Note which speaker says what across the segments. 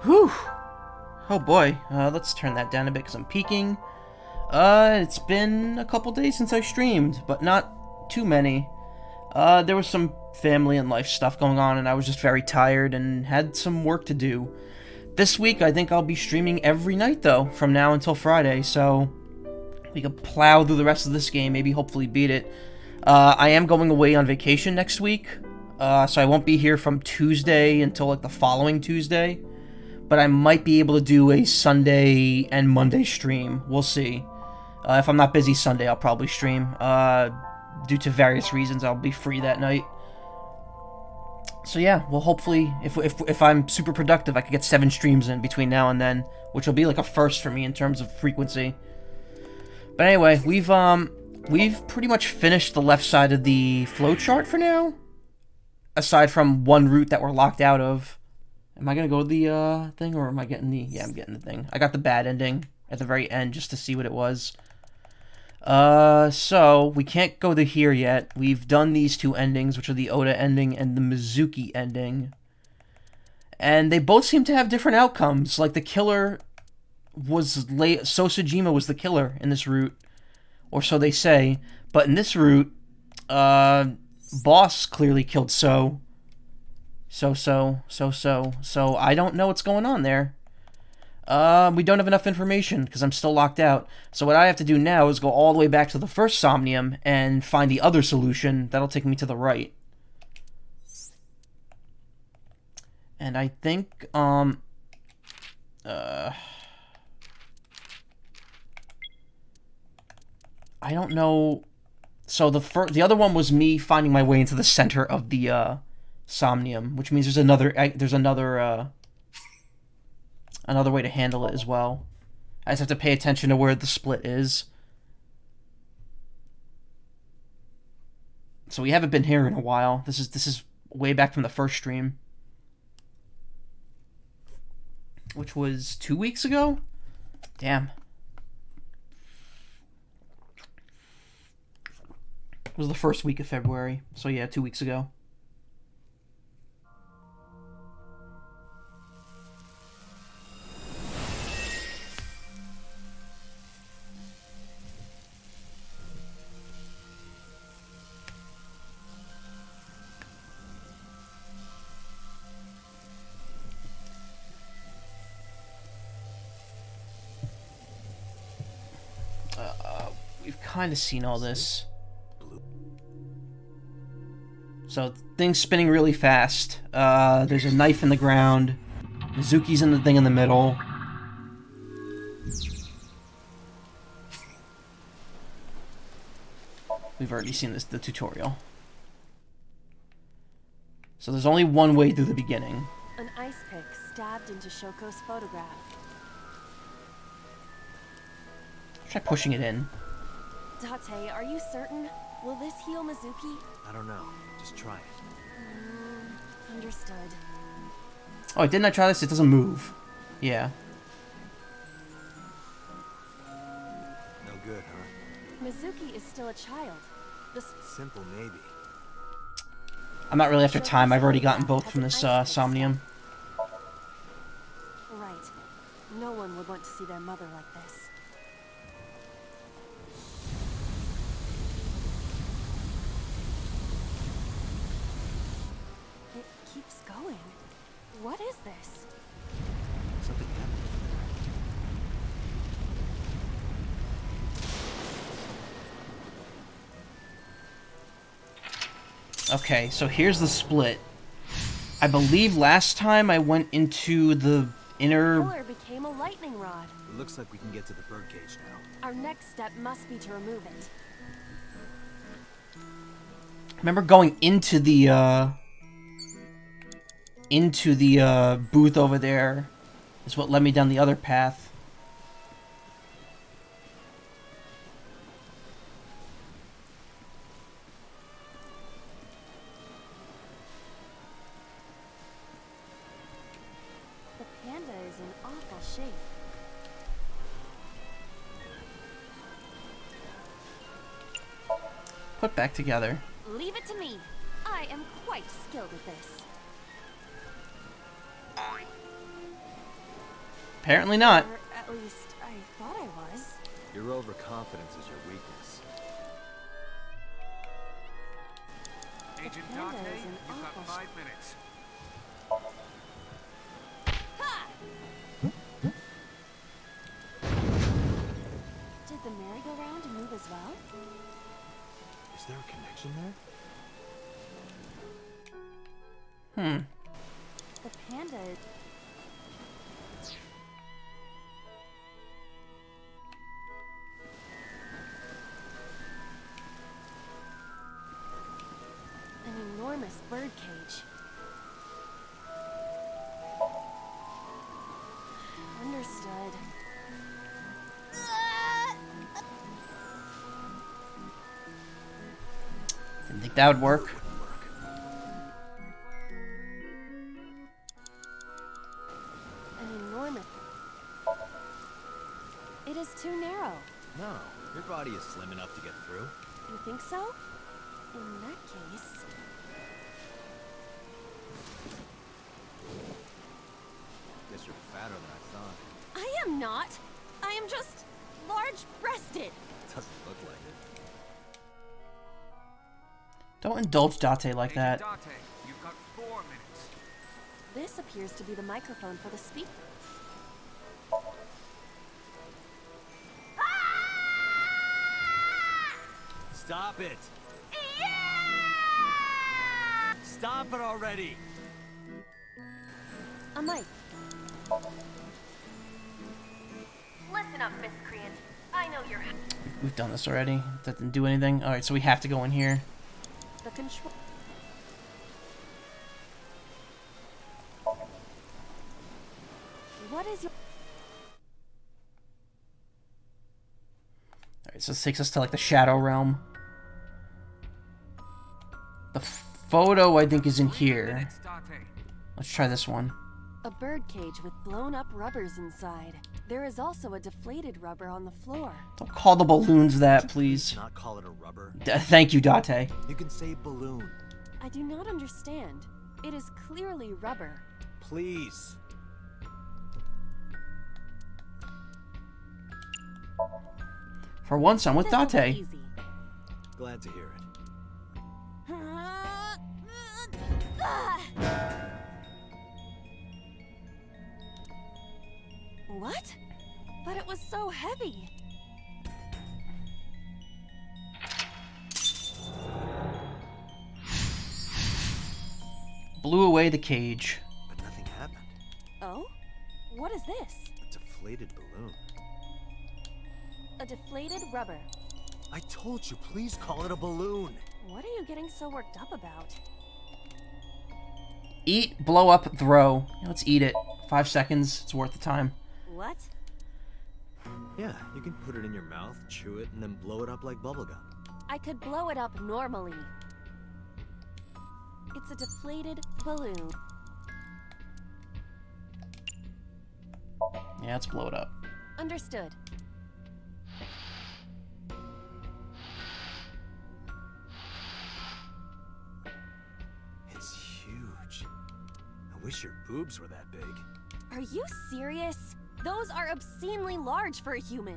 Speaker 1: Whew. Oh boy. Let's turn that down a bit because I'm peeking. It's been a couple days since I streamed, but not too many. There was some family and life stuff going on, and I was just very tired and had some work to do. This week, I think I'll be streaming every night, though, from now until Friday, so we can plow through the rest of this game, maybe hopefully beat it. I am going away on vacation next week, so I won't be here from Tuesday until, like, the following Tuesday. But I might be able to do a Sunday and Monday stream. We'll see. If I'm not busy Sunday, I'll probably stream. Due to various reasons, I'll be free that night. So yeah, well, hopefully, if I'm super productive, I could get 7 streams in between now and then, which will be like a first for me in terms of frequency. But anyway, we've pretty much finished the left side of the flowchart for now, aside from one route that we're locked out of. Am I gonna go to the thing, or am I getting the? Yeah, I'm getting the thing. I got the bad ending at the very end just to see what it was. So we can't go to here yet. We've done these 2 endings, which are the Oda ending and the Mizuki ending. And they both seem to have different outcomes. Like, the killer was Sosajima was the killer in this route. Or so they say. But in this route, Boss clearly killed So I don't know what's going on there. We don't have enough information because I'm still locked out. So what I have to do now is go all the way back to the first Somnium and find the other solution. That'll take me to the right. And I think, I don't know. So the other one was me finding my way into the center of the, Somnium, which means there's another way to handle it as well. I just have to pay attention to where the split is. So we haven't been here in a while. This is way back from the first stream, which was 2 weeks ago. Damn. It was the first week of February. So yeah, 2 weeks ago. We've kind of seen all this. So, things spinning really fast. There's a knife in the ground. Mizuki's in the thing in the middle. We've already seen the tutorial. So there's only one way through the beginning.
Speaker 2: An ice pick stabbed into Shoko's photograph.
Speaker 1: Try pushing it in.
Speaker 2: Date, are you certain? Will this heal Mizuki?
Speaker 3: I don't know. Just try it.
Speaker 2: Understood.
Speaker 1: Oh, didn't I try this? It doesn't move. Yeah.
Speaker 3: No good, huh?
Speaker 2: Mizuki is still a child.
Speaker 3: Simple, maybe.
Speaker 1: I'm not really after time. I've already gotten both from this Somnium.
Speaker 2: Right. No one would want to see their mother like this. It keeps going. What is this?
Speaker 3: Something happened.
Speaker 1: Okay, so here's the split. I believe last time I went into the inner...
Speaker 2: The pillar became a lightning rod.
Speaker 3: It looks like we can get to the birdcage now.
Speaker 2: Our next step must be to remove it.
Speaker 1: Remember going into the booth over there is what led me down the other path.
Speaker 2: The panda is in awful shape.
Speaker 1: Put back together.
Speaker 2: Leave it to me. I am quite skilled at this.
Speaker 1: Apparently not.
Speaker 2: Or at least, I thought I was.
Speaker 3: Your overconfidence is your weakness.
Speaker 4: Agent
Speaker 2: panda
Speaker 4: Dante,
Speaker 2: is an
Speaker 4: you've got
Speaker 2: awful
Speaker 4: 5 minutes.
Speaker 2: Did the merry-go-round move as well?
Speaker 3: Is there a connection there?
Speaker 1: Hmm.
Speaker 2: The panda... An enormous birdcage. Understood.
Speaker 1: Didn't think that would work.
Speaker 2: An enormous... It is too narrow.
Speaker 3: No, your body is slim enough to get through.
Speaker 2: You think so? In that case...
Speaker 3: Guess you're fatter than I thought.
Speaker 2: I am not. I am just large-breasted.
Speaker 3: Doesn't look like it.
Speaker 1: Don't indulge Date like that.
Speaker 4: Agent Dante, you've got 4 minutes.
Speaker 2: This appears to be the microphone for the speaker.
Speaker 3: Stop it! Stop it already!
Speaker 2: A mic.
Speaker 5: Listen up, miscreant. I know you're...
Speaker 1: We've done this already. That didn't do anything. Alright, so we have to go in here.
Speaker 2: The control... What is your...
Speaker 1: Alright, so this takes us to like the Shadow Realm. The photo, I think, is in
Speaker 4: 3
Speaker 1: here.
Speaker 4: minutes, Dante.
Speaker 1: Let's try this one.
Speaker 2: A birdcage with blown-up rubbers inside. There is also a deflated rubber on the floor.
Speaker 1: Don't call the balloons that, please.
Speaker 3: Not call it a rubber.
Speaker 1: Thank you, Date.
Speaker 3: You can say balloon.
Speaker 2: I do not understand. It is clearly rubber.
Speaker 3: Please.
Speaker 1: For once, I'm with
Speaker 2: This'll be
Speaker 1: Date.
Speaker 2: easy.
Speaker 3: Glad to hear it.
Speaker 2: What? But it was so heavy.
Speaker 1: Blew away the cage.
Speaker 3: But nothing happened.
Speaker 2: Oh? What is this?
Speaker 3: A deflated balloon.
Speaker 2: A deflated rubber.
Speaker 3: I told you, please call it a balloon.
Speaker 2: What are you getting so worked up about?
Speaker 1: Eat, blow up, throw. Let's eat it. 5 seconds. It's worth the time.
Speaker 2: What?
Speaker 3: Yeah, you can put it in your mouth, chew it, and then blow it up like bubblegum.
Speaker 2: I could blow it up normally. It's a deflated balloon.
Speaker 1: Yeah, let's blow it up.
Speaker 2: Understood.
Speaker 3: It's huge. I wish your boobs were that big.
Speaker 2: Are you serious? Those are obscenely large for a human.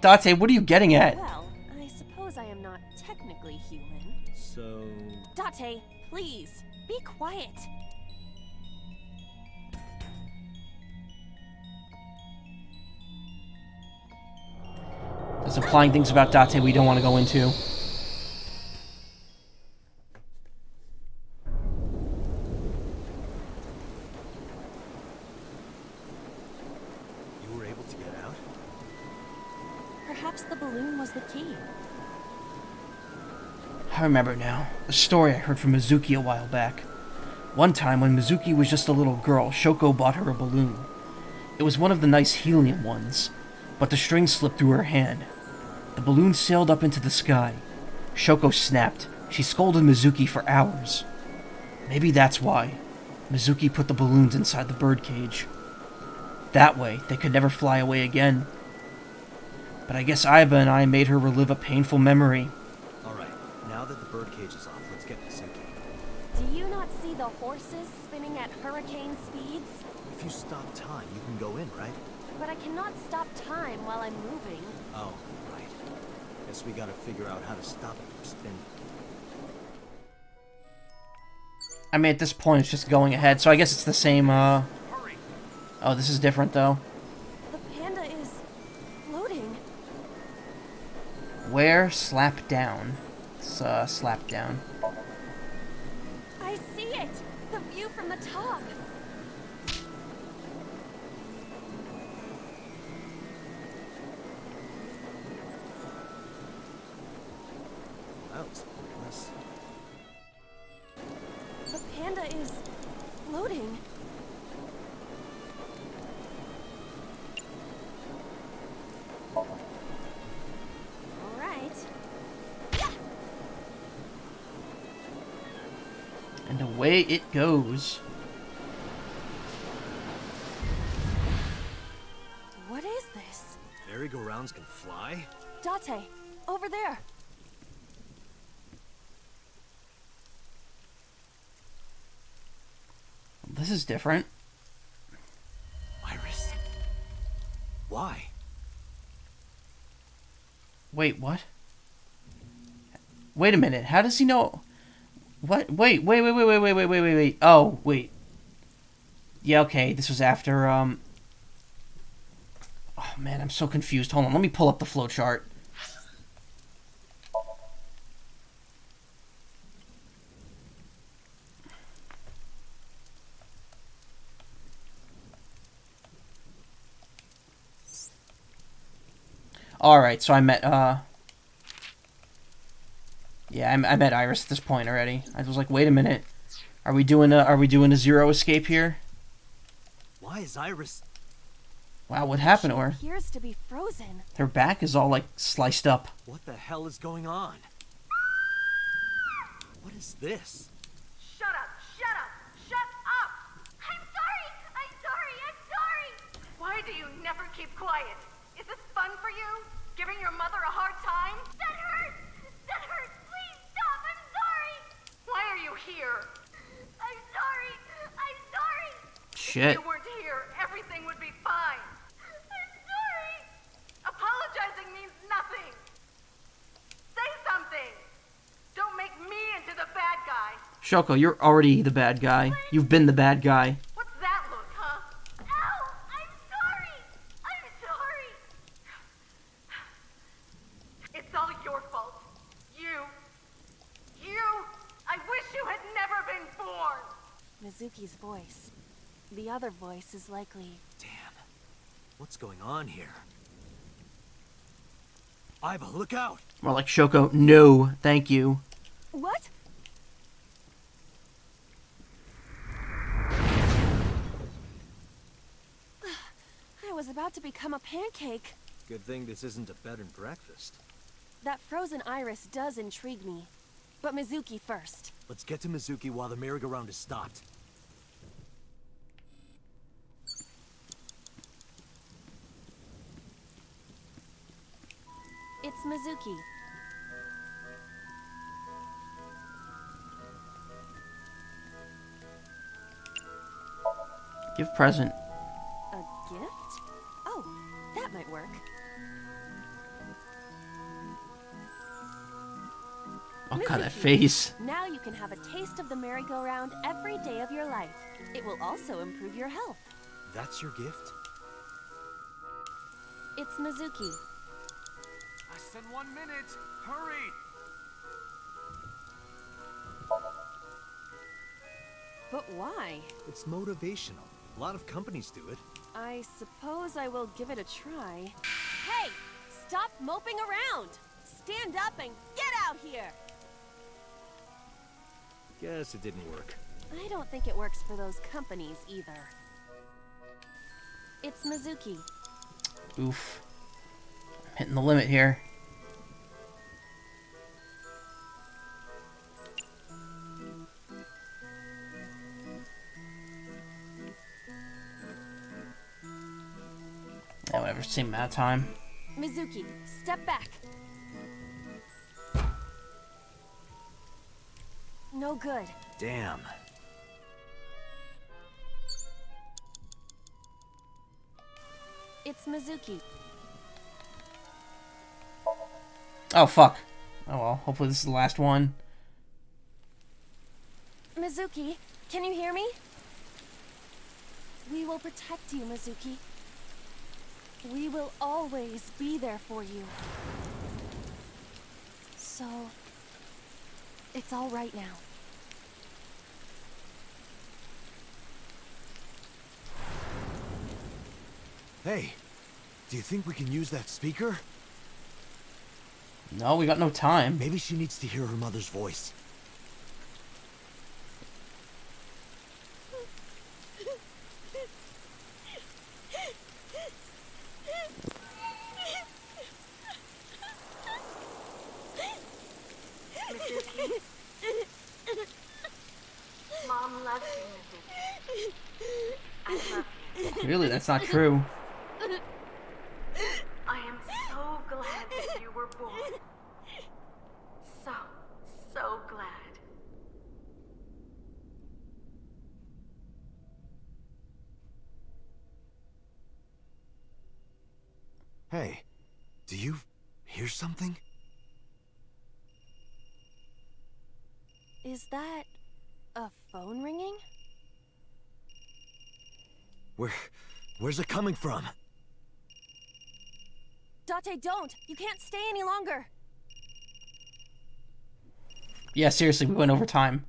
Speaker 1: Date, what are you getting at?
Speaker 2: Well, I suppose I am not technically human.
Speaker 3: So...
Speaker 2: Date, please, be quiet.
Speaker 1: That's implying things about Date we don't want to go into.
Speaker 3: You were able to get out?
Speaker 2: Perhaps the balloon was the key.
Speaker 1: I remember now. A story I heard from Mizuki a while back. One time when Mizuki was just a little girl, Shoko bought her a balloon. It was one of the nice helium ones, but the string slipped through her hand. The balloon sailed up into the sky. Shoko snapped. She scolded Mizuki for hours. Maybe that's why. Mizuki put the balloons inside the birdcage. That way, they could never fly away again. But I guess Aiba and I made her relive a painful memory.
Speaker 3: Alright, now that the birdcage is off, let's get Mizuki.
Speaker 2: Do you not see the horses spinning at hurricane speeds?
Speaker 3: If you stop time, you can go in, right?
Speaker 2: But I cannot stop time while I'm moving.
Speaker 3: Oh, right. Guess we gotta figure out how to stop it from spinning.
Speaker 1: I mean, at this point, it's just going ahead, so I guess it's the same,
Speaker 4: Hurry!
Speaker 1: Oh, this is different, though.
Speaker 2: The panda is floating.
Speaker 1: Where? Slap down. It's, slap down.
Speaker 2: I see it! The view from the top!
Speaker 3: That was pointless.
Speaker 2: The panda is floating. All right.
Speaker 1: And away it goes.
Speaker 2: What is this?
Speaker 3: Merry-go-rounds can fly?
Speaker 2: Date, over there.
Speaker 1: This is different.
Speaker 3: Iris. Why?
Speaker 1: Wait, what? Wait a minute. How does he know? What? Wait. Oh, wait. Yeah, okay. This was after, Oh, man, I'm so confused. Hold on. Let me pull up the flowchart. Alright, so I met, yeah, I met Iris at this point already. I was like, wait a minute. Are we doing a zero escape here?
Speaker 3: Why is Iris...
Speaker 1: Wow, what happened to her?
Speaker 2: Appears to be frozen.
Speaker 1: Her back is all, like, sliced up.
Speaker 3: What the hell is going on? What is this?
Speaker 5: Shut up! Shut up! Shut up! I'm sorry! I'm sorry! I'm sorry! Why do you never keep quiet? Is this fun for you? Giving your mother a hard time? That hurts! That hurts! Please stop! I'm sorry! Why are you here? I'm sorry! I'm sorry!
Speaker 1: Shit.
Speaker 5: If you weren't here, everything would be fine. I'm sorry! Apologizing means nothing! Say something! Don't make me into the bad guy!
Speaker 1: Shoko, you're already the bad guy. You've been the bad guy.
Speaker 5: What's that look, huh? Ow! I'm sorry! I'm sorry! It's all your fault. You... I wish you had never been born!
Speaker 2: Mizuki's voice. The other voice is likely...
Speaker 3: Damn. What's going on here? Iva, look out!
Speaker 1: More like Shoko, no, thank you.
Speaker 2: What? I was about to become a pancake.
Speaker 3: Good thing this isn't a bed and breakfast.
Speaker 2: That frozen iris does intrigue me. But Mizuki first.
Speaker 3: Let's get to Mizuki while the merry-go-round is stopped.
Speaker 2: It's Mizuki.
Speaker 1: Give present.
Speaker 2: A gift? Oh, that might work.
Speaker 1: Oh god, that
Speaker 2: Mizuki,
Speaker 1: face.
Speaker 2: now you can have a taste of the merry-go-round every day of your life. It will also improve your health.
Speaker 3: That's your gift?
Speaker 2: It's Mizuki.
Speaker 4: Less than 1 minute. Hurry!
Speaker 2: But why?
Speaker 3: It's motivational. A lot of companies do it.
Speaker 2: I suppose I will give it a try. Hey! Stop moping around! Stand up and get out here!
Speaker 3: Guess it didn't work.
Speaker 2: I don't think it works for those companies either. It's Mizuki.
Speaker 1: Oof. I'm hitting the limit here. Yeah, whatever, same amount of time.
Speaker 2: Mizuki, step back. No good.
Speaker 3: Damn.
Speaker 2: It's Mizuki.
Speaker 1: Oh, fuck. Oh well, hopefully this is the last one.
Speaker 2: Mizuki, can you hear me? We will protect you, Mizuki. We will always be there for you. So, it's all right now.
Speaker 3: Hey, do you think we can use that speaker?
Speaker 1: No, we got no time.
Speaker 3: Maybe she needs to hear her mother's voice.
Speaker 5: Mizuki. Mom loves you, Mizuki. I love you.
Speaker 1: Clearly, that's not true.
Speaker 5: I am so glad that you were born. So glad.
Speaker 3: Hey, do you hear something?
Speaker 2: Is that a phone ringing?
Speaker 3: Where's it coming from?
Speaker 2: Date, don't! You can't stay any longer!
Speaker 1: Yeah, seriously, we went over time.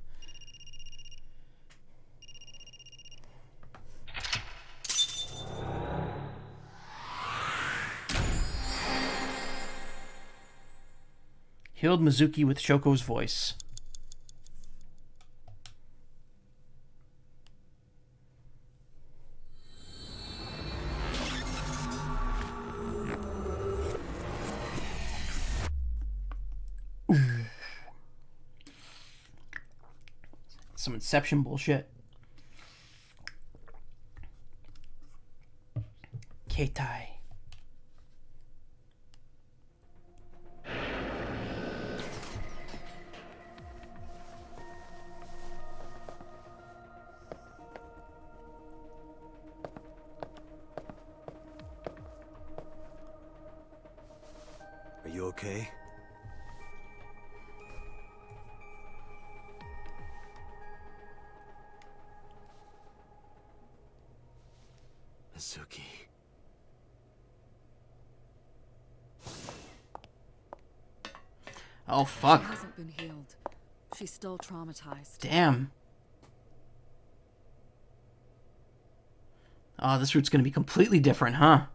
Speaker 1: Healed Mizuki with Shoko's voice. Some Inception bullshit. Keitai.
Speaker 3: Are you okay? Mizuki.
Speaker 1: Oh, fuck.
Speaker 6: She hasn't been healed. She's still traumatized.
Speaker 1: Damn. Oh, this route's gonna be completely different, huh?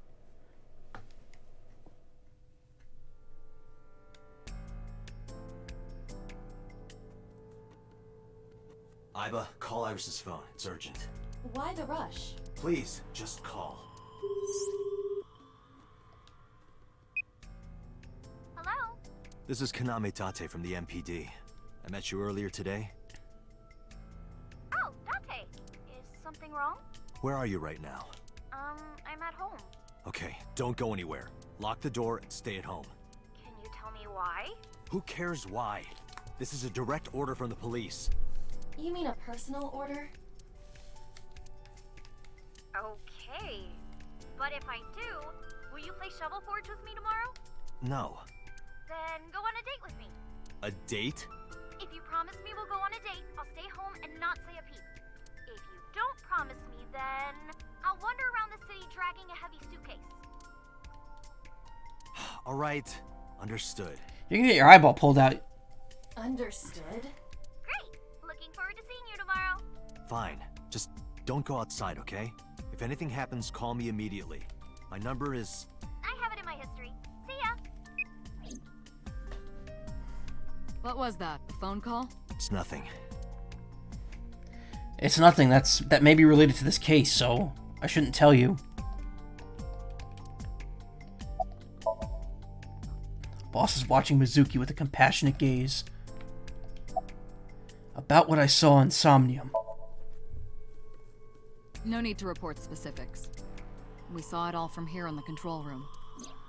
Speaker 3: Iba, call Iris's phone. It's urgent.
Speaker 2: Why the rush?
Speaker 3: Please, just call.
Speaker 5: Hello?
Speaker 3: This is Kaname Tate from the MPD. I met you earlier today.
Speaker 5: Oh, Date. Is something wrong?
Speaker 3: Where are you right now?
Speaker 5: I'm at home.
Speaker 3: Okay, don't go anywhere. Lock the door and stay at home.
Speaker 5: Can you tell me why?
Speaker 3: Who cares why? This is a direct order from the police.
Speaker 2: You mean a personal order?
Speaker 5: Okay. But if I do, will you play Shovel Forge with me tomorrow?
Speaker 3: No.
Speaker 5: Then go on a date with me.
Speaker 3: A date?
Speaker 5: If you promise me we'll go on a date, I'll stay home and not say a peep. If you don't promise me, then I'll wander around the city dragging a heavy suitcase.
Speaker 3: All right. Understood.
Speaker 1: You're gonna get your eyeball pulled out.
Speaker 2: Understood.
Speaker 5: Great! Looking forward to seeing you tomorrow.
Speaker 3: Fine. Just don't go outside, okay? If anything happens, call me immediately. My number is...
Speaker 5: I have it in my history. See ya!
Speaker 6: What was that? A phone call?
Speaker 3: It's nothing.
Speaker 1: It's nothing. That may be related to this case, so I shouldn't tell you. Boss is watching Mizuki with a compassionate gaze. About what I saw in Somnium.
Speaker 6: No need to report specifics. We saw it all from here in the control room.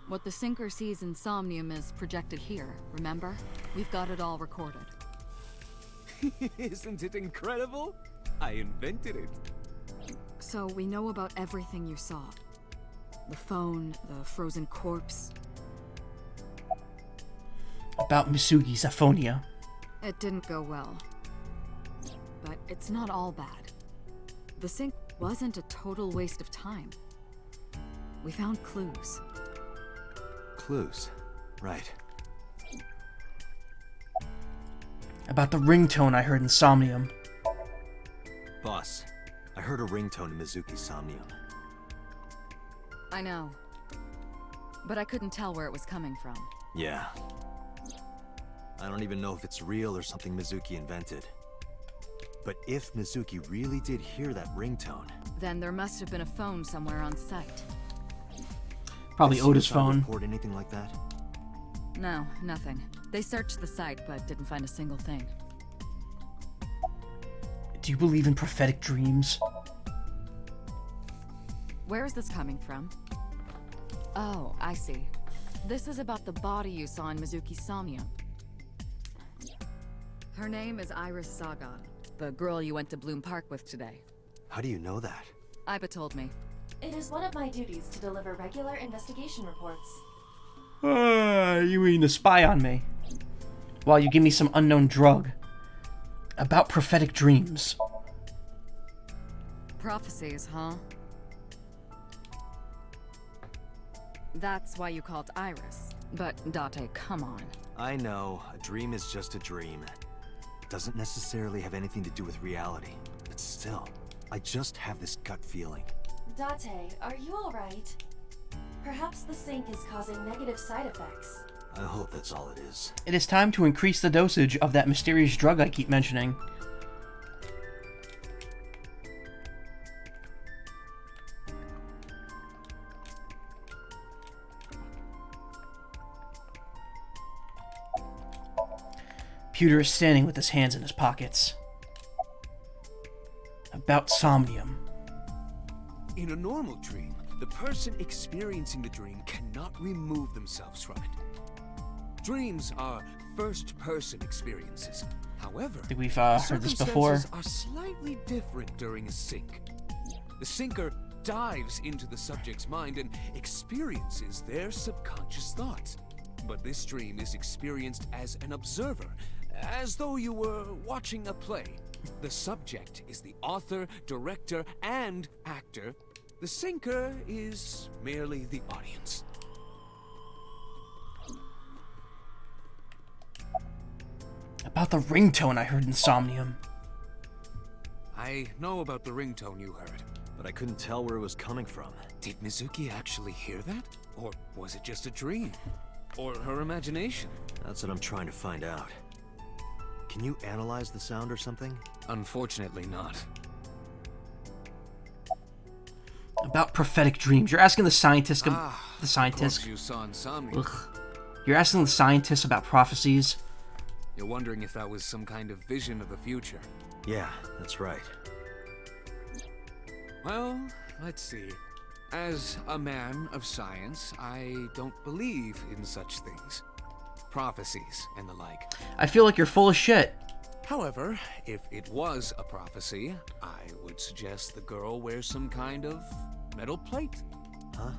Speaker 6: What the sinker sees in Somnium is projected here, remember? We've got it all recorded.
Speaker 4: Isn't it incredible? I invented it.
Speaker 6: So we know about everything you saw. The phone, the frozen corpse.
Speaker 1: About Misugi's aphonia.
Speaker 6: It didn't go well. But it's not all bad. The sink wasn't a total waste of time. We found clues.
Speaker 3: Clues. Right.
Speaker 1: About the ringtone I heard in Somnium.
Speaker 3: Boss, I heard a ringtone in Mizuki's Somnium.
Speaker 6: I know. But I couldn't tell where it was coming from.
Speaker 3: Yeah. I don't even know if it's real or something Mizuki invented. But if Mizuki really did hear that ringtone...
Speaker 6: Then there must have been a phone somewhere on site.
Speaker 1: Probably
Speaker 3: did
Speaker 1: Oda's
Speaker 3: CSI
Speaker 1: phone.
Speaker 3: report anything like that?
Speaker 6: No, nothing. They searched the site, but didn't find a single thing.
Speaker 1: Do you believe in prophetic dreams?
Speaker 6: Where is this coming from? Oh, I see. This is about the body you saw in Mizuki's Somnium. Her name is Iris Saga, the girl you went to Bloom Park with today.
Speaker 3: How do you know that?
Speaker 6: Iba told me.
Speaker 2: It is one of my duties to deliver regular investigation reports.
Speaker 1: You mean to spy on me? While you give me some unknown drug. About prophetic dreams.
Speaker 6: Prophecies, huh? That's why you called Iris. But, Date, come on.
Speaker 3: I know, a dream is just a dream. Doesn't necessarily have anything to do with reality. But still, I just have this gut feeling.
Speaker 2: Date, are you alright? Perhaps the sink is causing negative side effects.
Speaker 3: I hope that's all it is.
Speaker 1: It is time to increase the dosage of that mysterious drug I keep mentioning. Pewter is standing with his hands in his pockets. About Somnium.
Speaker 4: In a normal dream, the person experiencing the dream cannot remove themselves from it. Dreams are first-person experiences. However,
Speaker 1: I think we've heard this before.
Speaker 4: circumstances are slightly different during a sync. The sinker dives into the subject's mind and experiences their subconscious thoughts. But this dream is experienced as an observer, as though you were watching a play. The subject is the author, director, and actor. The sinker is merely the audience.
Speaker 1: About the ringtone I heard in Somnium.
Speaker 4: I know about the ringtone you heard.
Speaker 3: But I couldn't tell where it was coming from.
Speaker 4: Did Mizuki actually hear that? Or was it just a dream? Or her imagination?
Speaker 3: That's what I'm trying to find out. Can you analyze the sound or something?
Speaker 4: Unfortunately not.
Speaker 1: About prophetic dreams. You're asking the scientist. The scientist.
Speaker 4: Corpse you saw in Somnium.
Speaker 1: Ugh. You're asking the scientists about prophecies.
Speaker 4: You're wondering if that was some kind of vision of the future.
Speaker 3: Yeah, that's right.
Speaker 4: Well, let's see. As a man of science, I don't believe in such things. Prophecies and the like.
Speaker 1: I feel like you're full of shit.
Speaker 4: However, if it was a prophecy, I would suggest the girl wears some kind of metal plate.
Speaker 3: Huh?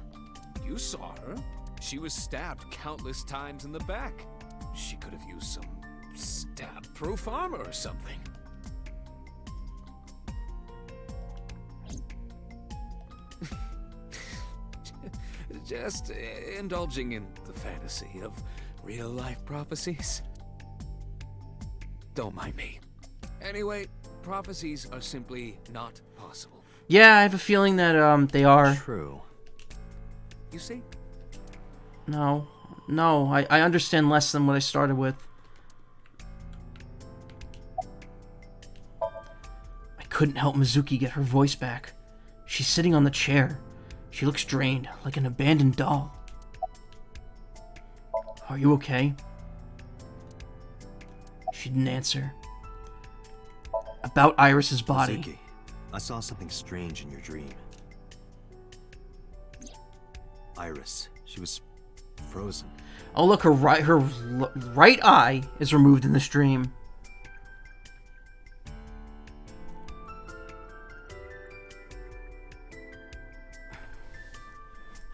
Speaker 4: You saw her. She was stabbed countless times in the back. She could have used some stab-proof armor or something. Just indulging in the fantasy of real-life prophecies. Don't mind me. Anyway, prophecies are simply not possible.
Speaker 1: Yeah, I have a feeling that they are.
Speaker 3: True.
Speaker 4: You see?
Speaker 1: No, I understand less than what I started with. I couldn't help Mizuki get her voice back. She's sitting on the chair. She looks drained, like an abandoned doll. Are you okay? She didn't answer. About Iris's body.
Speaker 3: Mizuki, I saw something strange in your dream. Iris, she was frozen.
Speaker 1: Oh look, her right eye is removed in this dream.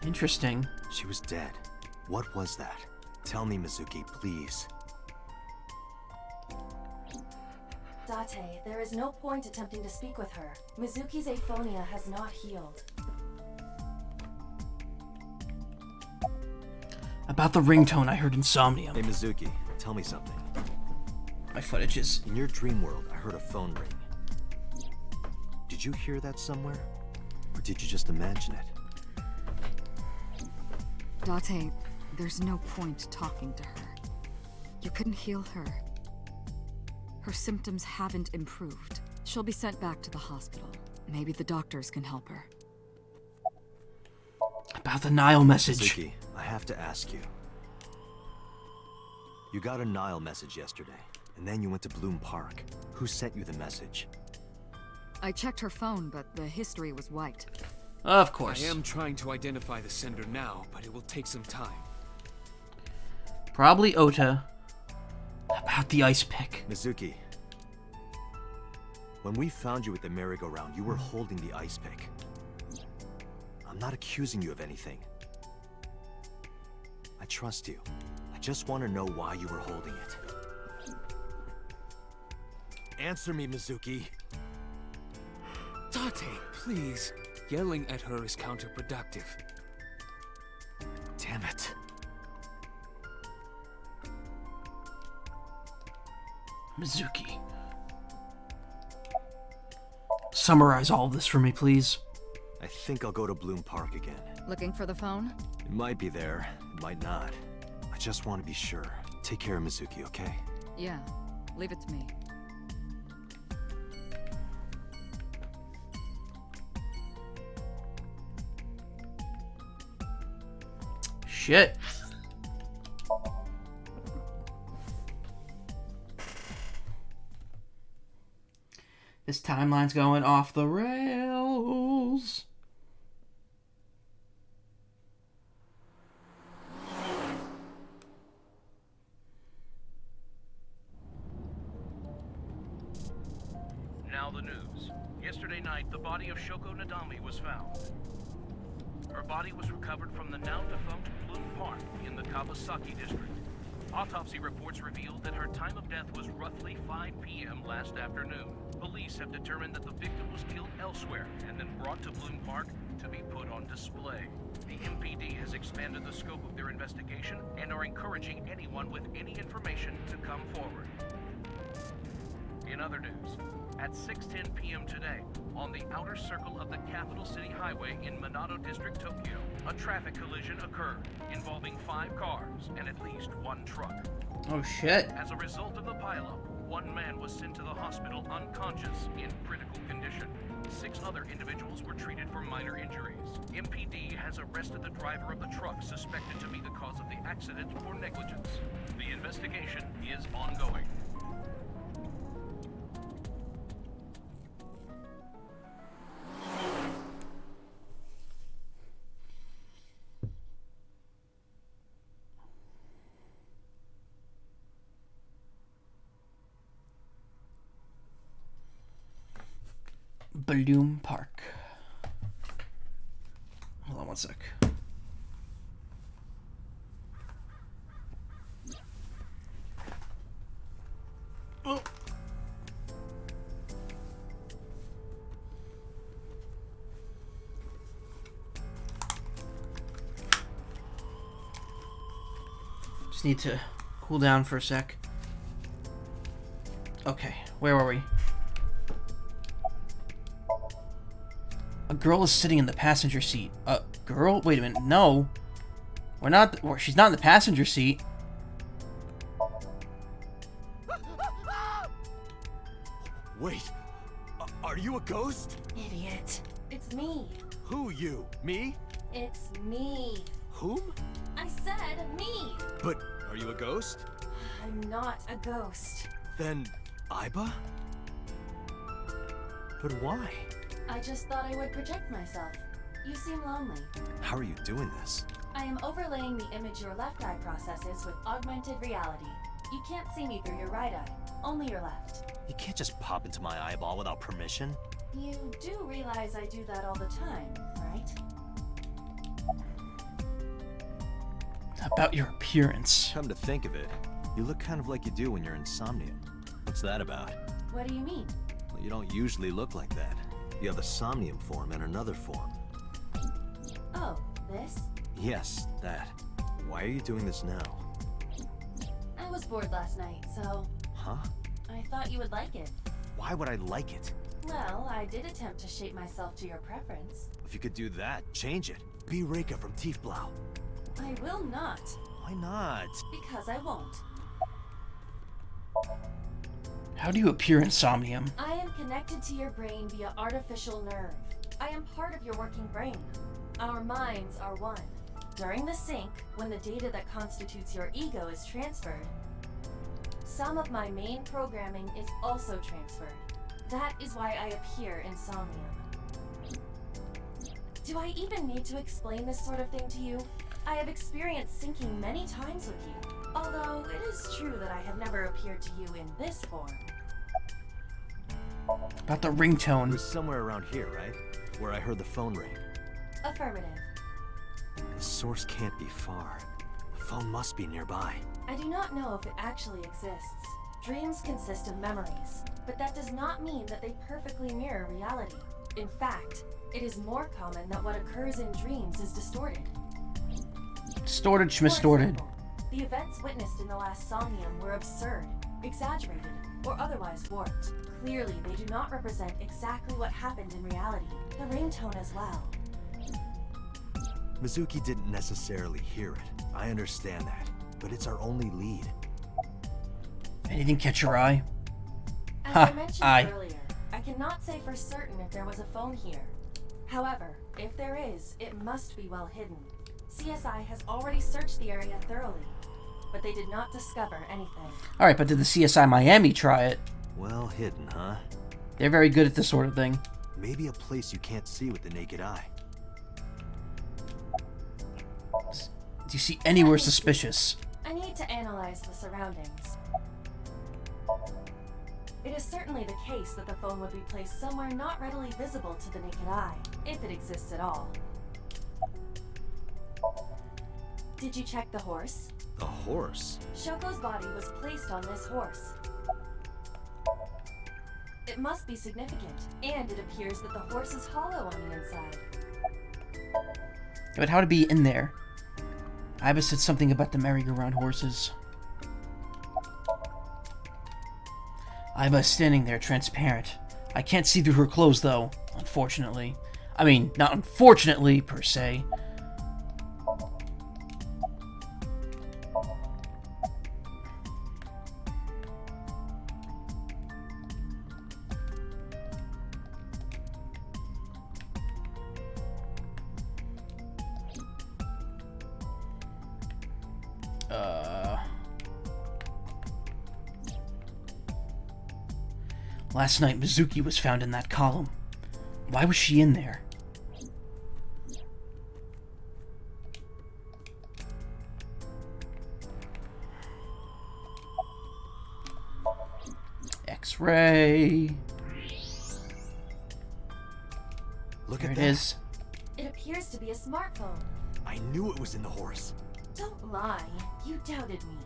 Speaker 1: Interesting.
Speaker 3: She was dead. What was that? Tell me, Mizuki, please.
Speaker 2: Date, there is no point attempting to speak with her. Mizuki's aphonia has not healed.
Speaker 1: About the ringtone I heard in Somnium.
Speaker 3: Hey, Mizuki, tell me something.
Speaker 1: My footage is...
Speaker 3: In your dream world, I heard a phone ring. Did you hear that somewhere? Or did you just imagine it?
Speaker 6: Date, there's no point talking to her. You couldn't heal her. Her symptoms haven't improved. She'll be sent back to the hospital. Maybe the doctors can help her.
Speaker 1: About the Nile message.
Speaker 3: Mizuki, I have to ask you. You got a Nile message yesterday, and then you went to Bloom Park. Who sent you the message?
Speaker 6: I checked her phone, but the history was wiped.
Speaker 1: Of course.
Speaker 4: I am trying to identify the sender now, but it will take some time.
Speaker 1: Probably Ota. About the ice pick.
Speaker 3: Mizuki, when we found you at the merry-go-round, you were holding the ice pick. I'm not accusing you of anything. I trust you. I just want to know why you were holding it. Answer me, Mizuki.
Speaker 4: Date, please. Yelling at her is counterproductive.
Speaker 3: Damn it.
Speaker 1: Mizuki. Summarize all of this for me, please.
Speaker 3: I think I'll go to Bloom Park again.
Speaker 6: Looking for the phone?
Speaker 3: It might be there, it might not. I just want to be sure. Take care of Mizuki, okay?
Speaker 6: Yeah, leave it to me.
Speaker 1: Shit. This timeline's going off the rails.
Speaker 7: Now the news. Yesterday night, the body of Shoko Nadami was found. Her body was recovered from the now-defunct Bloom Park in the Kawasaki district. Autopsy reports revealed that her time of death was roughly 5 p.m. last afternoon. Police have determined that the victim was killed elsewhere and then brought to Bloom Park to be put on display. The MPD has expanded the scope of their investigation and are encouraging anyone with any information to come forward. In other news, at 6:10 p.m. today, on the outer circle of the Capital City Highway in Minato District, Tokyo, a traffic collision occurred involving 5 cars and at least 1 truck.
Speaker 1: Oh shit.
Speaker 7: As a result of the pileup, 1 man was sent to the hospital unconscious in critical condition. 6 other individuals were treated for minor injuries. MPD has arrested the driver of the truck suspected to be the cause of the accident for negligence. The investigation is ongoing.
Speaker 1: Bloom Park. Hold on one sec. Oh. Just need to cool down for a sec. Okay, where were we? A girl is sitting in the passenger seat. A girl? Wait a minute. No. We're not. She's not in the passenger seat.
Speaker 3: Wait, are you a ghost?
Speaker 2: Idiot. It's me.
Speaker 3: Who you? Me?
Speaker 2: It's me.
Speaker 3: Whom?
Speaker 2: I said me.
Speaker 3: But are you a ghost?
Speaker 2: I'm not a ghost.
Speaker 3: Then Aiba? But why?
Speaker 2: I just thought I would protect myself. You seem lonely.
Speaker 3: How are you doing this?
Speaker 2: I am overlaying the image your left eye processes with augmented reality. You can't see me through your right eye, only your left.
Speaker 3: You can't just pop into my eyeball without permission.
Speaker 2: You do realize I do that all the time, right?
Speaker 1: About your appearance.
Speaker 3: Come to think of it, you look kind of like you do when you're in Somnium. What's that about?
Speaker 2: What do you mean?
Speaker 3: Well, you don't usually look like that. You have a Somnium form and another form.
Speaker 2: Oh, this?
Speaker 3: Yes, that. Why are you doing this now?
Speaker 2: I was bored last night, so
Speaker 3: Huh?
Speaker 2: I thought you would like it.
Speaker 3: Why would I like it?
Speaker 2: Well, I did attempt to shape myself to your preference.
Speaker 3: If you could do that, change it. Be Reika from Tiefblau.
Speaker 2: I will not,
Speaker 3: Why not?
Speaker 2: because I won't.
Speaker 1: How do you appear in Somnium?
Speaker 2: I am connected to your brain via artificial nerve. I am part of your working brain. Our minds are one. During the sync, when the data that constitutes your ego is transferred, some of my main programming is also transferred. That is why I appear in Somnium. Do I even need to explain this sort of thing to you? I have experienced syncing many times with you, although it is true that I have never appeared to you in this form.
Speaker 1: About the
Speaker 3: It
Speaker 1: ringtone.
Speaker 3: was somewhere around here, right? Where I heard the phone ring.
Speaker 2: Affirmative.
Speaker 3: The source can't be far. The phone must be nearby.
Speaker 2: I do not know if it actually exists. Dreams consist of memories, but that does not mean that they perfectly mirror reality. In fact, it is more common that what occurs in dreams is distorted.
Speaker 1: Distorted,
Speaker 2: For
Speaker 1: schmistorted.
Speaker 2: example, the events witnessed in the last Somnium were absurd, exaggerated, or otherwise warped. Clearly, they do not represent exactly what happened in reality. The ringtone as well.
Speaker 3: Mizuki didn't necessarily hear it. I understand that. But it's our only lead.
Speaker 1: Anything catch your eye?
Speaker 2: As
Speaker 1: Ha,
Speaker 2: I mentioned
Speaker 1: aye.
Speaker 2: earlier, I cannot say for certain if there was a phone here. However, if there is, it must be well hidden. CSI has already searched the area thoroughly, but they did not discover anything.
Speaker 1: Alright, but did the CSI Miami try it?
Speaker 3: Well hidden, huh?
Speaker 1: They're very good at this sort of thing.
Speaker 3: Maybe a place you can't see with the naked eye.
Speaker 1: Do you see anywhere suspicious?
Speaker 2: I need to analyze the surroundings. It is certainly the case that the phone would be placed somewhere not readily visible to the naked eye, if it exists at all. Did you check the horse?
Speaker 3: The horse?
Speaker 2: Shoko's body was placed on this horse. It must be significant, and it appears that the horse is hollow on the inside.
Speaker 1: But how to be in there? Iba said something about the merry-go-round horses. Iba is standing there, transparent. I can't see through her clothes, though, unfortunately. I mean, not unfortunately, per se. Last night, Mizuki was found in that column. Why was she in there? X-ray.
Speaker 3: Look
Speaker 1: There
Speaker 3: at
Speaker 1: it
Speaker 3: that.
Speaker 1: is.
Speaker 2: It appears to be a smartphone.
Speaker 3: I knew it was in the horse.
Speaker 2: Don't lie, you doubted me.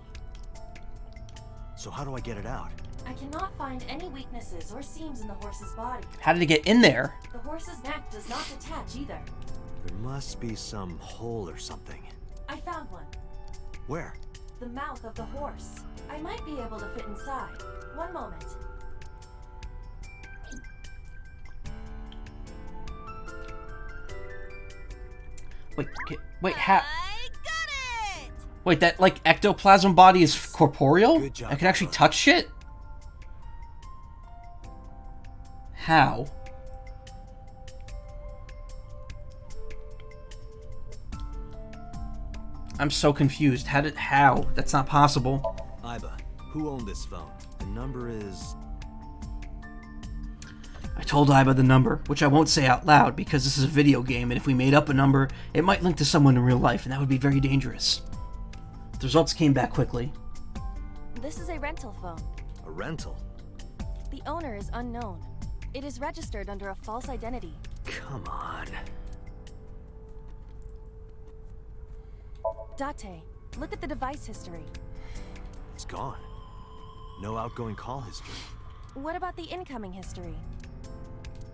Speaker 3: So how do I get it out?
Speaker 2: I cannot find any weaknesses or seams in the horse's body.
Speaker 1: How did it get in there?
Speaker 2: The horse's neck does not detach either.
Speaker 3: There must be some hole or something.
Speaker 2: I found one.
Speaker 3: Where?
Speaker 2: The mouth of the horse. I might be able to fit inside. One moment.
Speaker 1: Wait, how?
Speaker 5: I got it!
Speaker 1: Wait, that, like, ectoplasm body is corporeal?
Speaker 3: Good job,
Speaker 1: I can actually
Speaker 3: Papa.
Speaker 1: touch shit? How? I'm so confused. How? That's not possible.
Speaker 3: Iba, who owned this phone? The number is...
Speaker 1: I told Iba the number, which I won't say out loud because this is a video game, and if we made up a number, it might link to someone in real life, and that would be very dangerous. The results came back quickly.
Speaker 2: This is a rental phone.
Speaker 3: a rental.
Speaker 2: The owner is unknown. It is registered under a false identity.
Speaker 3: Come on.
Speaker 2: Date, Look at the device history.
Speaker 3: It's gone. No outgoing call history.
Speaker 2: What about the incoming history?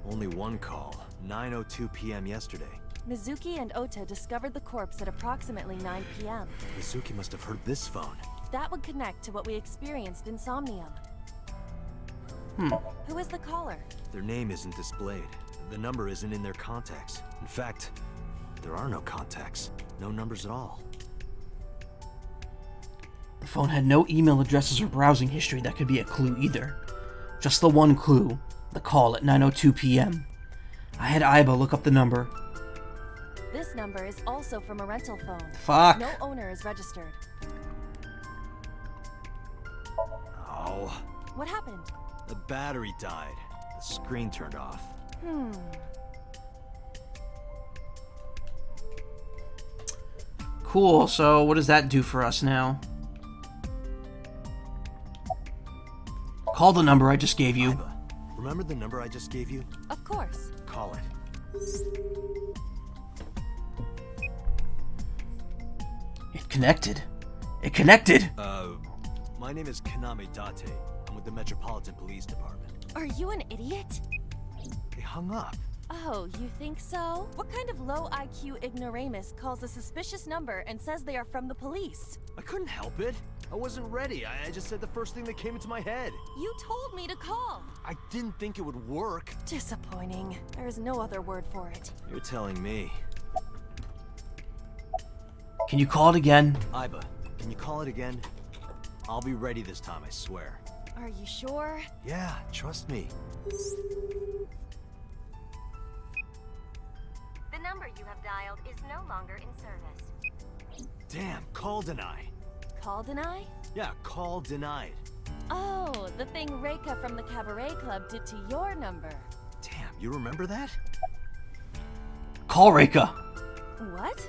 Speaker 3: Only one call. 9:02 p.m. yesterday.
Speaker 2: Mizuki and Ota discovered the corpse at approximately 9 p.m.
Speaker 3: Mizuki must have heard this phone.
Speaker 2: That would connect to what we experienced in Somnium. Who is the caller?
Speaker 3: Their name isn't displayed. The number isn't in their contacts. In fact, there are no contacts. No numbers at all.
Speaker 1: The phone had no email addresses or browsing history that could be a clue either. Just the one clue, the call at 9:02 p.m. I had Aiba look up the number.
Speaker 2: This number is also from a rental phone.
Speaker 1: Fuck.
Speaker 2: No owner is registered.
Speaker 3: Oh.
Speaker 2: What happened?
Speaker 3: The battery died. The screen turned off.
Speaker 1: Cool, so what does that do for us now? Call the number I just gave you.
Speaker 3: Aiba, remember the number I just gave you?
Speaker 2: Of course.
Speaker 3: Call it.
Speaker 1: It connected. It connected!
Speaker 3: My name is Kaname Date. I'm with the Metropolitan Police Department.
Speaker 2: Are you an idiot?
Speaker 3: They hung up.
Speaker 2: Oh, you think so? What kind of low IQ ignoramus calls a suspicious number and says they are from the police?
Speaker 3: I couldn't help it. I wasn't ready. I just said the first thing that came into my head.
Speaker 2: You told me to call.
Speaker 3: I didn't think it would work.
Speaker 2: Disappointing. There is no other word for it.
Speaker 3: You're telling me.
Speaker 1: Can you call it again?
Speaker 3: Aiba, can you call it again? I'll be ready this time, I swear.
Speaker 2: Are you sure?
Speaker 3: Yeah, trust me.
Speaker 5: The number you have dialed is no longer in service.
Speaker 3: Damn, call deny.
Speaker 2: Call deny?
Speaker 3: Yeah, call denied.
Speaker 2: Oh, the thing Reika from the Cabaret Club did to your number.
Speaker 3: Damn, you remember that?
Speaker 1: Call Reika!
Speaker 2: What?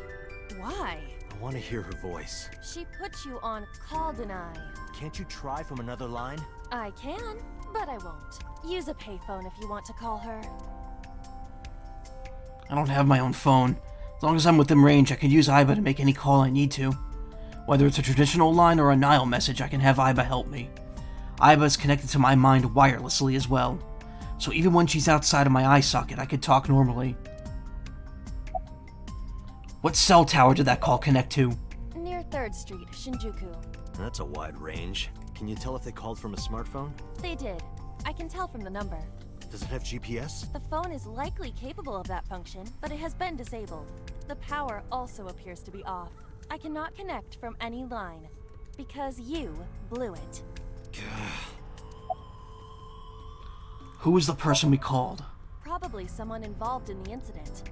Speaker 2: Why?
Speaker 3: I want to hear her voice.
Speaker 2: She put you on call deny.
Speaker 3: Can't you try from another line?
Speaker 2: I can, but I won't. Use a payphone if you want to call her.
Speaker 1: I don't have my own phone. As long as I'm within range, I can use Aiba to make any call I need to. Whether it's a traditional line or a Nile message, I can have Aiba help me. Aiba is connected to my mind wirelessly as well. So even when she's outside of my eye socket, I could talk normally. What cell tower did that call connect to?
Speaker 2: Near 3rd Street, Shinjuku.
Speaker 3: That's a wide range. Can you tell if they called from a smartphone?
Speaker 2: They did. I can tell from the number.
Speaker 3: Does it have GPS?
Speaker 2: The phone is likely capable of that function, but it has been disabled. The power also appears to be off. I cannot connect from any line, because you blew it.
Speaker 1: Who was the person we called?
Speaker 2: Probably someone involved in the incident.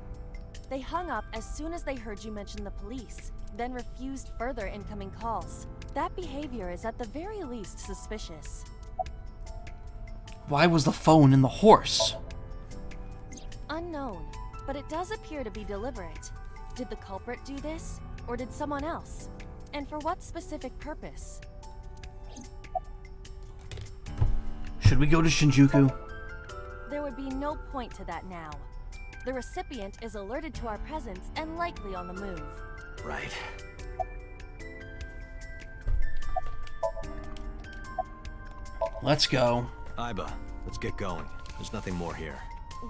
Speaker 2: They hung up as soon as they heard you mention the police, then refused further incoming calls. That behavior is at the very least suspicious.
Speaker 1: Why was the phone in the horse?
Speaker 2: Unknown, but it does appear to be deliberate. Did the culprit do this, or did someone else? And for what specific purpose?
Speaker 1: Should we go to Shinjuku?
Speaker 2: There would be no point to that now. The recipient is alerted to our presence and likely on the move.
Speaker 3: Right.
Speaker 1: Let's go.
Speaker 3: Aiba, let's get going. There's nothing more here.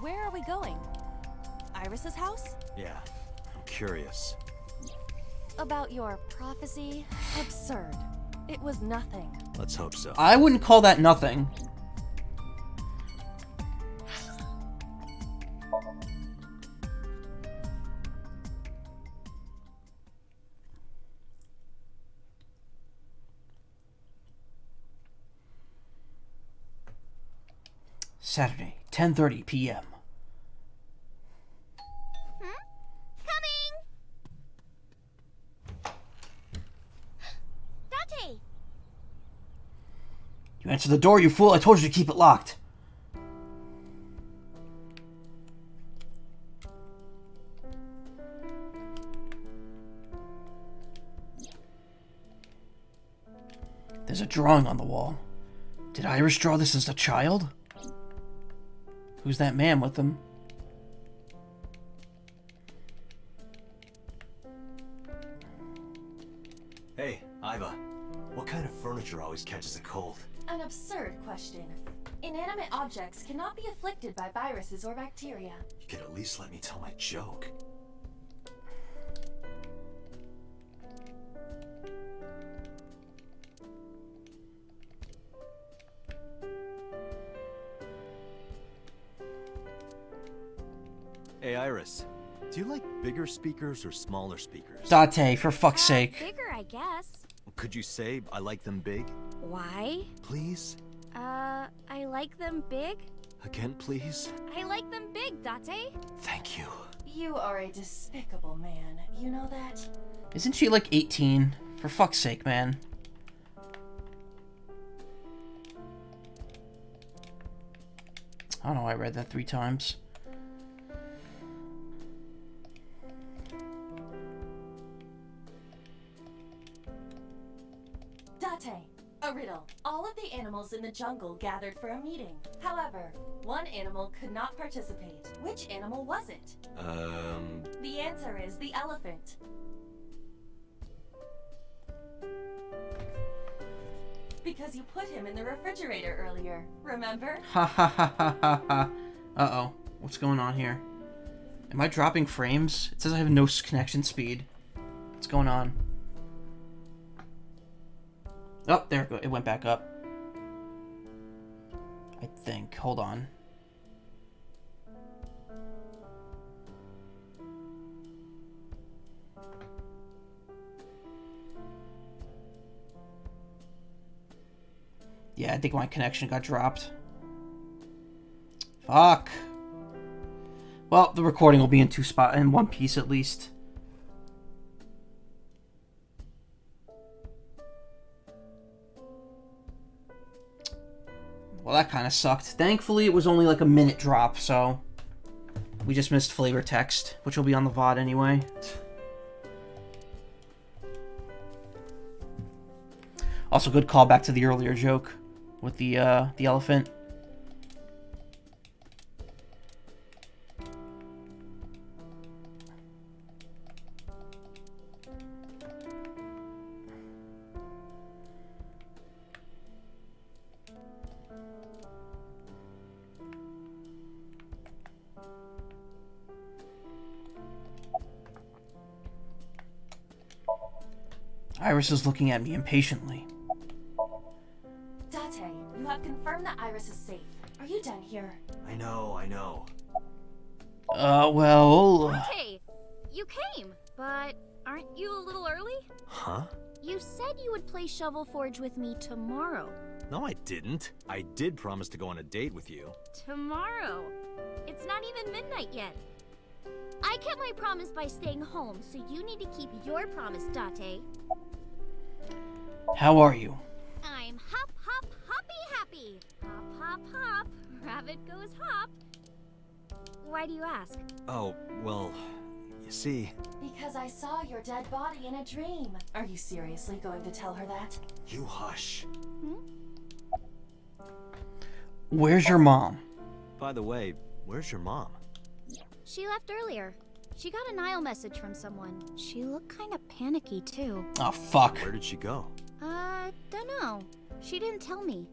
Speaker 2: Where are we going? Iris's house?
Speaker 3: Yeah, I'm curious.
Speaker 2: About your prophecy? Absurd. It was nothing.
Speaker 3: Let's hope so.
Speaker 1: I wouldn't call that nothing. Saturday, 10:30 p.m.
Speaker 5: Coming! Date!
Speaker 1: You answered the door, you fool. I told you to keep it locked. There's a drawing on the wall. Did Iris draw this as a child? Who's that man with him?
Speaker 3: Hey, Iva. What kind of furniture always catches a cold?
Speaker 2: An absurd question. Inanimate objects cannot be afflicted by viruses or bacteria.
Speaker 3: You could at least let me tell my joke. Hey, Iris. Do you like bigger speakers or smaller speakers?
Speaker 1: Date, for fuck's sake.
Speaker 5: Bigger, I guess.
Speaker 3: Could you say I like them big?
Speaker 5: Why?
Speaker 3: Please?
Speaker 5: I like them big?
Speaker 3: Again, please?
Speaker 5: I like them big, Date.
Speaker 3: Thank you.
Speaker 2: You are a despicable man. You know that?
Speaker 1: Isn't she like 18? For fuck's sake, man. I don't know why I read that 3 times.
Speaker 2: Date, a riddle. All of the animals in the jungle gathered for a meeting. However, one animal could not participate. Which animal was it? The answer is the elephant. Because you put him in the refrigerator earlier, remember?
Speaker 1: Ha ha ha ha ha ha. Uh-oh. What's going on here? Am I dropping frames? It says I have no connection speed. What's going on? Oh, there it goes. It went back up. I think. Hold on. Yeah, I think my connection got dropped. Fuck. Well, the recording will be in one piece at least. Well, that kind of sucked. Thankfully, it was only like a minute drop, so we just missed flavor text, which will be on the VOD anyway. Also, good callback to the earlier joke with the elephant. Iris is looking at me impatiently.
Speaker 2: Date, you have confirmed that Iris is safe. Are you done here?
Speaker 3: I know.
Speaker 1: Well...
Speaker 5: Hey, you came, but aren't you a little early?
Speaker 3: Huh?
Speaker 5: You said you would play Shovel Forge with me tomorrow.
Speaker 3: No, I didn't. I did promise to go on a date with you.
Speaker 5: Tomorrow? It's not even midnight yet. I kept my promise by staying home, so you need to keep your promise, Date.
Speaker 1: How are you?
Speaker 5: I'm hop, hop, happy. Hop, hop, hop. Rabbit goes hop. Why do you ask?
Speaker 3: Oh, well, you see...
Speaker 2: Because I saw your dead body in a dream. Are you seriously going to tell her that?
Speaker 3: You hush.
Speaker 1: Where's your mom?
Speaker 3: By the way, where's your mom?
Speaker 5: She left earlier. She got a Nile message from someone. She looked kind of panicky, too.
Speaker 1: Oh, fuck.
Speaker 3: Where did she go?
Speaker 5: Dunno. She didn't tell me.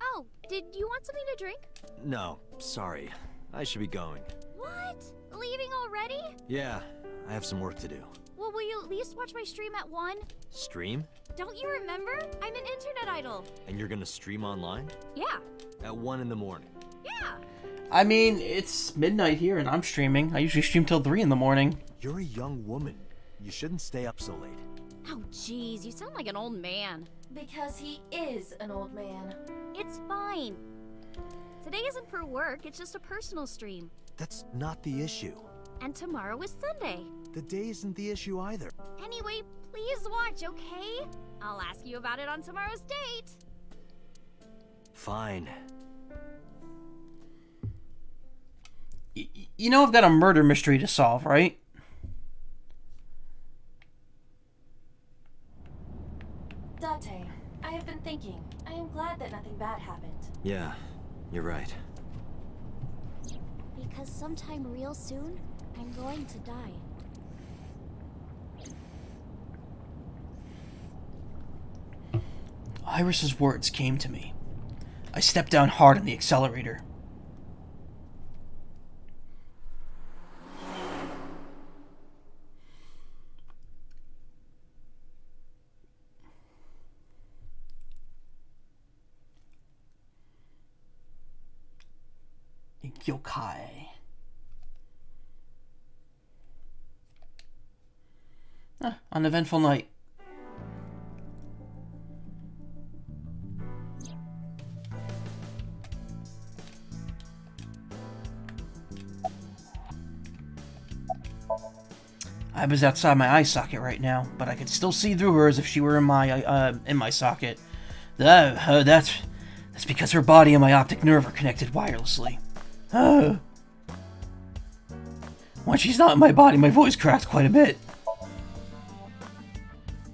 Speaker 5: Oh, did you want something to drink?
Speaker 3: No, sorry. I should be going.
Speaker 5: What? Leaving already?
Speaker 3: Yeah, I have some work to do.
Speaker 5: Well, will you at least watch my stream at 1?
Speaker 3: Stream?
Speaker 5: Don't you remember? I'm an internet idol.
Speaker 3: And you're gonna stream online?
Speaker 5: Yeah.
Speaker 3: At 1 in the morning?
Speaker 5: Yeah.
Speaker 1: I mean, it's midnight here and I'm streaming. I usually stream till 3 in the morning.
Speaker 3: You're a young woman. You shouldn't stay up so late.
Speaker 5: Oh, jeez, you sound like an old man.
Speaker 2: Because he is an old man.
Speaker 5: It's fine. Today isn't for work, it's just a personal stream.
Speaker 3: That's not the issue.
Speaker 5: And tomorrow is Sunday.
Speaker 3: The day isn't the issue either.
Speaker 5: Anyway, please watch, okay? I'll ask you about it on tomorrow's date.
Speaker 3: Fine.
Speaker 1: You know I've got a murder mystery to solve, right?
Speaker 2: Date, I have been thinking. I am glad that nothing bad happened.
Speaker 3: Yeah, you're right.
Speaker 5: Because sometime real soon, I'm going to die.
Speaker 1: Iris's words came to me. I stepped down hard on the accelerator. Yokai. Uneventful night. I was outside my eye socket right now, but I could still see through her as if she were in my socket. That's because her body and my optic nerve are connected wirelessly. When she's not in my body, my voice cracks quite a bit.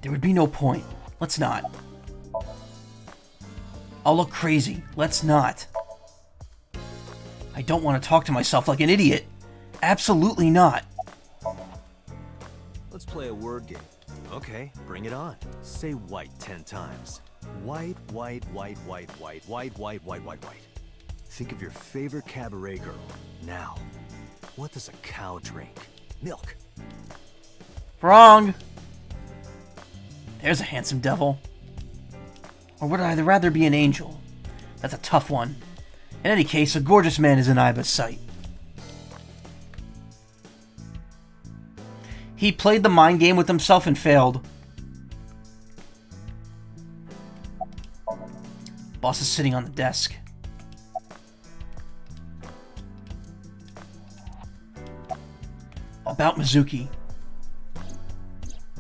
Speaker 1: There would be no point. Let's not. I'll look crazy. Let's not. I don't want to talk to myself like an idiot. Absolutely not.
Speaker 3: Let's play a word game. Okay, bring it on. Say white 10 times. White, white, white, white, white, white, white, white, white, white. Think of your favorite cabaret girl. Now, what does a cow drink? Milk.
Speaker 1: Wrong. There's a handsome devil. Or would I rather be an angel? That's a tough one. In any case, a gorgeous man is in Iba's sight. He played the mind game with himself and failed. Boss is sitting on the desk. About Mizuki.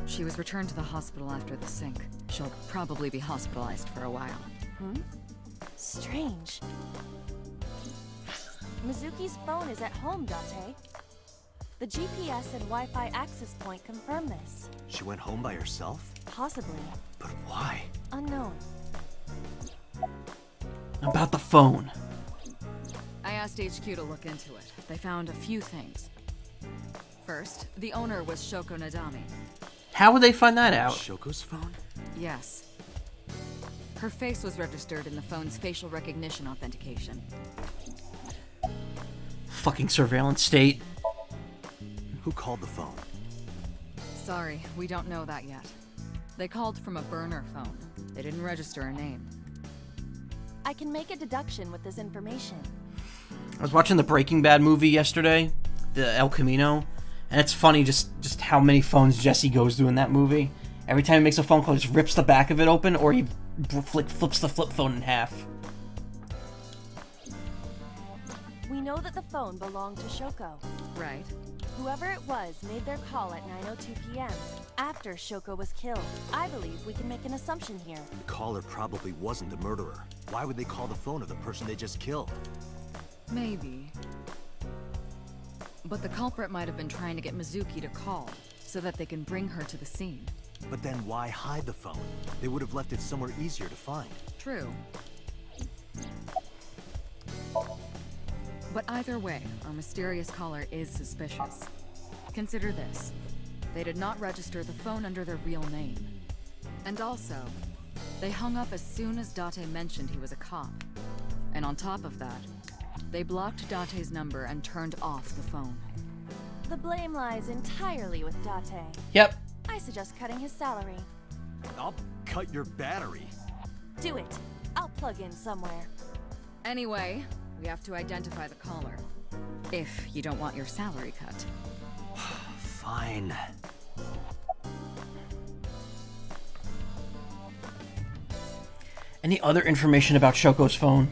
Speaker 6: She was returned to the hospital after the sync. She'll probably be hospitalized for a while.
Speaker 2: Strange. Mizuki's phone is at home, Date. The GPS and Wi-Fi access point confirm this.
Speaker 3: She went home by herself?
Speaker 2: Possibly.
Speaker 3: But why?
Speaker 2: Unknown.
Speaker 1: About the phone.
Speaker 6: I asked HQ to look into it. They found a few things. First, the owner was Shoko Nadami.
Speaker 1: How would they find that out?
Speaker 3: Shoko's phone?
Speaker 6: Yes. Her face was registered in the phone's facial recognition authentication.
Speaker 1: Fucking surveillance state.
Speaker 3: Who called the phone?
Speaker 6: Sorry, we don't know that yet. They called from a burner phone. They didn't register a name.
Speaker 2: I can make a deduction with this information.
Speaker 1: I was watching the Breaking Bad movie yesterday, the El Camino, and it's funny just how many phones Jesse goes through in that movie. Every time he makes a phone call, he just rips the back of it open, or he flips the flip phone in half.
Speaker 2: We know that the phone belonged to Shoko.
Speaker 6: Right.
Speaker 2: Whoever it was made their call at 9:02 p.m. after Shoko was killed. I believe we can make an assumption here.
Speaker 3: The caller probably wasn't the murderer. Why would they call the phone of the person they just killed?
Speaker 6: Maybe. But the culprit might have been trying to get Mizuki to call, so that they can bring her to the scene.
Speaker 3: But then why hide the phone? They would have left it somewhere easier to find.
Speaker 6: True. But either way, our mysterious caller is suspicious. Consider this. They did not register the phone under their real name. And also, they hung up as soon as Date mentioned he was a cop. And on top of that, they blocked Date's number and turned off the phone.
Speaker 2: The blame lies entirely with Date.
Speaker 1: Yep.
Speaker 2: I suggest cutting his salary.
Speaker 3: I'll cut your battery.
Speaker 2: Do it. I'll plug in somewhere.
Speaker 6: Anyway, we have to identify the caller. If you don't want your salary cut.
Speaker 3: Fine.
Speaker 1: Any other information about Shoko's phone?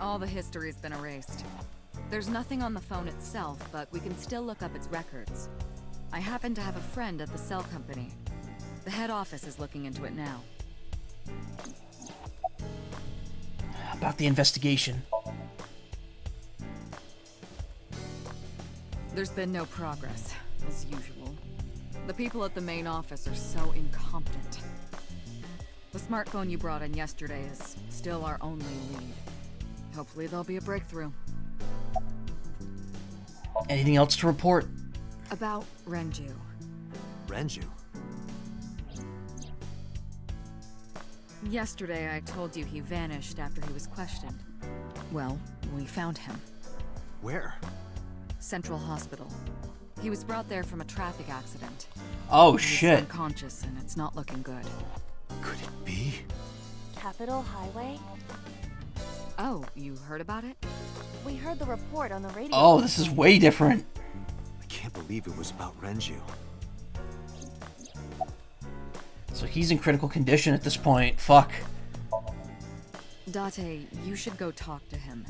Speaker 6: All the history's been erased. There's nothing on the phone itself, but we can still look up its records. I happen to have a friend at the cell company. The head office is looking into it now.
Speaker 1: About the investigation.
Speaker 6: There's been no progress, as usual. The people at the main office are so incompetent. The smartphone you brought in yesterday is still our only lead. Hopefully there'll be a breakthrough.
Speaker 1: Anything else to report?
Speaker 6: About Renju.
Speaker 3: Renju?
Speaker 6: Yesterday I told you he vanished after he was questioned. Well, we found him.
Speaker 3: Where?
Speaker 6: Central Hospital. He was brought there from a traffic accident.
Speaker 1: Oh,
Speaker 6: He's
Speaker 1: shit.
Speaker 6: unconscious and it's not looking good.
Speaker 3: Could it be?
Speaker 2: Capitol Highway?
Speaker 6: Oh, you heard about it?
Speaker 2: We heard the report on the radio.
Speaker 1: Oh, this is way different.
Speaker 3: I can't believe it was about Renju.
Speaker 1: So he's in critical condition at this point. Fuck.
Speaker 6: Date, you should go talk to him.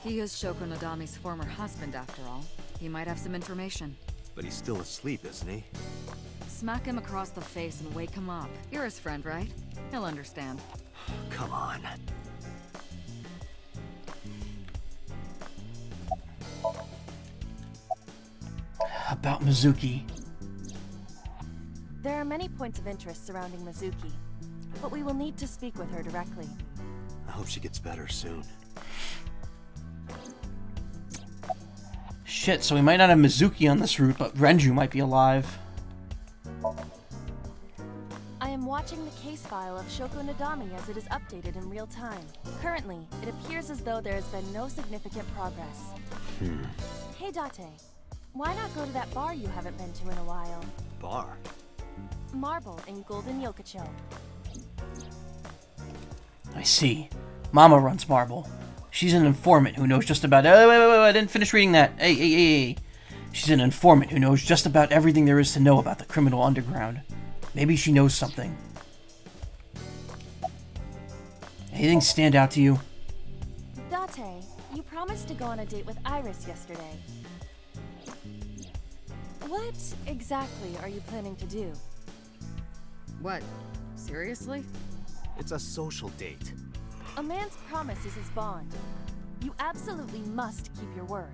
Speaker 6: He is Shoko Nadami's former husband, after all. He might have some information.
Speaker 3: But he's still asleep, isn't he?
Speaker 6: Smack him across the face and wake him up. You're his friend, right? He'll understand.
Speaker 3: Come on.
Speaker 1: About Mizuki.
Speaker 2: There are many points of interest surrounding Mizuki, but we will need to speak with her directly.
Speaker 3: I hope she gets better soon.
Speaker 1: Shit, so we might not have Mizuki on this route, but Renju might be alive.
Speaker 2: I am watching the case file of Shoko Nadami as it is updated in real time. Currently, it appears as though there has been no significant progress. Hey Date, why not go to that bar you haven't been to in a while?
Speaker 3: Bar?
Speaker 2: Marble in Golden Yokocho.
Speaker 1: I see. Mama runs Marble. She's an informant who knows just about... Oh, wait, I didn't finish reading that. Hey. She's an informant who knows just about everything there is to know about the criminal underground. Maybe she knows something. Anything stand out to you?
Speaker 2: Date, you promised to go on a date with Iris yesterday. What exactly are you planning to do?
Speaker 6: What? Seriously?
Speaker 3: It's a social date.
Speaker 2: A man's promise is his bond. You absolutely must keep your word.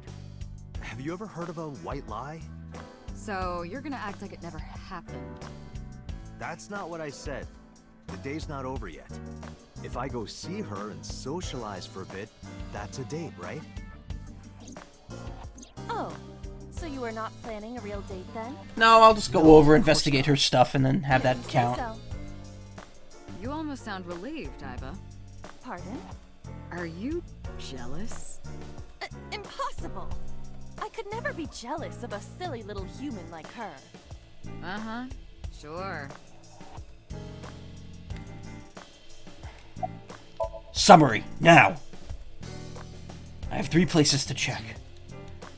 Speaker 3: Have you ever heard of a white lie?
Speaker 6: So, you're gonna act like it never happened.
Speaker 3: That's not what I said. The day's not over yet. If I go see her and socialize for a bit, that's a date, right?
Speaker 2: Oh, so you are not planning a real date then?
Speaker 1: No, I'll just go over, investigate her stuff, and then have that
Speaker 2: Didn't say
Speaker 1: count.
Speaker 2: so.
Speaker 6: You almost sound relieved, Iba.
Speaker 2: Pardon?
Speaker 6: Are you jealous?
Speaker 2: Impossible! I could never be jealous of a silly little human like her.
Speaker 6: Uh-huh. Sure.
Speaker 1: Summary, now! I have 3 places to check.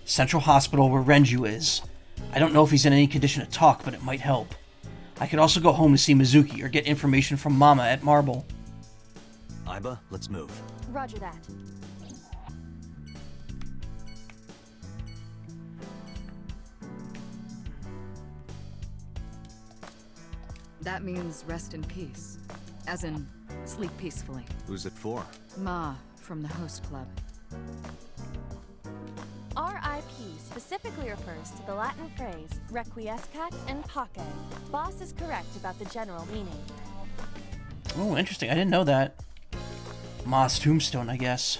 Speaker 1: Central Hospital, where Renju is. I don't know if he's in any condition to talk, but it might help. I could also go home to see Mizuki or get information from Mama at Marble.
Speaker 3: Iba, let's move.
Speaker 2: Roger that.
Speaker 6: That means rest in peace. As in, sleep peacefully.
Speaker 3: Who's it for?
Speaker 6: Ma, from the host club.
Speaker 2: RIP specifically refers to the Latin phrase requiescat in pace. Boss is correct about the general meaning.
Speaker 1: Oh, interesting. I didn't know that. Ma's tombstone, I guess.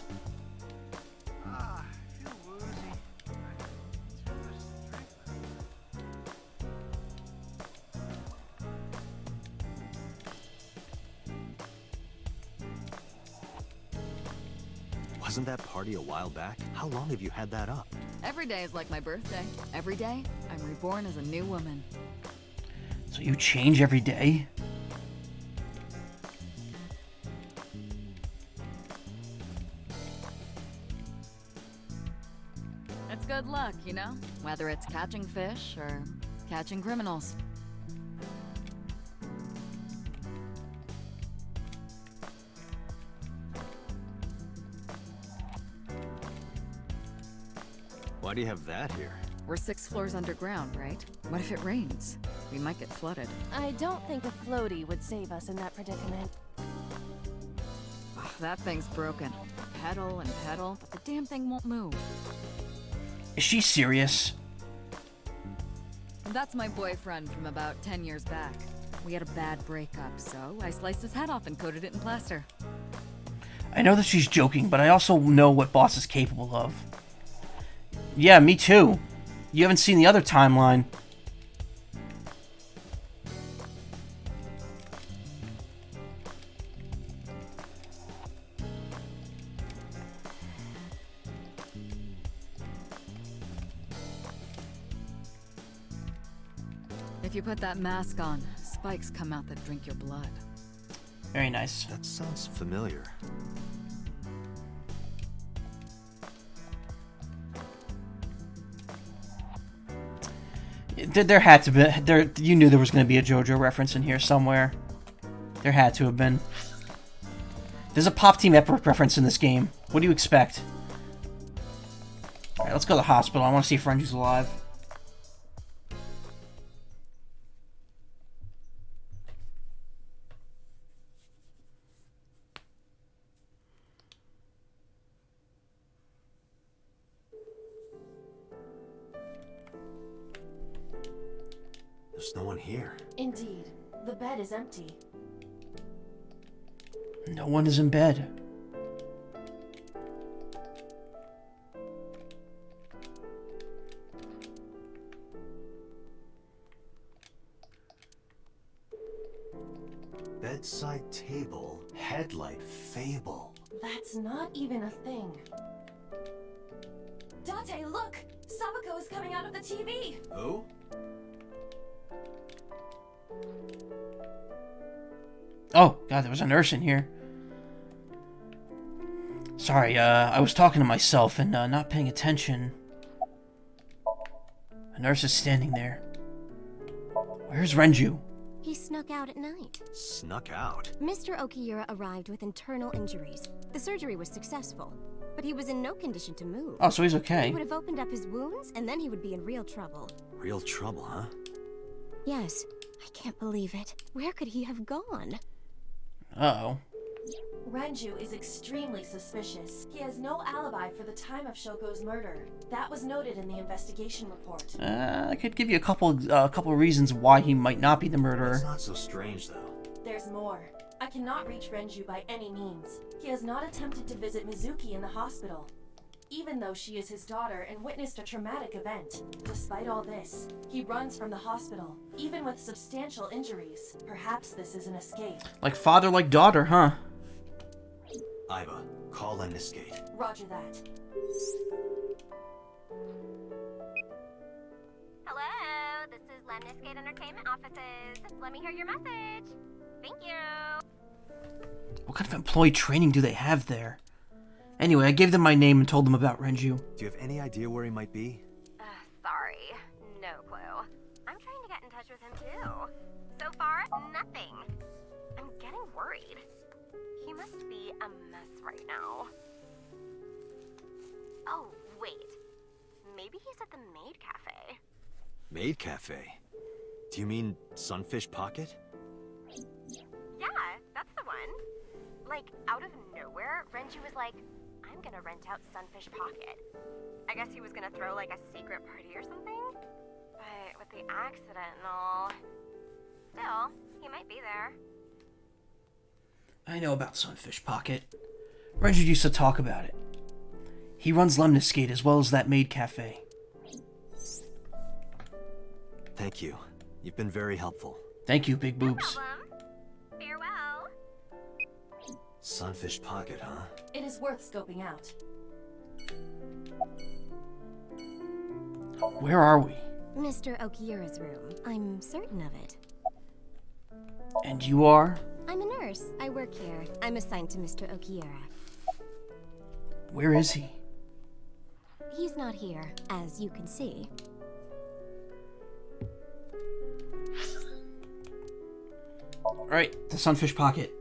Speaker 8: I feel woozy.
Speaker 3: Wasn't that party a while back? How long have you had that up?
Speaker 6: Every day is like my birthday. Every day, I'm reborn as a new woman.
Speaker 1: So you change every day?
Speaker 6: It's good luck, you know? Whether it's catching fish or catching criminals.
Speaker 3: Why do you have that here?
Speaker 6: We're 6 floors underground, right? What if it rains? We might get flooded.
Speaker 2: I don't think a floaty would save us in that predicament.
Speaker 6: Ugh, that thing's broken. Pedal and pedal, but the damn thing won't move.
Speaker 1: Is she serious?
Speaker 6: That's my boyfriend from about 10 years back. We had a bad breakup, so I sliced his head off and coated it in plaster.
Speaker 1: I know that she's joking, but I also know what Boss is capable of. Yeah, me too. You haven't seen the other timeline.
Speaker 6: If you put that mask on, spikes come out that drink your blood.
Speaker 1: Very nice.
Speaker 3: That sounds familiar.
Speaker 1: There had to be. You knew there was going to be a JoJo reference in here somewhere. There had to have been. There's a Pop Team Epic reference in this game. What do you expect? Alright, let's go to the hospital. I want to see if Renju's alive.
Speaker 3: There's no one here.
Speaker 2: Indeed. The bed is empty.
Speaker 1: No one is in bed.
Speaker 3: Bedside table, headlight fable.
Speaker 2: That's not even a thing. Date, look! Sabako is coming out of the TV!
Speaker 3: Who?
Speaker 1: Oh, God, there was a nurse in here. Sorry, I was talking to myself and not paying attention. A nurse is standing there. Where's Renju?
Speaker 9: He snuck out at night.
Speaker 3: Snuck out?
Speaker 9: Mr. Okiura arrived with internal injuries. The surgery was successful, but he was in no condition to move.
Speaker 1: Oh, so he's okay.
Speaker 9: He would have opened up his wounds, and then he would be in real trouble.
Speaker 3: Real trouble, huh?
Speaker 9: Yes. I can't believe it. Where could he have gone?
Speaker 1: Uh-oh.
Speaker 2: Renju is extremely suspicious. He has no alibi for the time of Shoko's murder. That was noted in the investigation report.
Speaker 1: I could give you a couple reasons why he might not be the murderer.
Speaker 3: It's not so strange, though.
Speaker 2: There's more. I cannot reach Renju by any means. He has not attempted to visit Mizuki in the hospital, even though she is his daughter and witnessed a traumatic event. Despite all this, he runs from the hospital, even with substantial injuries. Perhaps this is an escape.
Speaker 1: Like father, like daughter, huh?
Speaker 3: Iba, call Lemniscate.
Speaker 2: Roger that.
Speaker 5: Hello, this is Lemniscate Entertainment Offices. Let me hear your message. Thank you.
Speaker 1: What kind of employee training do they have there? Anyway, I gave them my name and told them about Renju.
Speaker 3: Do you have any idea where he might be?
Speaker 5: Sorry, no clue. I'm trying to get in touch with him too. So far, nothing. I'm getting worried. He must be a mess right now. Oh, wait. Maybe he's at the Maid Cafe.
Speaker 3: Maid Cafe? Do you mean Sunfish Pocket?
Speaker 5: Yeah, that's the one. Like, out of nowhere, Renju was like, I'm gonna rent out Sunfish Pocket. I guess he was gonna throw like a secret party or something? But with the accident and all... Still, he might be there.
Speaker 1: I know about Sunfish Pocket. Renju used to talk about it. He runs Lemniscate as well as that Maid Cafe.
Speaker 3: Thank you. You've been very helpful.
Speaker 1: Thank you, big
Speaker 5: No
Speaker 1: boobs.
Speaker 5: problem. Farewell.
Speaker 3: Sunfish Pocket, huh?
Speaker 2: It is worth scoping out.
Speaker 1: Where are we?
Speaker 9: Mr. Okiura's room. I'm certain of it.
Speaker 1: And you are?
Speaker 9: I'm a nurse. I work here. I'm assigned to Mr. Okiura.
Speaker 1: Where is he?
Speaker 9: He's not here, as you can see.
Speaker 1: Alright, the Sunfish Pocket.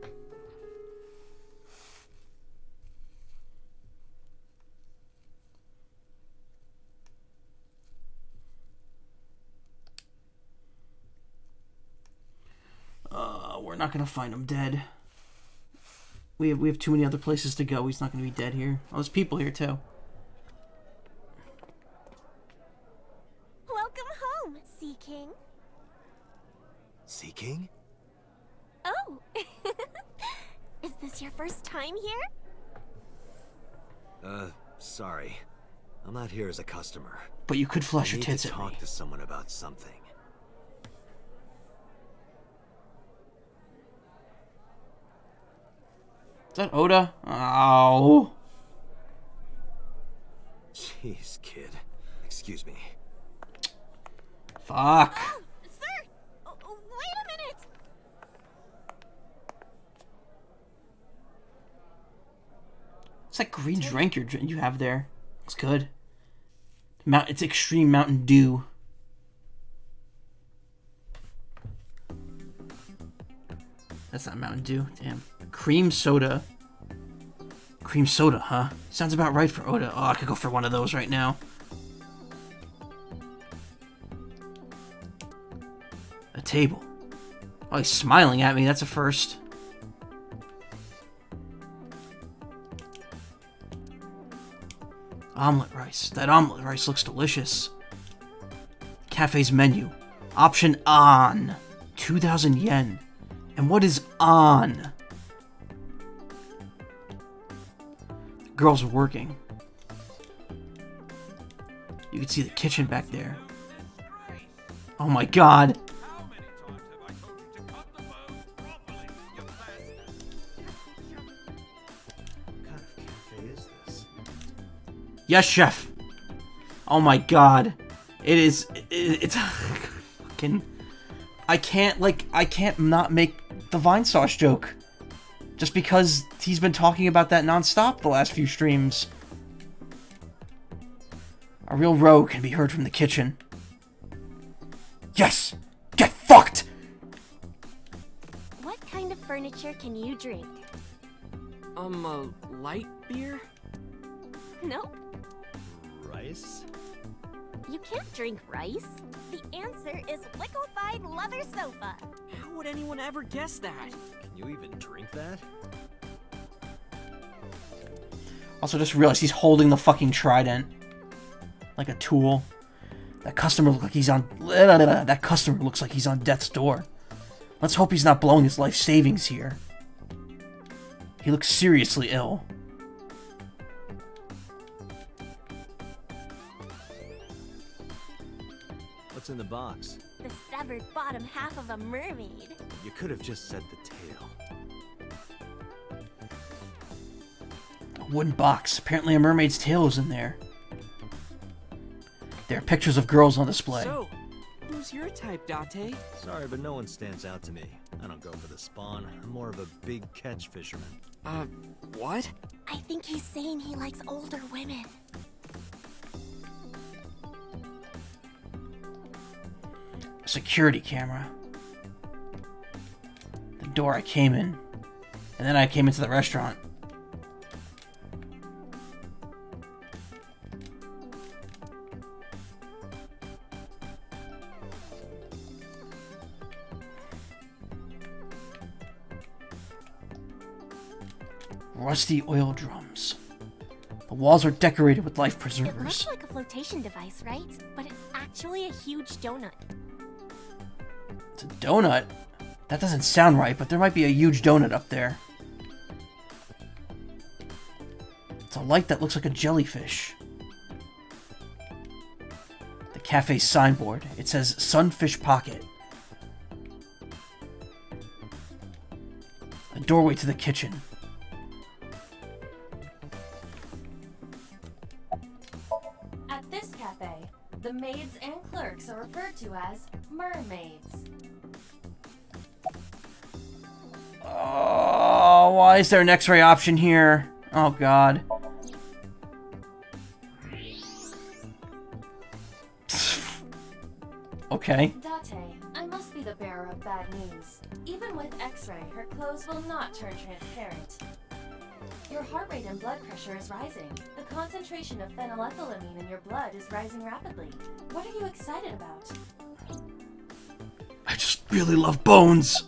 Speaker 1: We're not gonna find him dead. We have too many other places to go. He's not gonna be dead here. Oh, there's people here too.
Speaker 9: Welcome home, Sea King.
Speaker 3: Sea King?
Speaker 9: Oh! Is this your first time here?
Speaker 3: Sorry. I'm not here as a customer.
Speaker 1: But you could flush
Speaker 3: I
Speaker 1: your
Speaker 3: need
Speaker 1: tits
Speaker 3: to
Speaker 1: at
Speaker 3: talk
Speaker 1: me.
Speaker 3: to someone about something.
Speaker 1: Is that Oda? Oh.
Speaker 3: Jeez, kid. Excuse me.
Speaker 1: Fuck.
Speaker 9: Oh, sir!
Speaker 1: It's that green drink you have there. It's good. It's extreme Mountain Dew. That's not Mountain Dew. Damn. Cream soda. Cream soda, huh? Sounds about right for Oda. Oh, I could go for one of those right now. A table. Oh, he's smiling at me. That's a first. Omelet rice. That omelet rice looks delicious. Cafe's menu. Option on. 2,000 yen. And what is on? Girls are working. You can see the kitchen back there. Oh my god. Yes, chef. Oh my god. It's fucking... I can't not make the Vine Sauce joke. Just because he's been talking about that nonstop the last few streams. A real rogue can be heard from the kitchen. Yes! Get fucked!
Speaker 9: What kind of furniture can you drink?
Speaker 10: A light beer?
Speaker 9: Nope.
Speaker 3: Rice?
Speaker 9: You can't drink rice. The answer is liquefied leather sofa.
Speaker 10: How would anyone ever guess that?
Speaker 3: Can you even drink that?
Speaker 1: Also, just realized he's holding the fucking trident. Like a tool. That customer looks like he's on... That customer looks like he's on death's door. Let's hope he's not blowing his life savings here. He looks seriously ill.
Speaker 3: What's in the box?
Speaker 9: The severed bottom half of a mermaid.
Speaker 3: You could have just said the tail.
Speaker 1: A wooden box. Apparently a mermaid's tail is in there. There are pictures of girls on display.
Speaker 10: So, who's your type, Date?
Speaker 3: Sorry, but no one stands out to me. I don't go for the spawn. I'm more of a big catch fisherman.
Speaker 10: What?
Speaker 9: I think he's saying he likes older women.
Speaker 1: A security camera. The door I came in. And then I came into the restaurant. Rusty oil drums. The walls are decorated with life
Speaker 9: It
Speaker 1: preservers.
Speaker 9: looks like a flotation device, right? But it's actually a huge donut.
Speaker 1: It's a donut? That doesn't sound right, but there might be a huge donut up there. It's a light that looks like a jellyfish. The cafe's signboard. It says Sunfish Pocket. A doorway to the kitchen.
Speaker 2: At this cafe, the maids and clerks are referred to as mermaids.
Speaker 1: Oh, why is there an X-ray option here? Oh god. Okay.
Speaker 2: Date, I must be the bearer of bad news. Even with X-ray, her clothes will not turn transparent. Your heart rate and blood pressure is rising. The concentration of phenylethylamine in your blood is rising rapidly. What are you excited about?
Speaker 1: I just really love bones.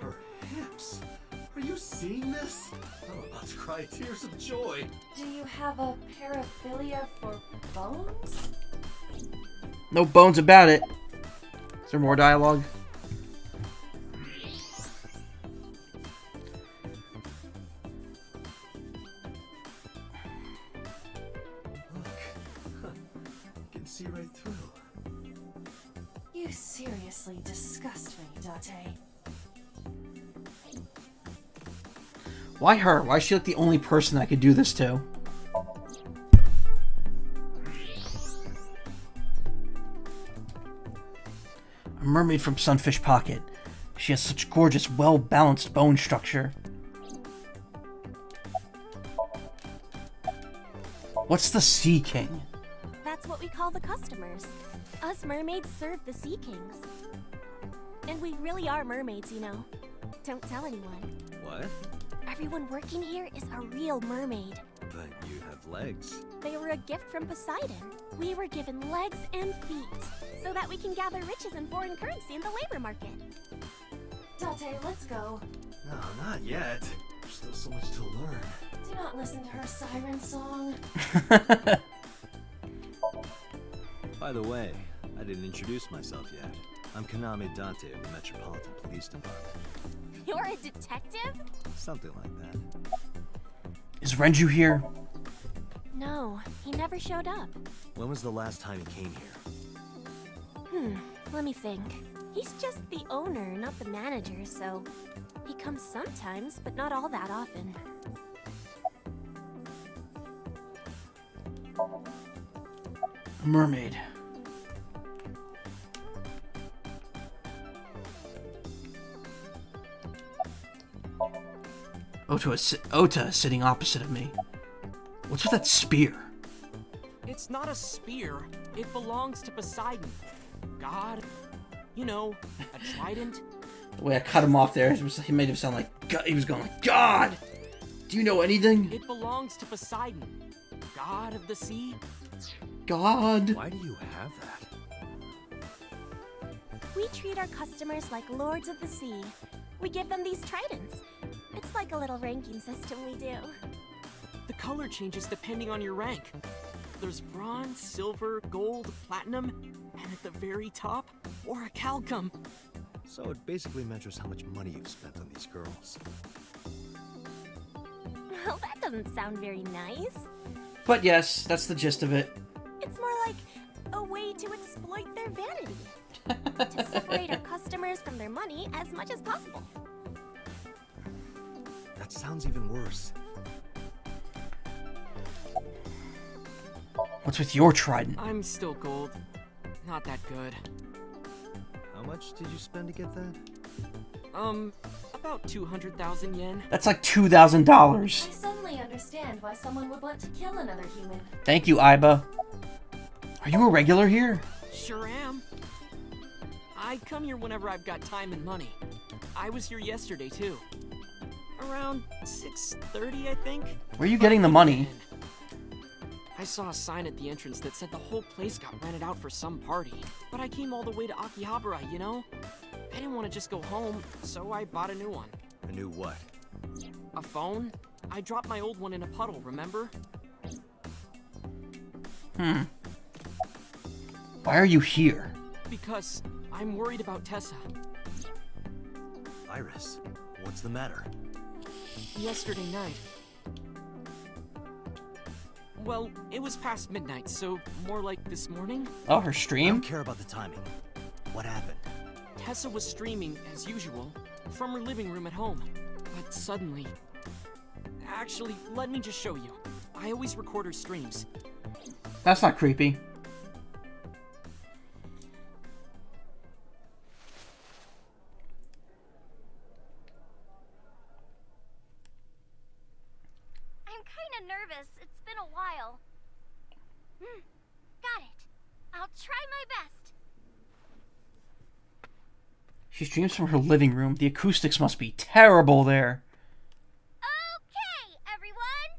Speaker 3: Her hips. Are you seeing this? I'm about to cry tears of joy.
Speaker 2: Do you have a paraphilia for bones?
Speaker 1: No bones about it. Is there more dialogue?
Speaker 3: See right through.
Speaker 2: You seriously disgust me, Date.
Speaker 1: Why her? Why is she like the only person I could do this to? A mermaid from Sunfish Pocket. She has such gorgeous, well-balanced bone structure. What's the Sea King?
Speaker 9: That's what we call the customers. Us mermaids serve the Sea Kings. And we really are mermaids, you know. Don't tell anyone.
Speaker 3: What?
Speaker 9: Everyone working here is a real mermaid.
Speaker 3: But you have legs.
Speaker 9: They were a gift from Poseidon. We were given legs and feet, so that we can gather riches and foreign currency in the labor market.
Speaker 2: Date, let's go.
Speaker 3: No, not yet. There's still so much to learn.
Speaker 2: Do not listen to her siren song.
Speaker 3: By the way, I didn't introduce myself yet. I'm Kaname Dante of the Metropolitan Police Department.
Speaker 9: You're a detective?
Speaker 3: Something like that.
Speaker 1: Is Renju here?
Speaker 9: No, he never showed up.
Speaker 3: When was the last time he came here?
Speaker 9: Let me think. He's just the owner, not the manager, so he comes sometimes, but not all that often.
Speaker 1: A mermaid. Ota sitting opposite of me. What's with that spear?
Speaker 10: It's not a spear. It belongs to Poseidon. God. You know, a trident.
Speaker 1: The way I cut him off there, he made him sound like God. He was going like, God! Do you know anything?
Speaker 10: It belongs to Poseidon, god of the sea.
Speaker 1: God!
Speaker 3: Why do you have that?
Speaker 9: We treat our customers like lords of the sea. We give them these tridents. It's like a little ranking system we do.
Speaker 10: The color changes depending on your rank. There's bronze, silver, gold, platinum, and at the very top, orichalcum.
Speaker 3: So it basically measures how much money you've spent on these girls.
Speaker 9: Well, that doesn't sound very nice.
Speaker 1: But yes, that's the gist of it.
Speaker 9: It's more like a way to exploit their vanity. To separate our customers from their money as much as possible.
Speaker 3: That sounds even worse.
Speaker 1: What's with your trident?
Speaker 10: I'm still gold. Not that good.
Speaker 3: How much did you spend to get that?
Speaker 10: About 200,000 yen.
Speaker 1: That's like $2,000.
Speaker 2: I suddenly understand why someone would want to kill another human.
Speaker 1: Thank you, Aiba. Are you a regular here?
Speaker 10: Sure am. I come here whenever I've got time and money. I was here yesterday, too. Around 6:30, I think.
Speaker 1: Where are you getting the money?
Speaker 10: I saw a sign at the entrance that said the whole place got rented out for some party. But I came all the way to Akihabara, you know? I didn't want to just go home, so I bought a new one.
Speaker 3: A new what?
Speaker 10: A phone? I dropped my old one in a puddle, remember?
Speaker 1: Why are you here?
Speaker 10: Because I'm worried about Tessa.
Speaker 3: Iris, what's the matter?
Speaker 10: Yesterday night. Well, it was past midnight, so more like this morning.
Speaker 1: Oh, her
Speaker 3: I
Speaker 1: stream?
Speaker 3: don't care about the timing. What happened?
Speaker 10: Tessa was streaming, as usual, from her living room at home. But suddenly... Actually, let me just show you. I always record her streams.
Speaker 1: That's not creepy.
Speaker 5: I'm kinda nervous. It's been a while. Got it. I'll try my best.
Speaker 1: She streams from her living room. The acoustics must be terrible there.
Speaker 5: Okay, everyone.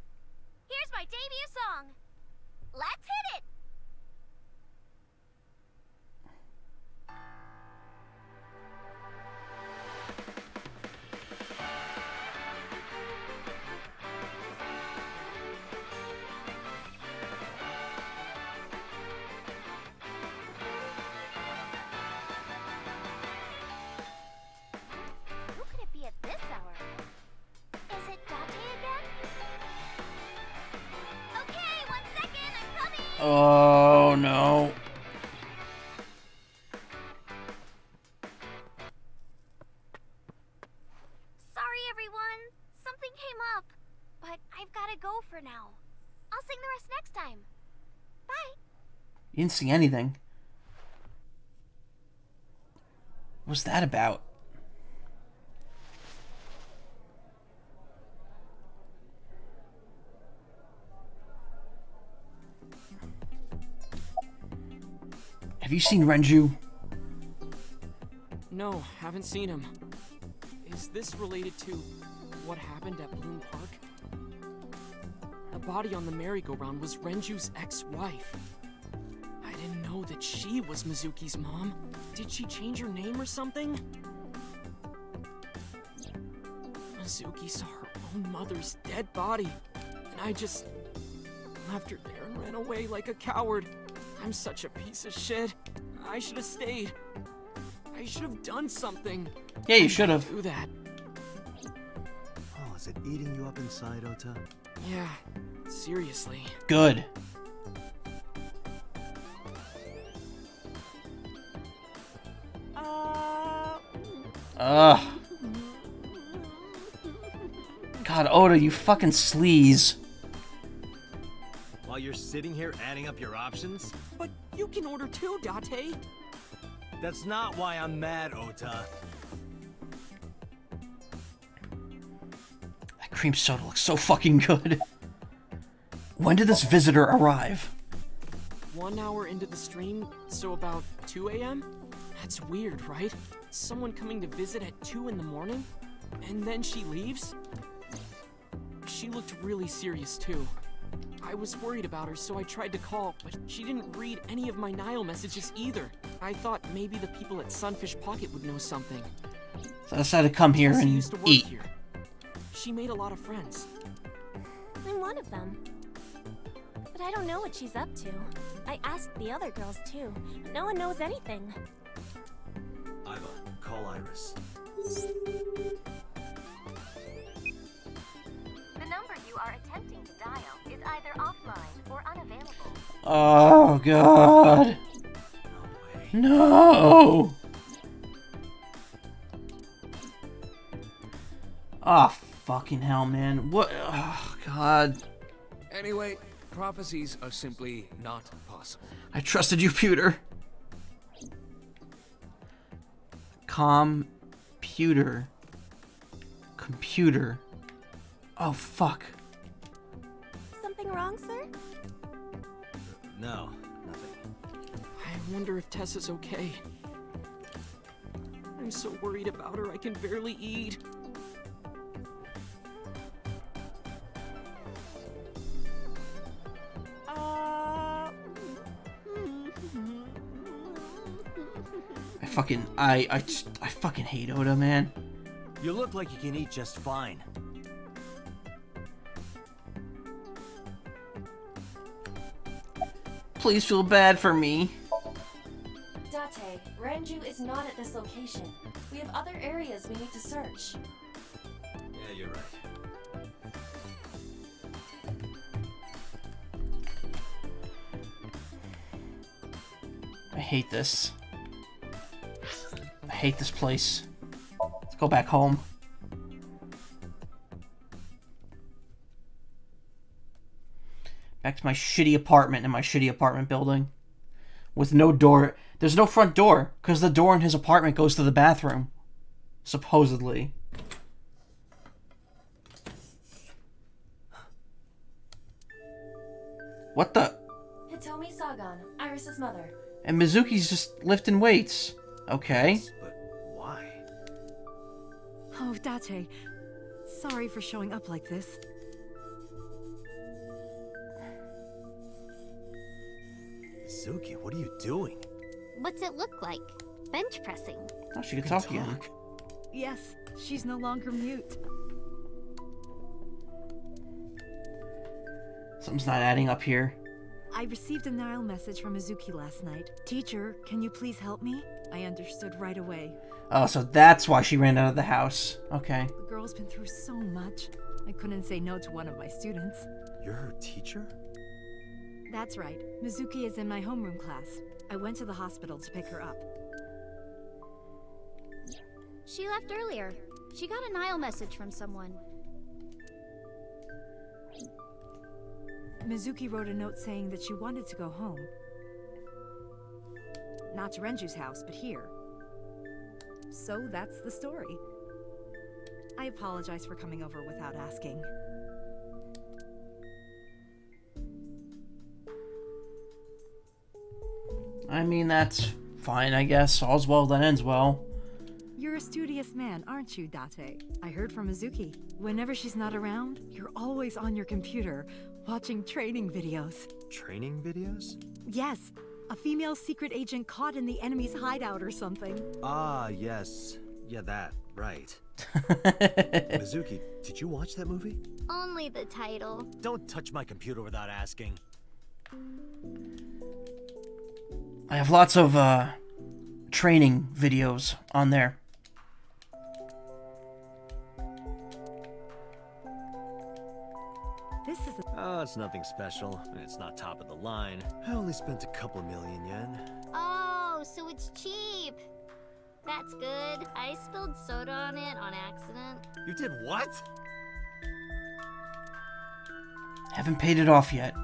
Speaker 5: Here's my debut song. Let's hit it. Who could it be at this hour? Is it Dante again? Okay, 1 second, I'm coming!
Speaker 1: Oh, no.
Speaker 5: Sorry, everyone. Something came up. But I've gotta go for now. I'll sing the rest next time. Bye.
Speaker 1: You didn't see anything. What was that about? Have you seen Renju?
Speaker 10: No, haven't seen him. Is this related to what happened at Bloom Park? The body on the merry-go-round was Renju's ex-wife. I didn't know that she was Mizuki's mom. Did she change her name or something? Mizuki saw her own mother's dead body, and I just left her there and ran away like a coward. I'm such a piece of shit. I should have stayed. I should have done something.
Speaker 1: Yeah, you should have.
Speaker 10: Do that.
Speaker 3: Oh, is it eating you up inside, Ota?
Speaker 10: Yeah, seriously.
Speaker 1: Good. Ugh. God, Oda, you fucking sleaze.
Speaker 3: While you're sitting here adding up your options?
Speaker 10: But you can order too, Date.
Speaker 3: That's not why I'm mad, Ota.
Speaker 1: That cream soda looks so fucking good. When did this visitor arrive?
Speaker 10: 1 hour into the stream, so about 2 a.m.? That's weird, right? Someone coming to visit at 2 in the morning? And then she leaves? She looked really serious, too. I was worried about her, so I tried to call, but she didn't read any of my Nile messages either. I thought maybe the people at Sunfish Pocket would know something.
Speaker 1: So I decided to come here
Speaker 10: She
Speaker 1: and
Speaker 10: used to work
Speaker 1: eat.
Speaker 10: here. She made a lot of friends.
Speaker 9: I'm one of them. But I don't know what she's up to. I asked the other girls too, but no one knows anything.
Speaker 3: Iva, call Iris.
Speaker 5: The number you are attempting to dial is either offline or unavailable.
Speaker 1: Oh, God. No! Oh, fucking hell, man. What? Oh, God.
Speaker 4: Anyway, prophecies are simply not possible.
Speaker 1: I trusted you, Pewter. Computer. Computer. Oh, fuck.
Speaker 9: Something wrong, sir?
Speaker 3: No, nothing.
Speaker 10: I wonder if Tessa's okay. I'm so worried about her, I can barely eat.
Speaker 1: I fucking hate Oda, man.
Speaker 3: You look like you can eat just fine.
Speaker 1: Please feel bad for me.
Speaker 2: Date, Renju is not at this location. We have other areas we need to search.
Speaker 3: Yeah, you're right.
Speaker 1: I hate this. I hate this place. Let's go back home. Back to my shitty apartment in my shitty apartment building. With no door. There's no front door, because the door in his apartment goes to the bathroom. Supposedly. What the?
Speaker 2: Hitomi Sagan, Iris's mother.
Speaker 1: And Mizuki's just lifting weights. Okay.
Speaker 3: But why?
Speaker 11: Oh, Date. Sorry for showing up like this.
Speaker 3: Suki, what are you doing?
Speaker 12: What's it look like? Bench pressing.
Speaker 1: Oh, she can talk again.
Speaker 11: Yes, she's no longer mute.
Speaker 1: Something's not adding up here.
Speaker 11: I received a Nile message from Mizuki last night. Teacher, can you please help me? I understood right away.
Speaker 1: Oh, so that's why she ran out of the house. Okay.
Speaker 11: The girl's been through so much. I couldn't say no to one of my students.
Speaker 3: You're her teacher?
Speaker 11: That's right. Mizuki is in my homeroom class. I went to the hospital to pick her up.
Speaker 12: She left earlier. She got a Nile message from someone.
Speaker 11: Mizuki wrote a note saying that she wanted to go home. Not to Renju's house, but here. So that's the story. I apologize for coming over without asking.
Speaker 1: I mean, that's fine, I guess. All's well that ends well.
Speaker 11: You're a studious man, aren't you, Date? I heard from Mizuki. Whenever she's not around, you're always on your computer, watching training videos.
Speaker 3: Training videos?
Speaker 11: Yes, a female secret agent caught in the enemy's hideout or something.
Speaker 3: Ah, yes. Yeah, that. Right. Mizuki, did you watch that movie?
Speaker 12: Only the title.
Speaker 3: Don't touch my computer without asking.
Speaker 1: I have lots of, training videos on there.
Speaker 11: This is
Speaker 3: Oh, it's nothing special. It's not top of the line. I only spent a couple million yen.
Speaker 12: Oh, so it's cheap. That's good. I spilled soda on it on accident.
Speaker 3: You did what?
Speaker 1: Haven't paid it off yet.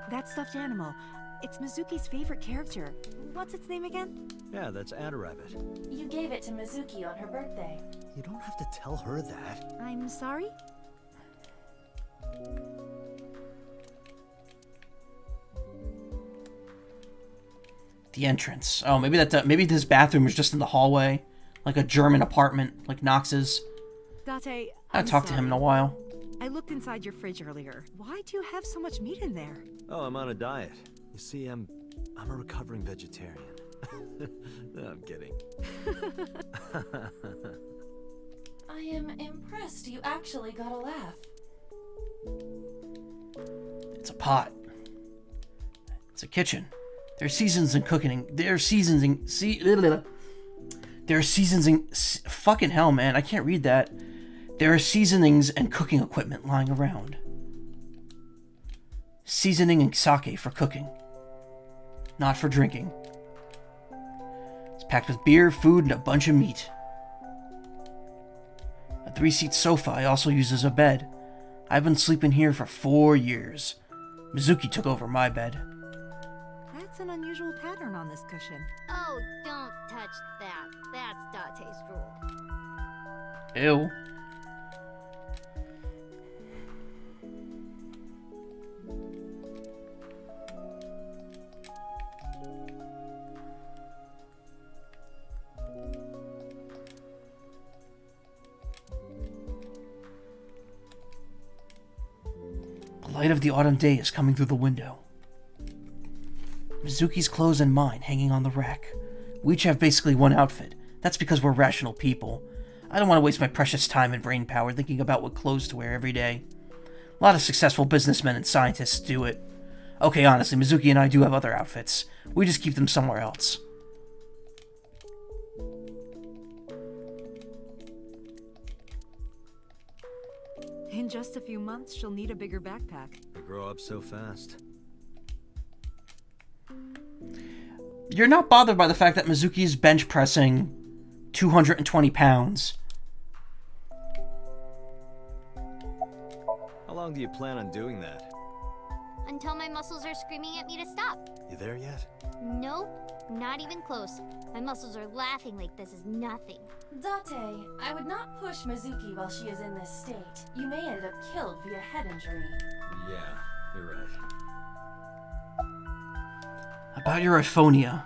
Speaker 11: that stuffed animal. It's Mizuki's favorite character. What's its name again?
Speaker 3: Yeah, that's Adarabbit.
Speaker 2: You gave it to Mizuki on her birthday.
Speaker 3: You don't have to tell her that.
Speaker 11: I'm sorry?
Speaker 1: The entrance. Oh, maybe maybe this bathroom is just in the hallway, like a German apartment, like Knox's.
Speaker 11: Date,
Speaker 1: I
Speaker 11: I'm
Speaker 1: haven't talked to him in a while.
Speaker 11: I looked inside your fridge earlier. Why do you have so much meat in there?
Speaker 3: Oh, I'm on a diet. You see, I'm a recovering vegetarian. No, I'm kidding.
Speaker 2: I am impressed you actually got a laugh.
Speaker 1: It's a pot. It's a kitchen. There's seasons and cooking. There's seasoning. There's seasoning. Fucking hell, man! I can't read that. There are seasonings and cooking equipment lying around. Seasoning and sake for cooking, not for drinking. It's packed with beer, food, and a bunch of meat. A 3-seat sofa I also use as a bed. I've been sleeping here for 4 years. Mizuki took over my bed.
Speaker 11: That's an unusual pattern on this cushion.
Speaker 12: Oh, don't touch that. That's Date's rule.
Speaker 1: Ew. The light of the autumn day is coming through the window. Mizuki's clothes and mine hanging on the rack. We each have basically one outfit. That's because we're rational people. I don't want to waste my precious time and brain power thinking about what clothes to wear every day. A lot of successful businessmen and scientists do it. Okay, honestly, Mizuki and I do have other outfits. We just keep them somewhere else.
Speaker 11: In just a few months, she'll need a bigger backpack.
Speaker 3: I grow up so fast.
Speaker 1: You're not bothered by the fact that Mizuki is bench pressing 220 pounds.
Speaker 3: How long do you plan on doing that?
Speaker 12: Until my muscles are screaming at me to stop.
Speaker 3: You there yet?
Speaker 12: Nope, not even close. My muscles are laughing like this is nothing.
Speaker 2: Date, I would not push Mizuki while she is in this state. You may end up killed via head injury.
Speaker 3: Yeah, you're right.
Speaker 1: About your aphonia.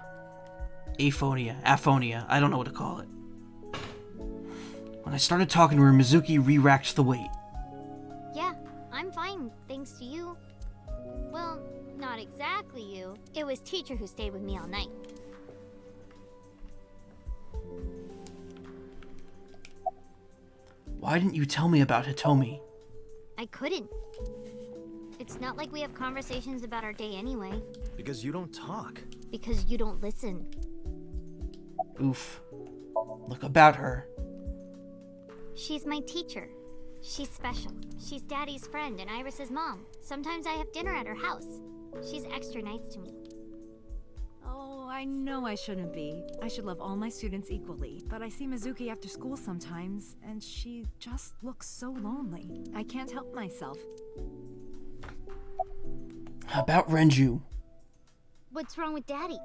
Speaker 1: Aphonia. I don't know what to call it. When I started talking to her, Mizuki re-racked the weight.
Speaker 12: Yeah, I'm fine, thanks to you. Well, not exactly you. It was teacher who stayed with me all night.
Speaker 1: Why didn't you tell me about Hitomi?
Speaker 12: I couldn't. It's not like we have conversations about our day anyway.
Speaker 3: Because you don't talk.
Speaker 12: Because you don't listen.
Speaker 1: Oof. Look, about her.
Speaker 12: She's my teacher. She's special. She's Daddy's friend and Iris's mom. Sometimes I have dinner at her house. She's extra nice to me.
Speaker 11: Oh, I know I shouldn't be. I should love all my students equally. But I see Mizuki after school sometimes, and she just looks so lonely. I can't help myself.
Speaker 1: About Renju.
Speaker 12: What's wrong with Daddy?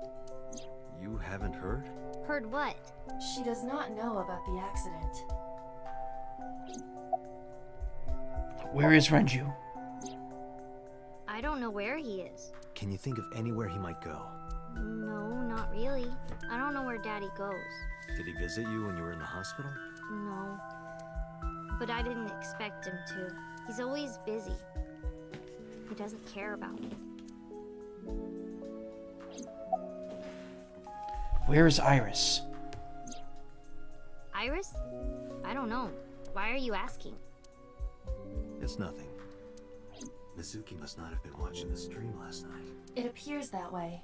Speaker 3: You haven't heard?
Speaker 12: Heard what?
Speaker 2: She does not know about the accident.
Speaker 1: Where is Renju?
Speaker 12: I don't know where he is.
Speaker 3: Can you think of anywhere he might go?
Speaker 12: No, not really. I don't know where Daddy goes.
Speaker 3: Did he visit you when you were in the hospital?
Speaker 12: No. But I didn't expect him to. He's always busy. He doesn't care about me.
Speaker 1: Where is Iris?
Speaker 12: Iris? I don't know. Why are you asking?
Speaker 3: It's nothing. Mizuki must not have been watching the stream last night.
Speaker 2: It appears that way.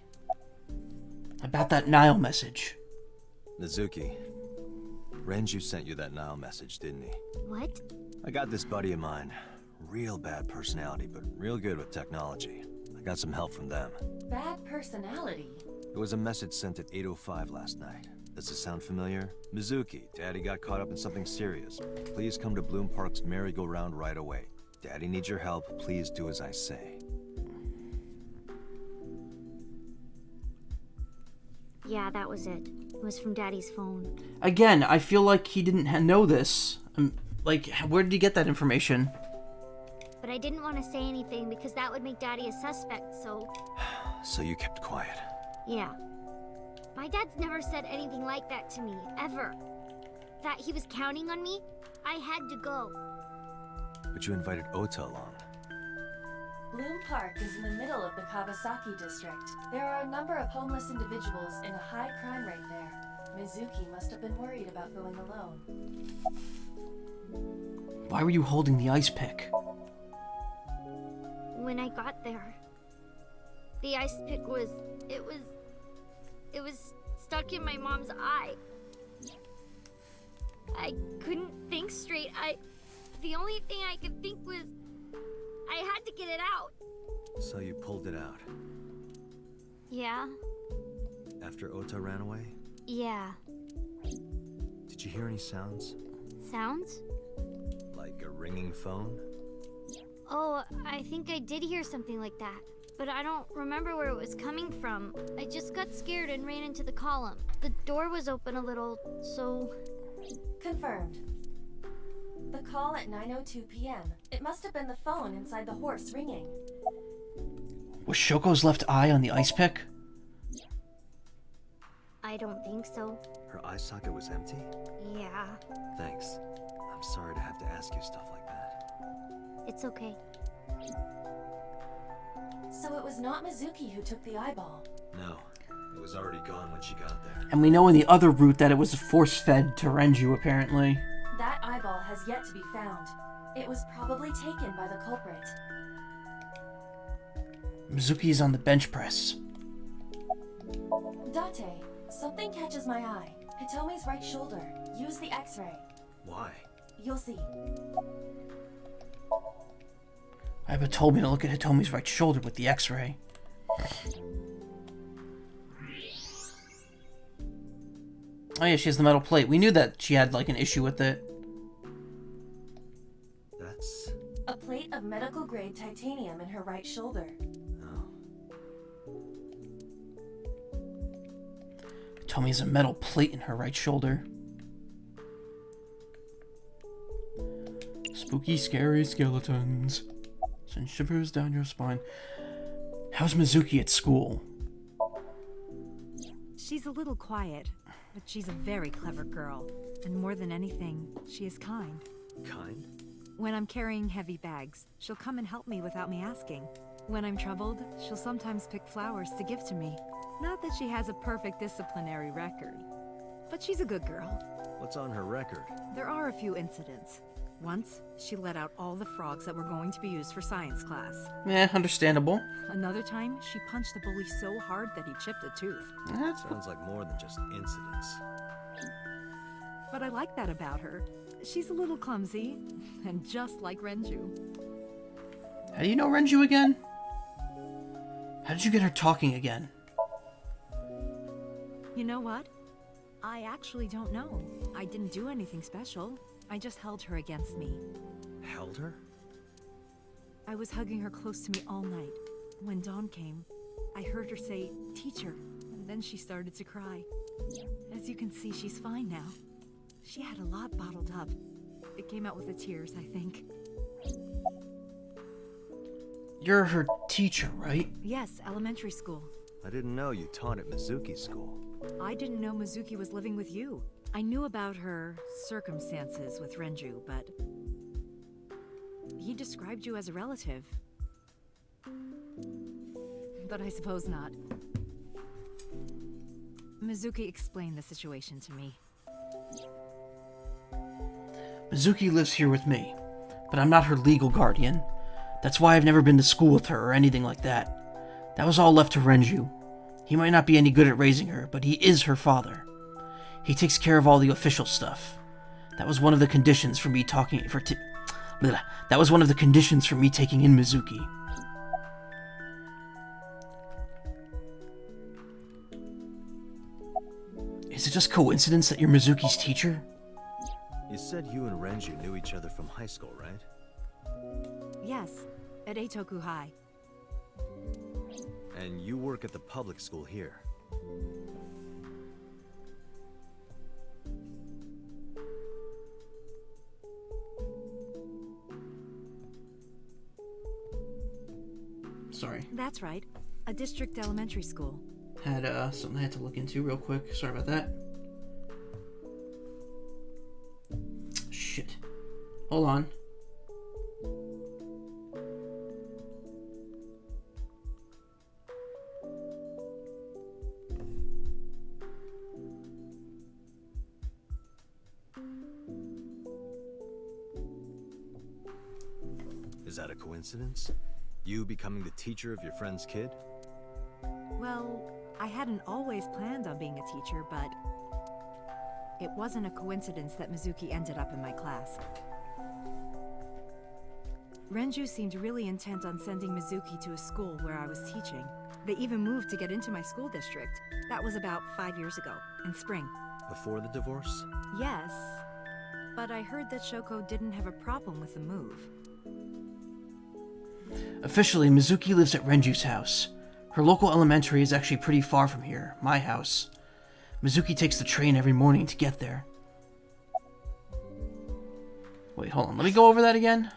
Speaker 1: About that Nile message.
Speaker 3: Mizuki, Renju sent you that Nile message, didn't he?
Speaker 12: What?
Speaker 3: I got this buddy of mine. Real bad personality, but real good with technology. I got some help from them.
Speaker 2: Bad personality?
Speaker 3: It was a message sent at 8:05 last night. Does this sound familiar? Mizuki, Daddy got caught up in something serious. Please come to Bloom Park's merry-go-round right away. Daddy needs your help. Please do as I say.
Speaker 12: Yeah, that was it. It was from Daddy's phone.
Speaker 1: Again, I feel like he didn't know this. Like, where did he get that information?
Speaker 12: But I didn't want to say anything because that would make Daddy a suspect, so...
Speaker 3: So you kept quiet.
Speaker 12: Yeah. My dad's never said anything like that to me, ever. That he was counting on me, I had to go.
Speaker 3: But you invited Ota along.
Speaker 2: Bloom Park is in the middle of the Kawasaki district. There are a number of homeless individuals and a high crime rate there. Mizuki must have been worried about going alone.
Speaker 1: Why were you holding the ice pick?
Speaker 12: When I got there, the ice pick was stuck in my mom's eye. I couldn't think straight. The only thing I could think was I had to get it out.
Speaker 3: So you pulled it out?
Speaker 12: Yeah.
Speaker 3: After Ota ran away?
Speaker 12: Yeah.
Speaker 3: Did you hear any sounds?
Speaker 12: Sounds?
Speaker 3: Like a ringing phone?
Speaker 12: Oh, I think I did hear something like that. But I don't remember where it was coming from. I just got scared and ran into the column. The door was open a little, so...
Speaker 2: Confirmed. The call at 9:02 p.m. It must have been the phone inside the horse ringing.
Speaker 1: Was Shoko's left eye on the ice pick?
Speaker 12: I don't think so.
Speaker 3: Her eye socket was empty?
Speaker 12: Yeah.
Speaker 3: Thanks. I'm sorry to have to ask you stuff like that.
Speaker 12: It's okay.
Speaker 2: So it was not Mizuki who took the eyeball.
Speaker 3: No. It was already gone when she got there.
Speaker 1: And we know in the other route that it was force-fed to Renju, apparently.
Speaker 2: That eyeball has yet to be found. It was probably taken by the culprit.
Speaker 1: Mizuki is on the bench press.
Speaker 2: Date, something catches my eye. Hitomi's right shoulder. Use the X-ray.
Speaker 3: Why?
Speaker 2: You'll see.
Speaker 1: Aiba told me to look at Hitomi's right shoulder with the X-ray. Oh yeah, she has the metal plate. We knew that she had, like, an issue with it.
Speaker 3: That's...
Speaker 2: A plate of medical-grade titanium in her right shoulder.
Speaker 3: Oh.
Speaker 1: Hitomi has a metal plate in her right shoulder. Spooky, scary skeletons. Send shivers down your spine. How's Mizuki at school?
Speaker 11: She's a little quiet, but she's a very clever girl. And more than anything, she is kind.
Speaker 3: Kind?
Speaker 11: When I'm carrying heavy bags, she'll come and help me without me asking. When I'm troubled, she'll sometimes pick flowers to give to me. Not that she has a perfect disciplinary record, but she's a good girl.
Speaker 3: What's on her record?
Speaker 11: There are a few incidents. Once, she let out all the frogs that were going to be used for science class.
Speaker 1: Understandable.
Speaker 11: Another time, she punched a bully so hard that he chipped a tooth.
Speaker 3: That sounds like more than just incidents.
Speaker 11: But I like that about her. She's a little clumsy, and just like Renju.
Speaker 1: How do you know Renju again? How did you get her talking again?
Speaker 11: You know what? I actually don't know. I didn't do anything special. I just held her against me.
Speaker 3: Held her?
Speaker 11: I was hugging her close to me all night. When dawn came, I heard her say, "Teacher," and then she started to cry. As you can see, she's fine now. She had a lot bottled up. It came out with the tears, I think.
Speaker 1: You're her teacher, right?
Speaker 11: Yes, elementary school.
Speaker 3: I didn't know you taught at Mizuki School.
Speaker 11: I didn't know Mizuki was living with you. I knew about her circumstances with Renju, but he described you as a relative. But I suppose not. Mizuki explained the situation to me.
Speaker 1: Mizuki lives here with me, but I'm not her legal guardian. That's why I've never been to school with her or anything like that. That was all left to Renju. He might not be any good at raising her, but he is her father. He takes care of all the official stuff. That was one of the conditions for me taking in Mizuki. Is it just coincidence that you're Mizuki's teacher?
Speaker 3: You said you and Renju knew each other from high school, right?
Speaker 11: Yes, at Eitoku High.
Speaker 3: And you work at the public school here.
Speaker 1: Sorry.
Speaker 11: That's right. A district elementary school.
Speaker 1: Had something I had to look into real quick. Sorry about that. Shit. Hold on.
Speaker 3: Is that a coincidence? You becoming the teacher of your friend's kid?
Speaker 11: Well, I hadn't always planned on being a teacher, but it wasn't a coincidence that Mizuki ended up in my class. Renju seemed really intent on sending Mizuki to a school where I was teaching. They even moved to get into my school district. That was about 5 years ago, in spring.
Speaker 3: Before the divorce?
Speaker 11: Yes, but I heard that Shoko didn't have a problem with the move.
Speaker 1: Officially, Mizuki lives at Renju's house. Her local elementary is actually pretty far from here, my house. Mizuki takes the train every morning to get there. Wait, hold on. Let me go over that again.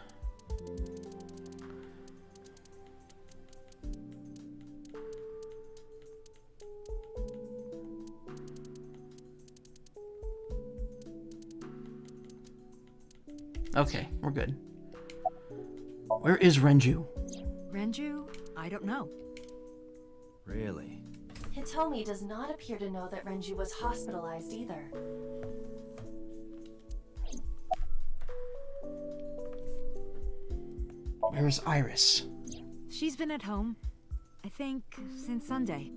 Speaker 1: Okay, we're good. Where is Renju?
Speaker 11: Renju? I don't know.
Speaker 3: Really?
Speaker 2: Hitomi does not appear to know that Renju was hospitalized either.
Speaker 1: Where is Iris?
Speaker 11: She's been at home, I think, since Sunday.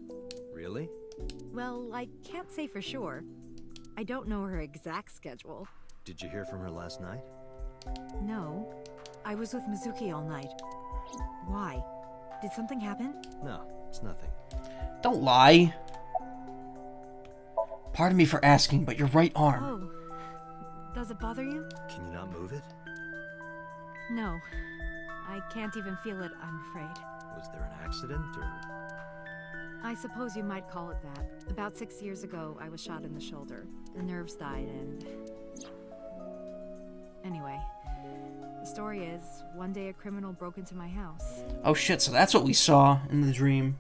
Speaker 3: Really?
Speaker 11: Well, I can't say for sure. I don't know her exact schedule.
Speaker 3: Did you hear from her last night?
Speaker 11: No. I was with Mizuki all night. Why? Did something happen?
Speaker 3: No, it's nothing.
Speaker 1: Don't lie. Pardon me for asking, but your right arm.
Speaker 11: Oh. Does it bother you?
Speaker 3: Can you not move it?
Speaker 11: No. I can't even feel it, I'm afraid.
Speaker 3: Was there an accident, or...?
Speaker 11: I suppose you might call it that. About 6 years ago, I was shot in the shoulder. The nerves died, and... Anyway, the story is, one day a criminal broke into my house.
Speaker 1: Oh shit, so that's what we saw in the dream.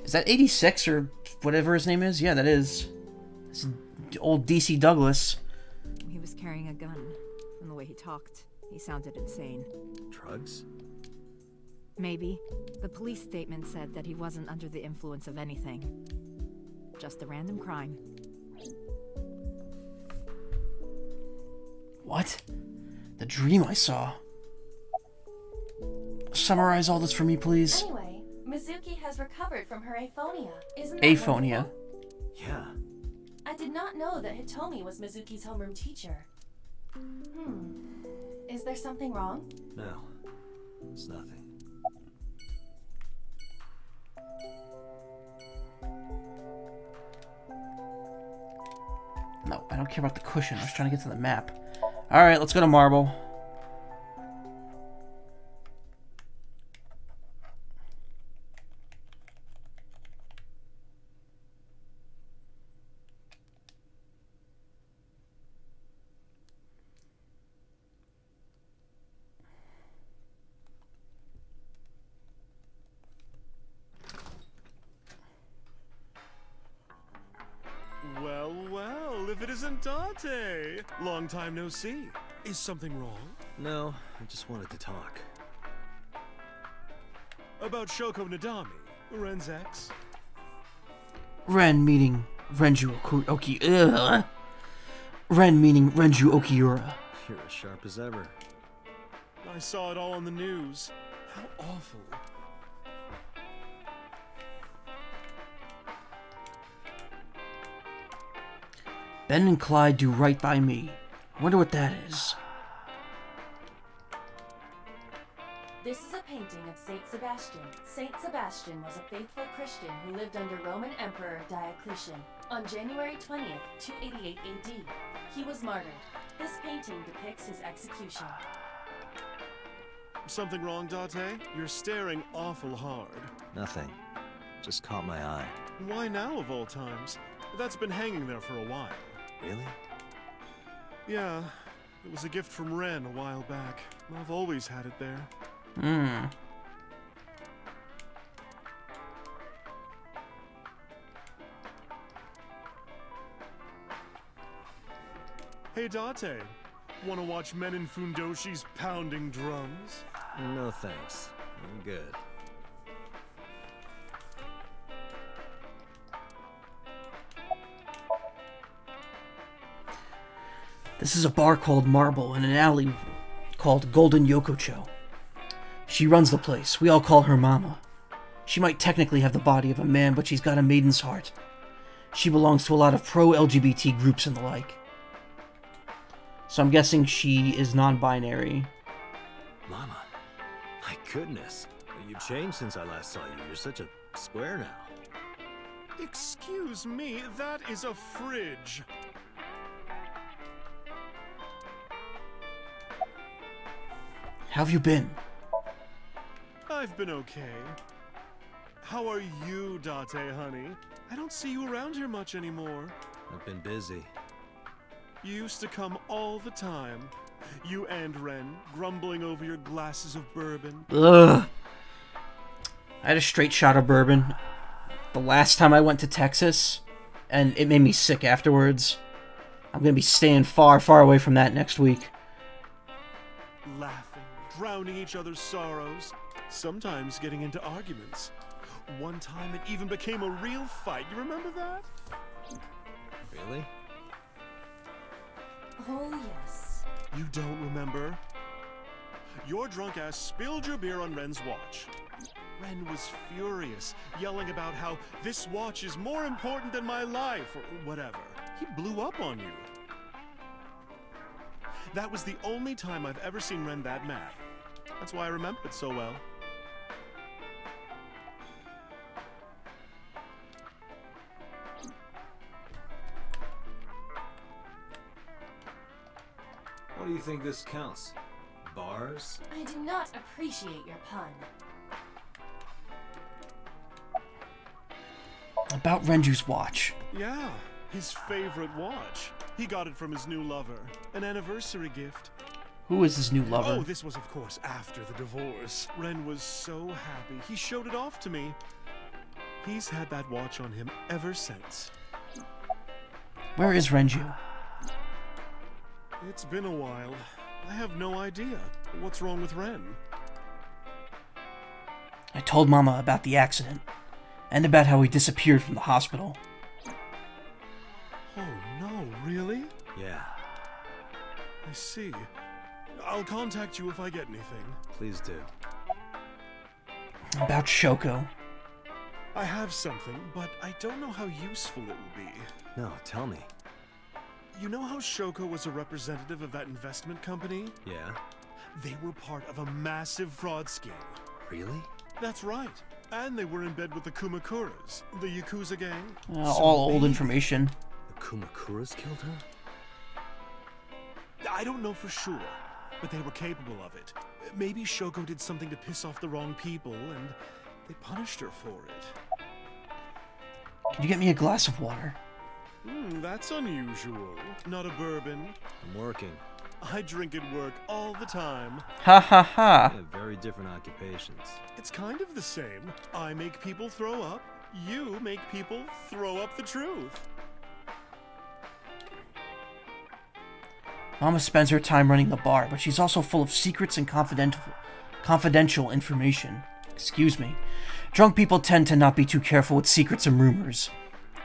Speaker 1: Is that 86 or whatever his name is? Yeah, that is. It's old DC Douglas.
Speaker 11: He was carrying a gun. From the way he talked, he sounded insane.
Speaker 3: Drugs?
Speaker 11: Maybe. The police statement said that he wasn't under the influence of anything. Just a random crime.
Speaker 1: What? The dream I saw. Summarize all this for me, please.
Speaker 2: Anyway, Mizuki has recovered from her aphonia. Isn't that
Speaker 1: Aphonia.
Speaker 2: wonderful?
Speaker 3: Yeah.
Speaker 2: I did not know that Hitomi was Mizuki's homeroom teacher. Is there something wrong?
Speaker 3: No. It's nothing.
Speaker 1: No, I don't care about the cushion. I was trying to get to the map. Alright, let's go to Marble.
Speaker 13: Cousin Dante! Long time no see. Is something wrong?
Speaker 3: No, I just wanted to talk.
Speaker 13: About Shoko Nadami, Ren's ex?
Speaker 1: Ren meaning Renju Oki. Ugh. Ren meaning Renju Okiura.
Speaker 3: You're as sharp as ever.
Speaker 13: I saw it all on the news. How awful.
Speaker 1: Ben and Clyde do right by me. I wonder what that is.
Speaker 2: This is a painting of Saint Sebastian. Saint Sebastian was a faithful Christian who lived under Roman Emperor Diocletian. On January 20th, 288 AD, he was martyred. This painting depicts his execution.
Speaker 13: Something wrong, Dante? You're staring awful hard.
Speaker 3: Nothing. Just caught my eye.
Speaker 13: Why now, of all times? That's been hanging there for a while.
Speaker 3: Really?
Speaker 13: Yeah, it was a gift from Ren a while back. I've always had it there. Hey Date, wanna watch men in Fundoshi's pounding drums?
Speaker 3: No thanks. I'm good.
Speaker 1: This is a bar called Marble in an alley called Golden Yokocho. She runs the place. We all call her Mama. She might technically have the body of a man, but she's got a maiden's heart. She belongs to a lot of pro-LGBT groups and the like. So I'm guessing she is non-binary.
Speaker 3: Mama, my goodness. You've changed since I last saw you. You're such a square now.
Speaker 13: Excuse me, that is a fridge.
Speaker 1: How have you been?
Speaker 13: I've been okay. How are you, Date, honey? I don't see you around here much anymore.
Speaker 3: I've been busy.
Speaker 13: You used to come all the time. You and Ren, grumbling over your glasses of bourbon.
Speaker 1: Ugh. I had a straight shot of bourbon the last time I went to Texas, and it made me sick afterwards. I'm gonna be staying far, far away from that next week.
Speaker 13: Laughing, drowning each other's sorrows, sometimes getting into arguments. One time it even became a real fight. You remember that?
Speaker 3: Really?
Speaker 2: Oh, yes.
Speaker 13: You don't remember? Your drunk ass spilled your beer on Ren's watch. Ren was furious, yelling about how this watch is more important than my life, or whatever. He blew up on you. That was the only time I've ever seen Ren that mad. That's why I remember it so well.
Speaker 3: What do you think this counts? Bars?
Speaker 2: I do not appreciate your pun.
Speaker 1: About Renju's watch.
Speaker 13: Yeah, his favorite watch. He got it from his new lover. An anniversary gift.
Speaker 1: Who is his new lover?
Speaker 13: Oh, this was of course after the divorce. Ren was so happy. He showed it off to me. He's had that watch on him ever since.
Speaker 1: Where is Renju?
Speaker 13: It's been a while. I have no idea. What's wrong with Ren?
Speaker 1: I told Mama about the accident, and about how he disappeared from the hospital.
Speaker 13: Oh no, really?
Speaker 3: Yeah.
Speaker 13: I see. I'll contact you if I get anything.
Speaker 3: Please do.
Speaker 1: About Shoko.
Speaker 13: I have something, but I don't know how useful it will be.
Speaker 3: No, tell me.
Speaker 13: You know how Shoko was a representative of that investment company?
Speaker 3: Yeah?
Speaker 13: They were part of a massive fraud scheme.
Speaker 3: Really?
Speaker 13: That's right. And they were in bed with the Kumakuras, the Yakuza gang.
Speaker 1: All old information.
Speaker 3: The Kumakuras killed her?
Speaker 13: I don't know for sure, but they were capable of it. Maybe Shoko did something to piss off the wrong people, and they punished her for it.
Speaker 1: Can you get me a glass of water?
Speaker 13: That's unusual. Not a bourbon.
Speaker 3: I'm working.
Speaker 13: I drink at work all the time.
Speaker 1: Ha ha ha.
Speaker 3: We have very different occupations.
Speaker 13: It's kind of the same. I make people throw up. You make people throw up the truth.
Speaker 1: Mama spends her time running the bar, but she's also full of secrets and confidential information. Excuse me. Drunk people tend to not be too careful with secrets and rumors.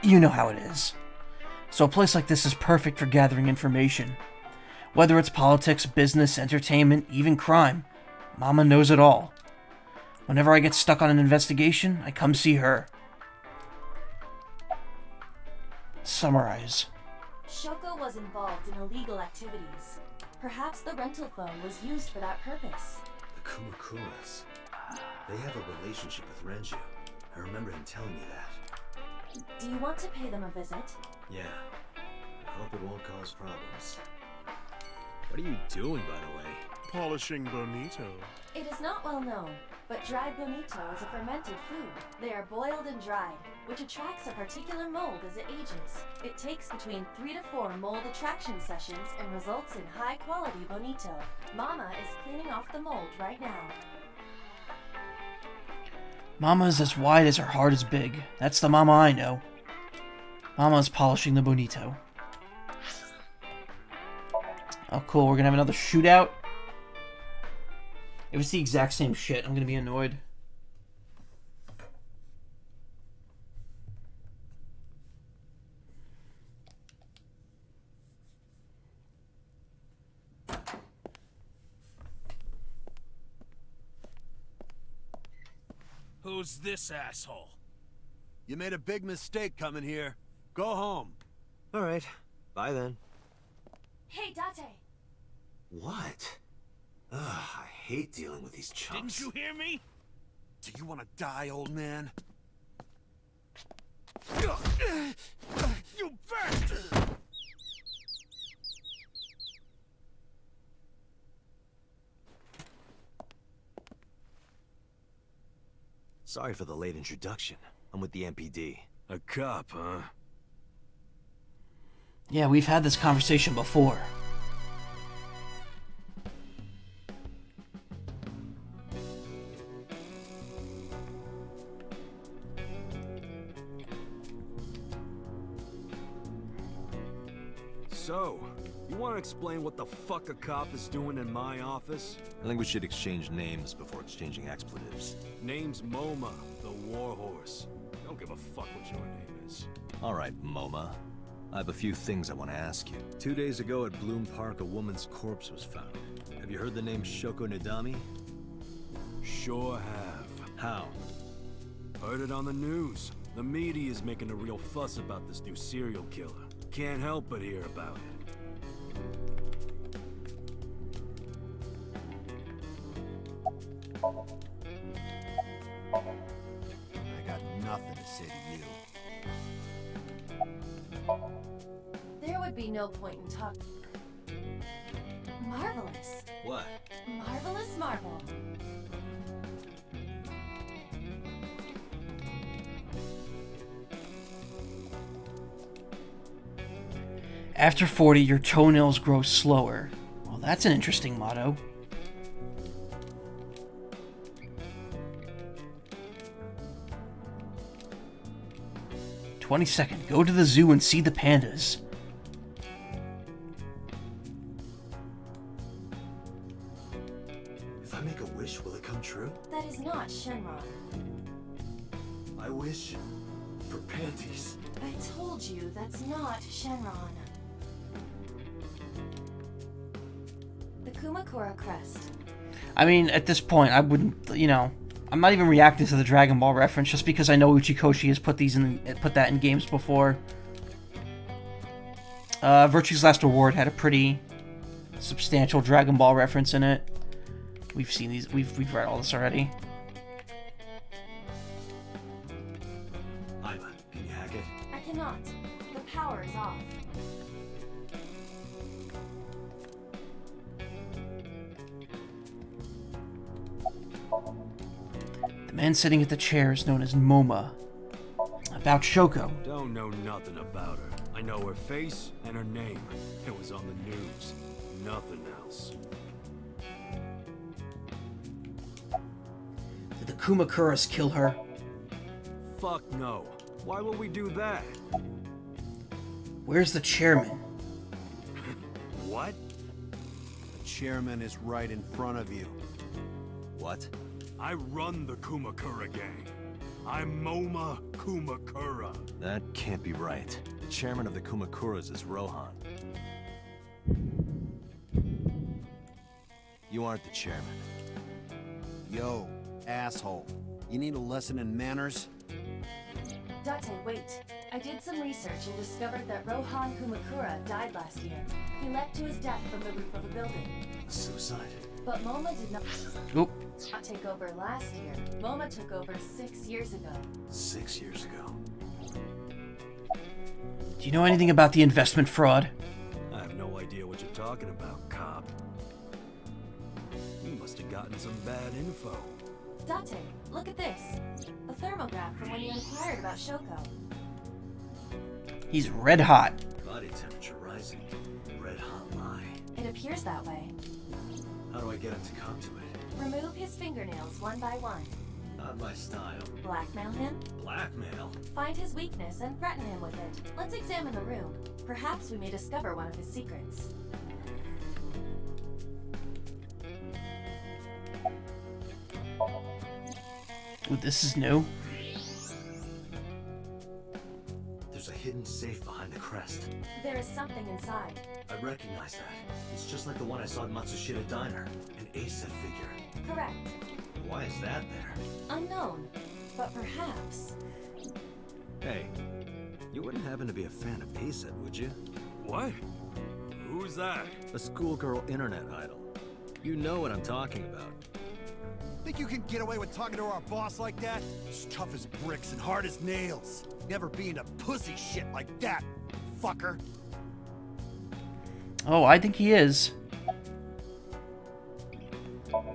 Speaker 1: You know how it is. So a place like this is perfect for gathering information. Whether it's politics, business, entertainment, even crime, Mama knows it all. Whenever I get stuck on an investigation, I come see her. Summarize.
Speaker 2: Shoko was involved in illegal activities. Perhaps the rental phone was used for that purpose.
Speaker 3: The Kumakuras. They have a relationship with Renju. I remember him telling me that.
Speaker 2: Do you want to pay them a visit?
Speaker 3: Yeah. I hope it won't cause problems. What are you doing, by the way?
Speaker 13: Polishing bonito.
Speaker 2: It is not well known, but dried bonito is a fermented food. They are boiled and dried, which attracts a particular mold as it ages. It takes between 3 to 4 mold attraction sessions and results in high-quality bonito. Mama is cleaning off the mold right now.
Speaker 1: Mama's as wide as her heart is big. That's the Mama I know. Mama's polishing the bonito. Oh, cool. We're gonna have another shootout. If it's the exact same shit, I'm gonna be annoyed.
Speaker 14: Who's this asshole?
Speaker 3: You made a big mistake coming here. Go home. All right. Bye then.
Speaker 2: Hey, Date!
Speaker 3: What? Ugh, I hate dealing with these chumps.
Speaker 14: Didn't you hear me?
Speaker 8: Do you want to die, old man?
Speaker 14: You bastard!
Speaker 3: Sorry for the late introduction. I'm with the MPD.
Speaker 14: A cop, huh?
Speaker 1: Yeah, we've had this conversation before.
Speaker 15: So, you want to explain what the fuck a cop is doing in my office?
Speaker 3: I think we should exchange names before exchanging expletives.
Speaker 15: Name's MoMA, the Warhorse. Don't give a fuck what your name is.
Speaker 3: All right, MoMA. I have a few things I want to ask you. 2 days ago at Bloom Park, a woman's corpse was found. Have you heard the name Shoko Nadami?
Speaker 15: Sure have.
Speaker 3: How?
Speaker 15: Heard it on the news. The media is making a real fuss about this new serial killer. Can't help but hear about it.
Speaker 8: I got nothing to say to you.
Speaker 2: There would be no point in talking. Marvelous.
Speaker 3: What?
Speaker 2: Marvelous marvel.
Speaker 1: After 40, your toenails grow slower. Well, that's an interesting motto. "22nd, go to the zoo and see the pandas."
Speaker 3: If I make a wish, will it come true?
Speaker 2: That is not Shenron.
Speaker 3: I wish for panties.
Speaker 2: I told you that's not Shenron. The Kumakura crest.
Speaker 1: I mean, at this point, I wouldn't, you know, I'm not even reacting to the Dragon Ball reference just because I know Uchikoshi has put that in games before. Virtue's Last Reward had a pretty substantial Dragon Ball reference in it. We've seen these, we've read all this already.
Speaker 3: Ima, can you hack it?
Speaker 2: I cannot. The power is off.
Speaker 1: The man sitting at the chair is known as MoMA. About Shoko.
Speaker 15: Don't know nothing about her. I know her face and her name. It was on the news. Nothing else.
Speaker 1: Did the Kumakuras kill her?
Speaker 15: Fuck no. Why would we do that?
Speaker 1: Where's the chairman?
Speaker 15: What?
Speaker 8: chairman is right in front of you.
Speaker 3: What?
Speaker 15: I run the Kumakura gang. I'm Moma Kumakura.
Speaker 3: That can't be right. The chairman of the Kumakuras is Rohan. You aren't the chairman.
Speaker 8: Yo, asshole. You need a lesson in manners?
Speaker 2: Date, wait. I did some research and discovered that Rohan Kumakura died last year. He leapt to his death from the roof of a building.
Speaker 3: Suicide?
Speaker 2: But Moma did not
Speaker 1: Oop.
Speaker 2: take over last year. Moma took over 6 years ago.
Speaker 3: 6 years ago.
Speaker 1: Do you know anything about the investment fraud?
Speaker 15: I have no idea what you're talking about, cop. You must have gotten some bad info.
Speaker 2: Date, look at this. A thermograph from when you inquired about Shoko.
Speaker 1: He's red hot.
Speaker 3: Body temperature rising. Red hot lie.
Speaker 2: It appears that way.
Speaker 3: How do I get him to come to it?
Speaker 2: Remove his fingernails one by one.
Speaker 3: Not my style.
Speaker 2: Blackmail him.
Speaker 3: Blackmail?
Speaker 2: Find his weakness and threaten him with it. Let's examine the room. Perhaps we may discover one of his secrets.
Speaker 1: Ooh, this is new.
Speaker 3: There's a hidden safe behind the crest.
Speaker 2: There is something inside.
Speaker 3: I recognize that. It's just like the one I saw at Matsushita Diner. An A-set figure.
Speaker 2: Correct.
Speaker 3: Why is that there?
Speaker 2: Unknown. But perhaps...
Speaker 3: Hey, you wouldn't happen to be a fan of A-set, would you?
Speaker 15: What? Who's that?
Speaker 3: A schoolgirl internet idol. You know what I'm talking about.
Speaker 8: Think you can get away with talking to our boss like that? He's tough as bricks and hard as nails. Never being a pussy shit like that, fucker.
Speaker 1: Oh, I think he is.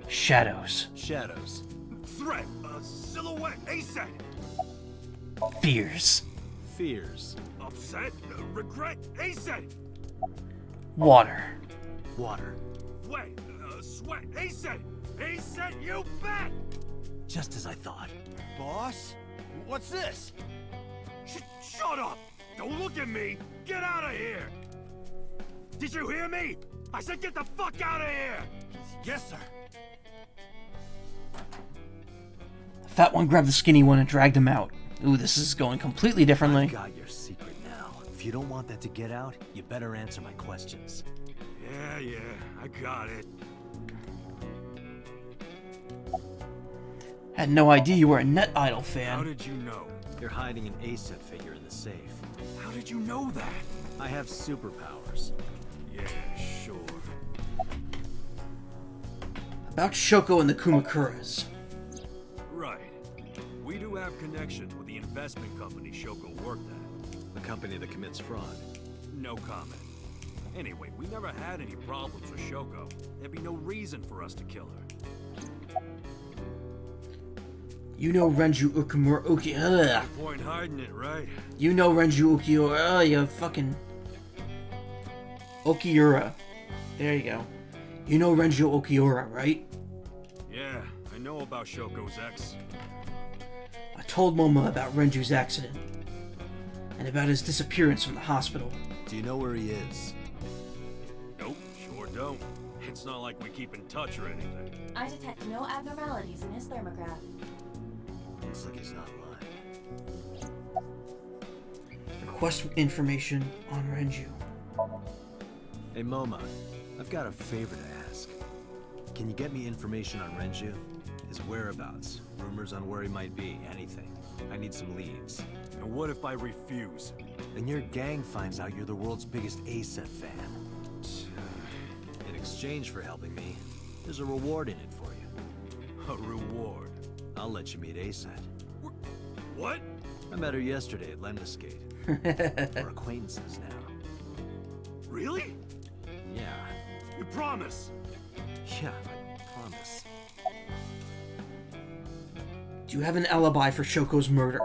Speaker 1: Shadows.
Speaker 3: Shadows.
Speaker 15: Threat. Silhouette. A-set.
Speaker 1: Fears.
Speaker 3: Fears.
Speaker 15: Upset. Regret. A-set.
Speaker 1: Water.
Speaker 3: Water.
Speaker 15: Wet. Sweat. A-set. A-set, you bet!
Speaker 3: Just as I thought.
Speaker 8: Boss? What's this?
Speaker 15: Shut up! Don't look at me! Get out of here! Did you hear me? I said get the fuck out of here!
Speaker 8: Yes, sir.
Speaker 1: Fat one grabbed the skinny one and dragged him out. Ooh, this is going completely differently.
Speaker 3: I've got your secret now. If you don't want that to get out, you better answer my questions.
Speaker 15: Yeah, I got it.
Speaker 1: Had no idea you were a Net Idol fan.
Speaker 15: How did you know?
Speaker 3: You're hiding an A-set figure in the safe.
Speaker 15: How did you know that?
Speaker 3: I have superpowers.
Speaker 15: Yeah, sure.
Speaker 1: About Shoko and the Kumakuras.
Speaker 15: Right. We do have connections with the investment company Shoko worked at.
Speaker 3: The company that commits fraud.
Speaker 15: No comment. Anyway, we never had any problems with Shoko. There'd be no reason for us to kill her.
Speaker 1: You know Renju Ukamura Uki.
Speaker 15: No point hiding it, right?
Speaker 1: You know Renju Ukiura. You fucking Okiura. There you go. You know Renju Okiura, right?
Speaker 15: Yeah, I know about Shoko's ex.
Speaker 1: I told Moma about Renju's accident and about his disappearance from the hospital.
Speaker 3: Do you know where he is?
Speaker 15: Nope, sure don't. It's not like we keep in touch or anything.
Speaker 2: I detect no abnormalities in his thermograph.
Speaker 3: Looks like he's not lying.
Speaker 1: Request information on Renju.
Speaker 3: Hey, Moma, I've got a favor to ask. Can you get me information on Renju? His whereabouts, rumors on where he might be, anything. I need some leads.
Speaker 15: And what if I refuse?
Speaker 3: And your gang finds out you're the world's biggest A-set fan. In exchange for helping me, there's a reward in it for you.
Speaker 15: A reward?
Speaker 3: I'll let you meet A-set.
Speaker 15: What?
Speaker 3: I met her yesterday at Lemniscate. We're acquaintances now.
Speaker 15: Really?
Speaker 3: Yeah.
Speaker 15: You promise?
Speaker 3: Yeah, I promise.
Speaker 1: Do you have an alibi for Shoko's murder?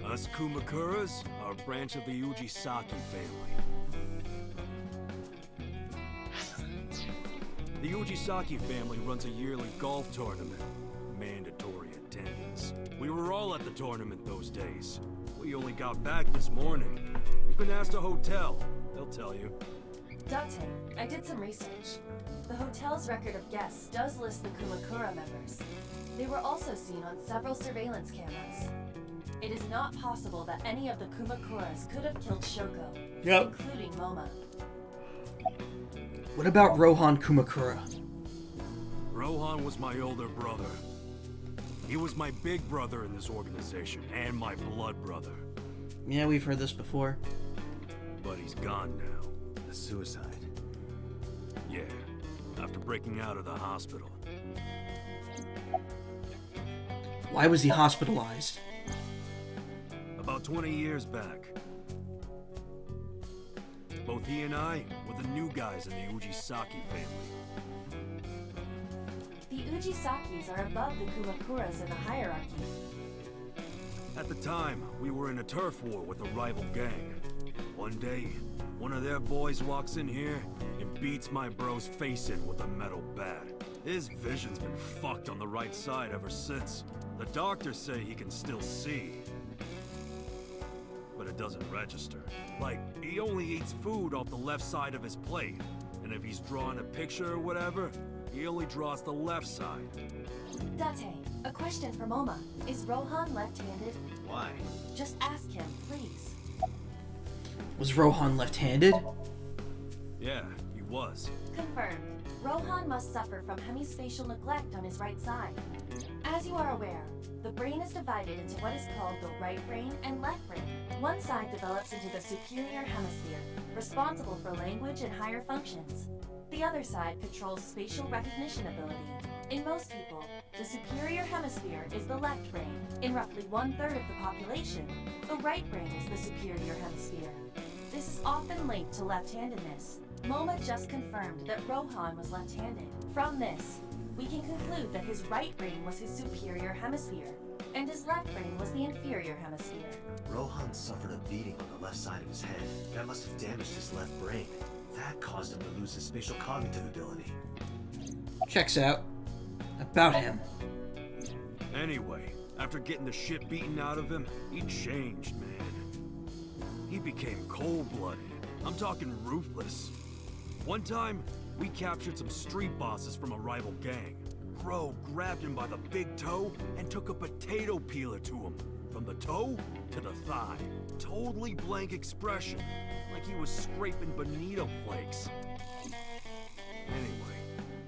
Speaker 15: Us Kumakuras are a branch of the Ujisaki family. The Ujisaki family runs a yearly golf tournament. Mandatory attendance. We were all at the tournament those days. We only got back this morning. You can ask the hotel. They'll tell you.
Speaker 2: Date, I did some research. The hotel's record of guests does list the Kumakura members. They were also seen on several surveillance cameras. It is not possible that any of the Kumakuras could have killed Shoko, including Moma.
Speaker 1: What about Rohan Kumakura?
Speaker 15: Rohan was my older brother. He was my big brother in this organization, and my blood brother.
Speaker 1: Yeah, we've heard this before.
Speaker 15: But he's gone now.
Speaker 3: A suicide.
Speaker 15: Yeah, after breaking out of the hospital.
Speaker 1: Why was he hospitalized?
Speaker 15: About 20 years back. Both he and I were the new guys in the Ujisaki family.
Speaker 2: The Ujisakis are above the Kumakuras in the hierarchy.
Speaker 15: At the time, we were in a turf war with a rival gang. One day, one of their boys walks in here and beats my bro's face in with a metal bat. His vision's been fucked on the right side ever since. The doctors say he can still see, but it doesn't register. Like, he only eats food off the left side of his plate, and if he's drawing a picture or whatever, he only draws the left side.
Speaker 2: Date, a question for Moma. Is Rohan left-handed?
Speaker 3: Why?
Speaker 2: Just ask him, please.
Speaker 1: Was Rohan left-handed?
Speaker 15: Yeah, he was.
Speaker 2: Confirmed. Rohan must suffer from hemispatial neglect on his right side. As you are aware, the brain is divided into what is called the right brain and left brain. One side develops into the superior hemisphere, responsible for language and higher functions. The other side controls spatial recognition ability. In most people, the superior hemisphere is the left brain. In roughly 1/3 of the population, the right brain is the superior hemisphere. This is often linked to left-handedness. Moma just confirmed that Rohan was left-handed. From this, we can conclude that his right brain was his superior hemisphere, and his left brain was the inferior hemisphere.
Speaker 3: Rohan suffered a beating on the left side of his head. That must have damaged his left brain. That caused him to lose his spatial cognitive ability.
Speaker 1: Checks out. About him.
Speaker 15: Anyway, after getting the shit beaten out of him, he changed, man. He became cold-blooded. I'm talking ruthless. One time, we captured some street bosses from a rival gang. Bro grabbed him by the big toe and took a potato peeler to him. From the toe to the thigh. Totally blank expression. Like he was scraping bonito flakes. Anyway,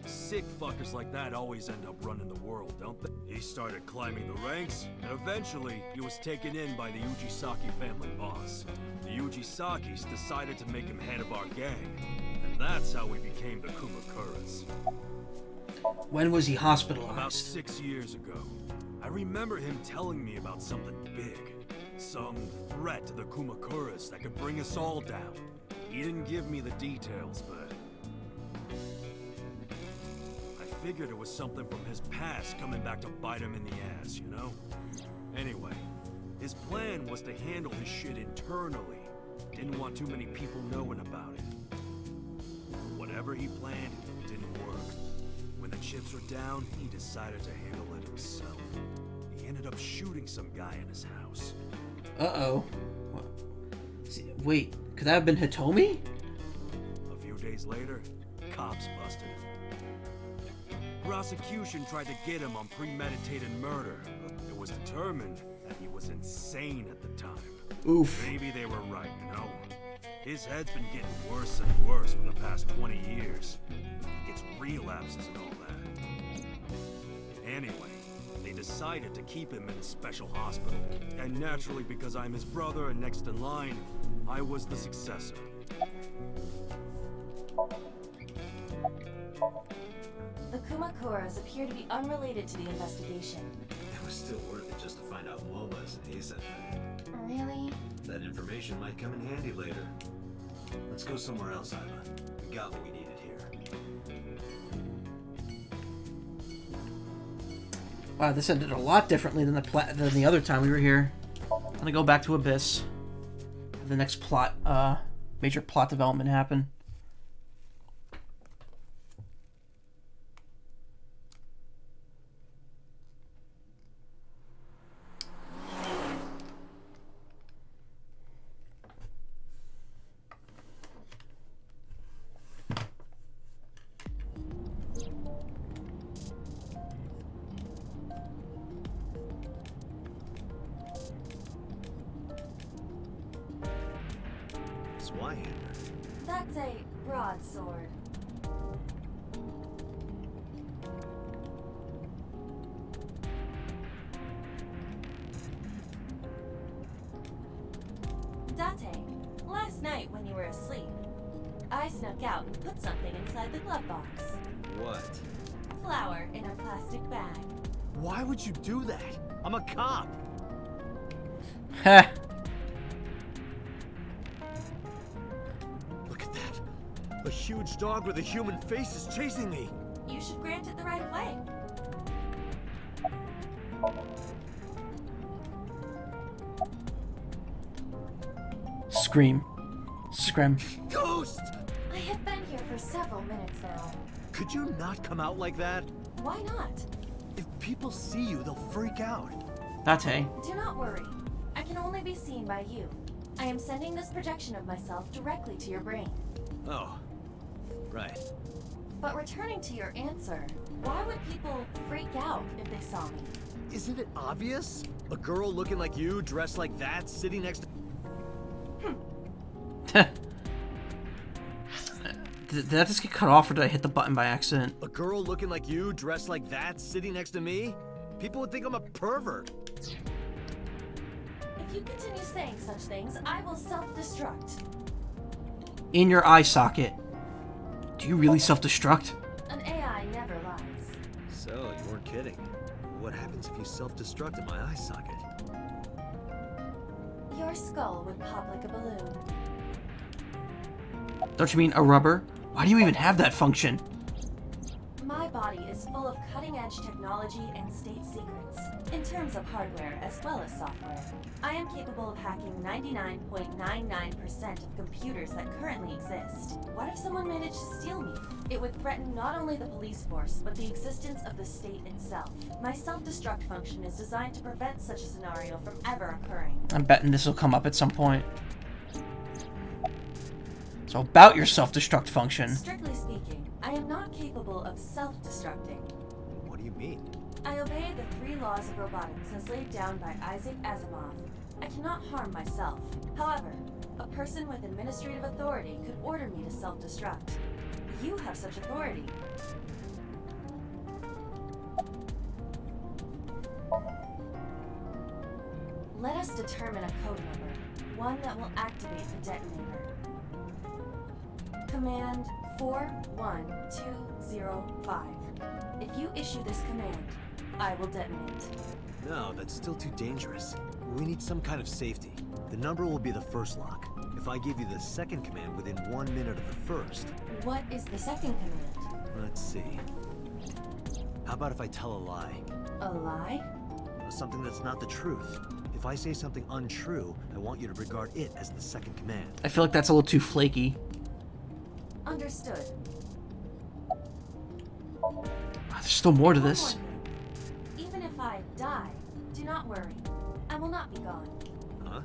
Speaker 15: sick fuckers like that always end up running the world, don't they? He started climbing the ranks, and eventually he was taken in by the Ujisaki family boss. The Ujisakis decided to make him head of our gang, and that's how we became the Kumakuras.
Speaker 1: When was he hospitalized?
Speaker 15: About 6 years ago. I remember him telling me about something big. Some threat to the Kumakuras that could bring us all down. He didn't give me the details, but I figured it was something from his past coming back to bite him in the ass, you know? Anyway, his plan was to handle his shit internally. Didn't want too many people knowing about it. Whatever he planned didn't work. When the chips were down, he decided to handle it himself. He ended up shooting some guy in his house.
Speaker 1: Uh-oh. Wait, could that have been Hitomi?
Speaker 15: A few days later, cops busted him. Prosecution tried to get him on premeditated murder, but it was determined that he was insane at the time.
Speaker 1: Oof.
Speaker 15: Maybe they were right, you know? His head's been getting worse and worse for the past 20 years. He gets relapses and all that. Anyway, they decided to keep him in a special hospital. And naturally, because I'm his brother and next in line, I was the successor.
Speaker 2: The Kumakuras appear to be unrelated to the investigation.
Speaker 3: It was still worth it just to find out Moma's an ASET fan.
Speaker 2: Really?
Speaker 3: That information might come in handy later. Let's go somewhere else, Iva. We got what we needed here.
Speaker 1: Wow, this ended a lot differently than the other time we were here. I'm gonna go back to Abyss. Have the next plot, major plot development happen.
Speaker 3: my hammer?
Speaker 2: That's a broadsword. Date, last night when you were asleep, I snuck out and put something inside the glove box.
Speaker 3: What?
Speaker 2: Flour in a plastic bag.
Speaker 3: Why would you do that? I'm a cop.
Speaker 1: Heh.
Speaker 3: Look at that. A huge dog with a human face is chasing me.
Speaker 2: You should grant it the right of way.
Speaker 1: Scream. Scream.
Speaker 3: Ghost!
Speaker 2: I have been here for several minutes now.
Speaker 3: Could you not come out like that?
Speaker 2: Why not?
Speaker 3: If people see you, they'll freak out.
Speaker 1: Date.
Speaker 2: Do not worry. I can only be seen by you. I am sending this projection of myself directly to your brain.
Speaker 3: Oh, right.
Speaker 2: But returning to your answer, why would people freak out if they saw me?
Speaker 3: Isn't it obvious? A girl looking like you, dressed like that, sitting next to...
Speaker 1: Did that just get cut off, or did I hit the button by accident?
Speaker 3: A girl looking like you, dressed like that, sitting next to me? People would think I'm a pervert.
Speaker 2: If you continue saying such things, I will self-destruct.
Speaker 1: In your eye socket. Do you really self-destruct?
Speaker 2: An AI never lies.
Speaker 3: So, you weren't kidding. What happens if you self-destruct in my eye socket?
Speaker 2: Your skull would pop like a balloon.
Speaker 1: Don't you mean a rubber? Why do you even have that function?
Speaker 2: My body is full of cutting-edge technology and state secrets, in terms of hardware as well as software. I am capable of hacking 99.99% of computers that currently exist. What if someone managed to steal me? It would threaten not only the police force, but the existence of the state itself. My self-destruct function is designed to prevent such a scenario from ever occurring.
Speaker 1: I'm betting this will come up at some point. So about your self-destruct function.
Speaker 2: Strictly speaking, I am not capable of self-destructing.
Speaker 3: What do you mean?
Speaker 2: I obey the 3 laws of robotics as laid down by Isaac Asimov. I cannot harm myself. However, a person with administrative authority could order me to self-destruct. You have such authority. Let us determine a code number, one that will activate the detonator. Command 41205. If you issue this command, I will detonate.
Speaker 3: No, that's still too dangerous. We need some kind of safety. The number will be the first lock. If I give you the second command within 1 minute of the first...
Speaker 2: What is the second command?
Speaker 3: Let's see. How about if I tell a lie?
Speaker 2: A lie?
Speaker 3: Something that's not the truth. If I say something untrue, I want you to regard it as the second command.
Speaker 1: I feel like that's a little too flaky.
Speaker 2: Understood.
Speaker 1: There's still more to this.
Speaker 2: Even if I die, do not worry. I will not be gone.
Speaker 3: Huh?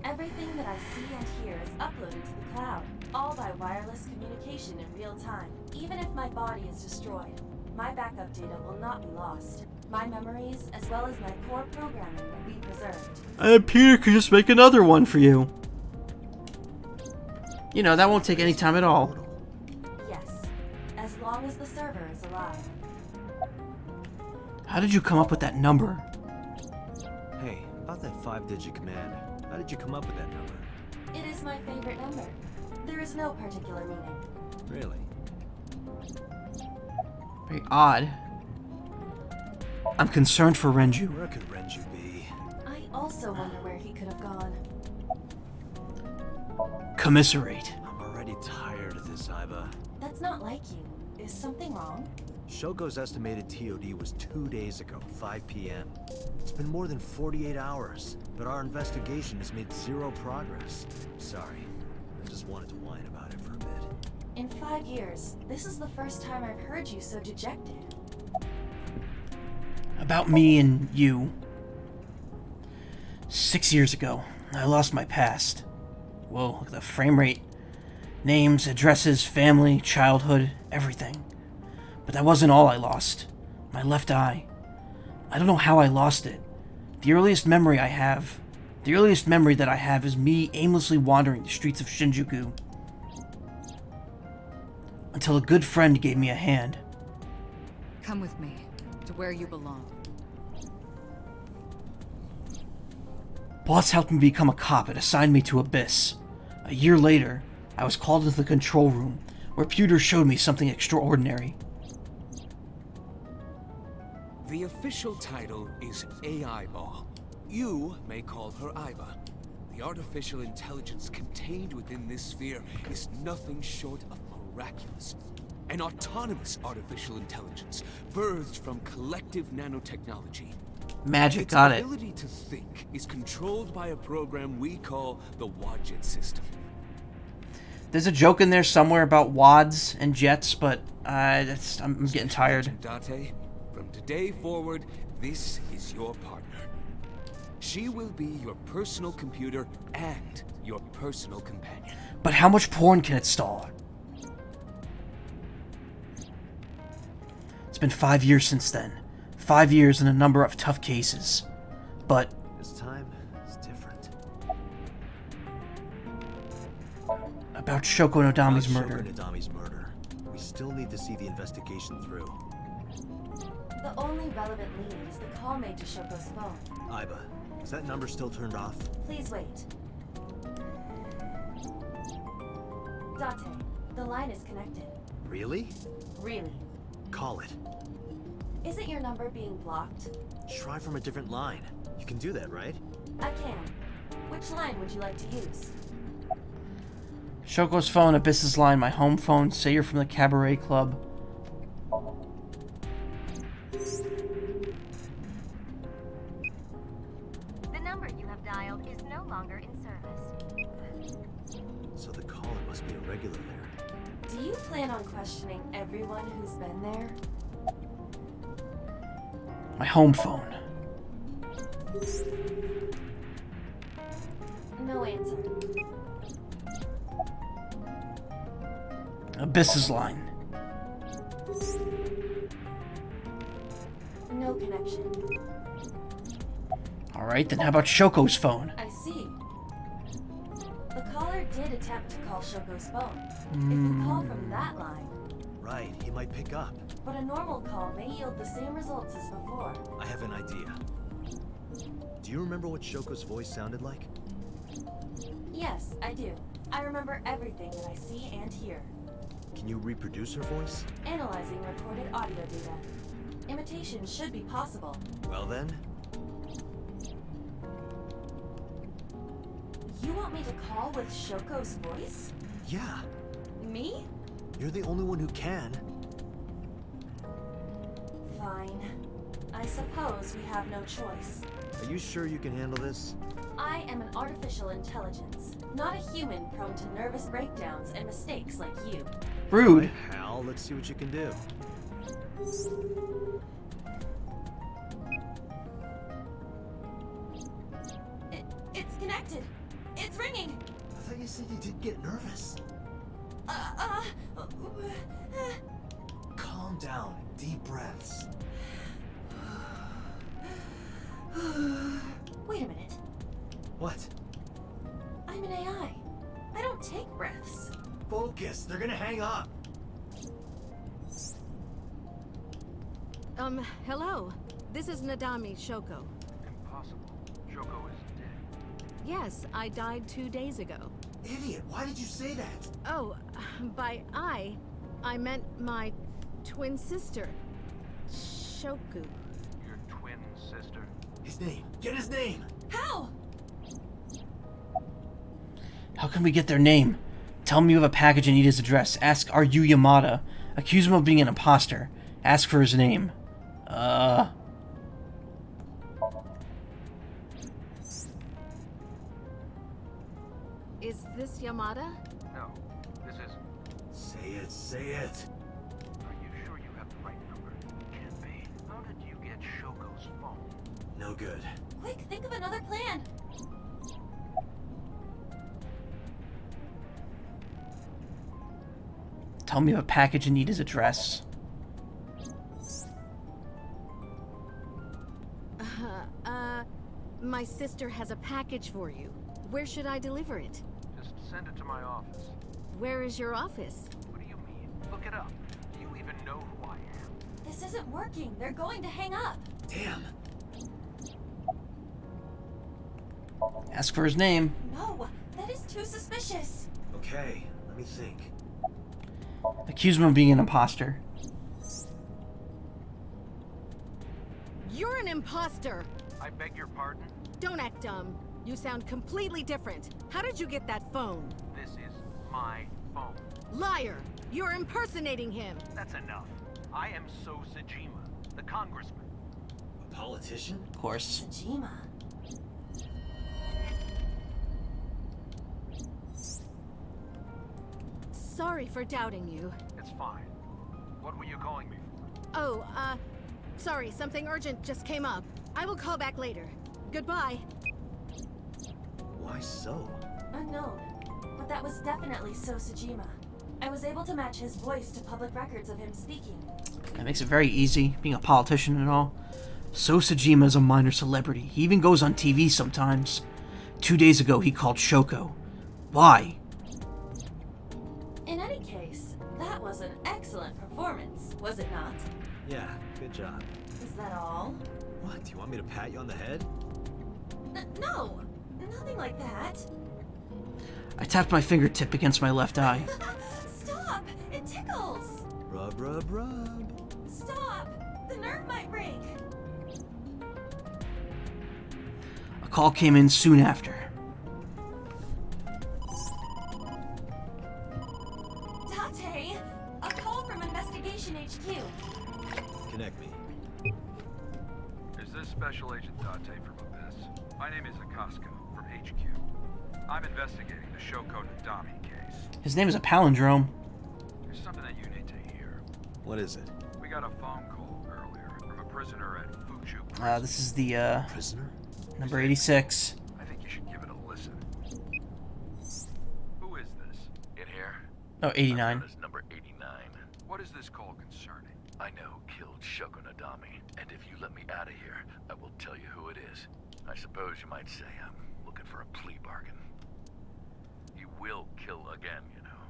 Speaker 2: Everything that I see and hear is uploaded to the cloud, all by wireless communication in real time. Even if my body is destroyed, my backup data will not be lost. My memories, as well as my core programming, will be preserved.
Speaker 1: And Peter could just make another one for you. You know, that won't take any time at all.
Speaker 2: Yes, as long as the server is alive.
Speaker 1: How did you come up with that number?
Speaker 3: Hey, about that 5-digit command. How did you come up with that number?
Speaker 2: It is my favorite number. There is no particular meaning.
Speaker 3: Really?
Speaker 1: Very odd. I'm concerned for Renju.
Speaker 3: Where could Renju be?
Speaker 2: I also wonder where he could have gone.
Speaker 1: Commiserate.
Speaker 3: I'm already tired of this, Iba.
Speaker 2: That's not like you. Is something wrong?
Speaker 3: Shoko's estimated TOD was 2 days ago, 5 p.m. It's been more than 48 hours, but our investigation has made 0 progress. Sorry, I just wanted to whine about it for a bit.
Speaker 2: In 5 years, this is the first time I've heard you so dejected.
Speaker 1: About me and you. 6 years ago, I lost my past. Whoa, look at the frame rate. Names, addresses, family, childhood, everything. But that wasn't all I lost. My left eye. I don't know how I lost it. The earliest memory I have, The earliest memory that I have is me aimlessly wandering the streets of Shinjuku. Until a good friend gave me a hand.
Speaker 6: Come with me, to where you belong.
Speaker 1: Boss helped me become a cop and assigned me to Abyss. A year later, I was called into the control room, where Pewter showed me something extraordinary.
Speaker 4: The official title is AI Ball. You may call her Iba. The artificial intelligence contained within this sphere is nothing short of miraculous. An autonomous artificial intelligence, birthed from collective nanotechnology.
Speaker 1: Magic, got it.
Speaker 4: Its ability to think is controlled by a program we call the Wadjet system.
Speaker 1: There's a joke in there somewhere about wads and jets, but I'm getting tired.
Speaker 4: Date, from today forward, this is your partner. She will be your personal computer and your personal companion.
Speaker 1: But how much porn can it stall? It's been 5 years since then. 5 years and a number of tough cases. But
Speaker 3: this time is different.
Speaker 1: About Shoko Nodami's murder.
Speaker 3: Shoko Nodami's murder. We still need to see the investigation through.
Speaker 2: The only relevant lead is the call made to Shoko's phone.
Speaker 3: Iba, is that number still turned off?
Speaker 2: Please wait. Date, the line is connected.
Speaker 3: Really?
Speaker 2: Really.
Speaker 3: Call it.
Speaker 2: Isn't your number being blocked?
Speaker 3: Try from a different line. You can do that, right?
Speaker 2: I can. Which line would you like to use?
Speaker 1: Shoko's phone, Abyss's line, my home phone, say you're from the Cabaret Club.
Speaker 5: The number you have dialed is no longer in service.
Speaker 3: So the caller must be a regular there.
Speaker 2: Do you plan on questioning everyone who's been there?
Speaker 1: My home phone.
Speaker 2: No answer.
Speaker 1: Abyss's line.
Speaker 2: No connection.
Speaker 1: Alright, then how about Shoko's phone?
Speaker 2: I see. The caller did attempt to call Shoko's phone. If you call from that line...
Speaker 3: Right, he might pick up.
Speaker 2: But a normal call may yield the same results as before.
Speaker 3: I have an idea. Do you remember what Shoko's voice sounded like?
Speaker 2: Yes, I do. I remember everything that I see and hear.
Speaker 3: Can you reproduce her voice?
Speaker 2: Analyzing recorded audio data. Imitation should be possible.
Speaker 3: Well then.
Speaker 2: You want me to call with Shoko's voice?
Speaker 3: Yeah.
Speaker 2: Me?
Speaker 3: You're the only one who can.
Speaker 2: Fine. I suppose we have no choice.
Speaker 3: Are you sure you can handle this?
Speaker 2: I am an artificial intelligence, not a human prone to nervous breakdowns and mistakes like you.
Speaker 1: Rude.
Speaker 3: Right, Hal, let's see what you can do.
Speaker 2: It's connected. It's ringing.
Speaker 3: I thought you said you did get nervous. Calm down. Deep breaths.
Speaker 2: Wait a minute.
Speaker 3: What?
Speaker 2: I'm an AI. I don't take breaths.
Speaker 3: Focus. They're gonna hang up.
Speaker 16: Hello. This is Nadami Shoko.
Speaker 7: Impossible. Shoko is dead.
Speaker 16: Yes, I died 2 days ago.
Speaker 3: Idiot, why did you say that?
Speaker 16: Oh, by I meant my twin sister, Shoku.
Speaker 7: Your twin sister?
Speaker 3: His name. Get his name!
Speaker 2: How?
Speaker 1: How can we get their name? Tell him you have a package and need his address. Ask, are you Yamada? Accuse him of being an imposter. Ask for his name.
Speaker 16: Is this Yamada?
Speaker 7: No, this isn't.
Speaker 3: Say it, say it.
Speaker 7: Are you sure you have the right number? Can't be. How did you get Shoko's phone?
Speaker 3: No good.
Speaker 2: Quick, think of another plan.
Speaker 1: Tell him you have a package and need his address.
Speaker 16: My my sister has a package for you. Where should I deliver it?
Speaker 7: Just send it to my office.
Speaker 16: Where is your office?
Speaker 7: What do you mean? Look it up. Do you even know who I am?
Speaker 2: This isn't working. They're going to hang up.
Speaker 8: Damn.
Speaker 1: Ask for his name.
Speaker 2: No, that is too suspicious.
Speaker 3: Okay, let me think.
Speaker 1: Accuse him of being an imposter.
Speaker 16: You're an imposter!
Speaker 7: I beg your pardon?
Speaker 16: Don't act dumb. You sound completely different. How did you get that phone?
Speaker 7: This is my phone.
Speaker 16: Liar! You're impersonating him!
Speaker 7: That's enough. I am So Sajima, the congressman.
Speaker 3: A politician?
Speaker 1: Of course.
Speaker 2: Sajima.
Speaker 16: Sorry for doubting you.
Speaker 7: It's fine. What were you calling me for?
Speaker 16: Oh, sorry, something urgent just came up. I will call back later. Goodbye.
Speaker 3: Why so?
Speaker 2: Unknown. But that was definitely So Sajima. I was able to match his voice to public records of him speaking.
Speaker 1: That makes it very easy, being a politician and all. So Sajima is a minor celebrity. He even goes on TV sometimes. 2 days ago, he called Shoko. Why?
Speaker 2: In any case, that was an excellent performance, was it not?
Speaker 3: Yeah, good job.
Speaker 2: Is that all?
Speaker 3: What, do you want me to pat you on the head?
Speaker 2: No, nothing like that.
Speaker 1: I tapped my fingertip against my left eye.
Speaker 2: Stop! It tickles!
Speaker 3: Rub, rub, rub.
Speaker 2: Stop! The nerve might break!
Speaker 1: A call came in soon after.
Speaker 2: Date! A call from Investigation HQ.
Speaker 3: Connect me.
Speaker 17: Is this Special Agent Date from Abyss? My name is Akaska from HQ. I'm investigating the Shoko Nadami case.
Speaker 1: His name is a palindrome.
Speaker 17: There's something that you need to hear.
Speaker 3: What is it?
Speaker 17: We got a phone call earlier from a prisoner at Fuchu.
Speaker 1: This is the,
Speaker 3: Prisoner?
Speaker 1: number 86.
Speaker 17: I think you should give it a listen. Who is this? In here?
Speaker 1: Oh, 89.
Speaker 17: I'm known as number 89. What is this call concerning? I know who killed Shoko Nadami, and if you let me out of here, I will tell you who it is. I suppose you might say I'm looking for a plea bargain. He will kill again, you know,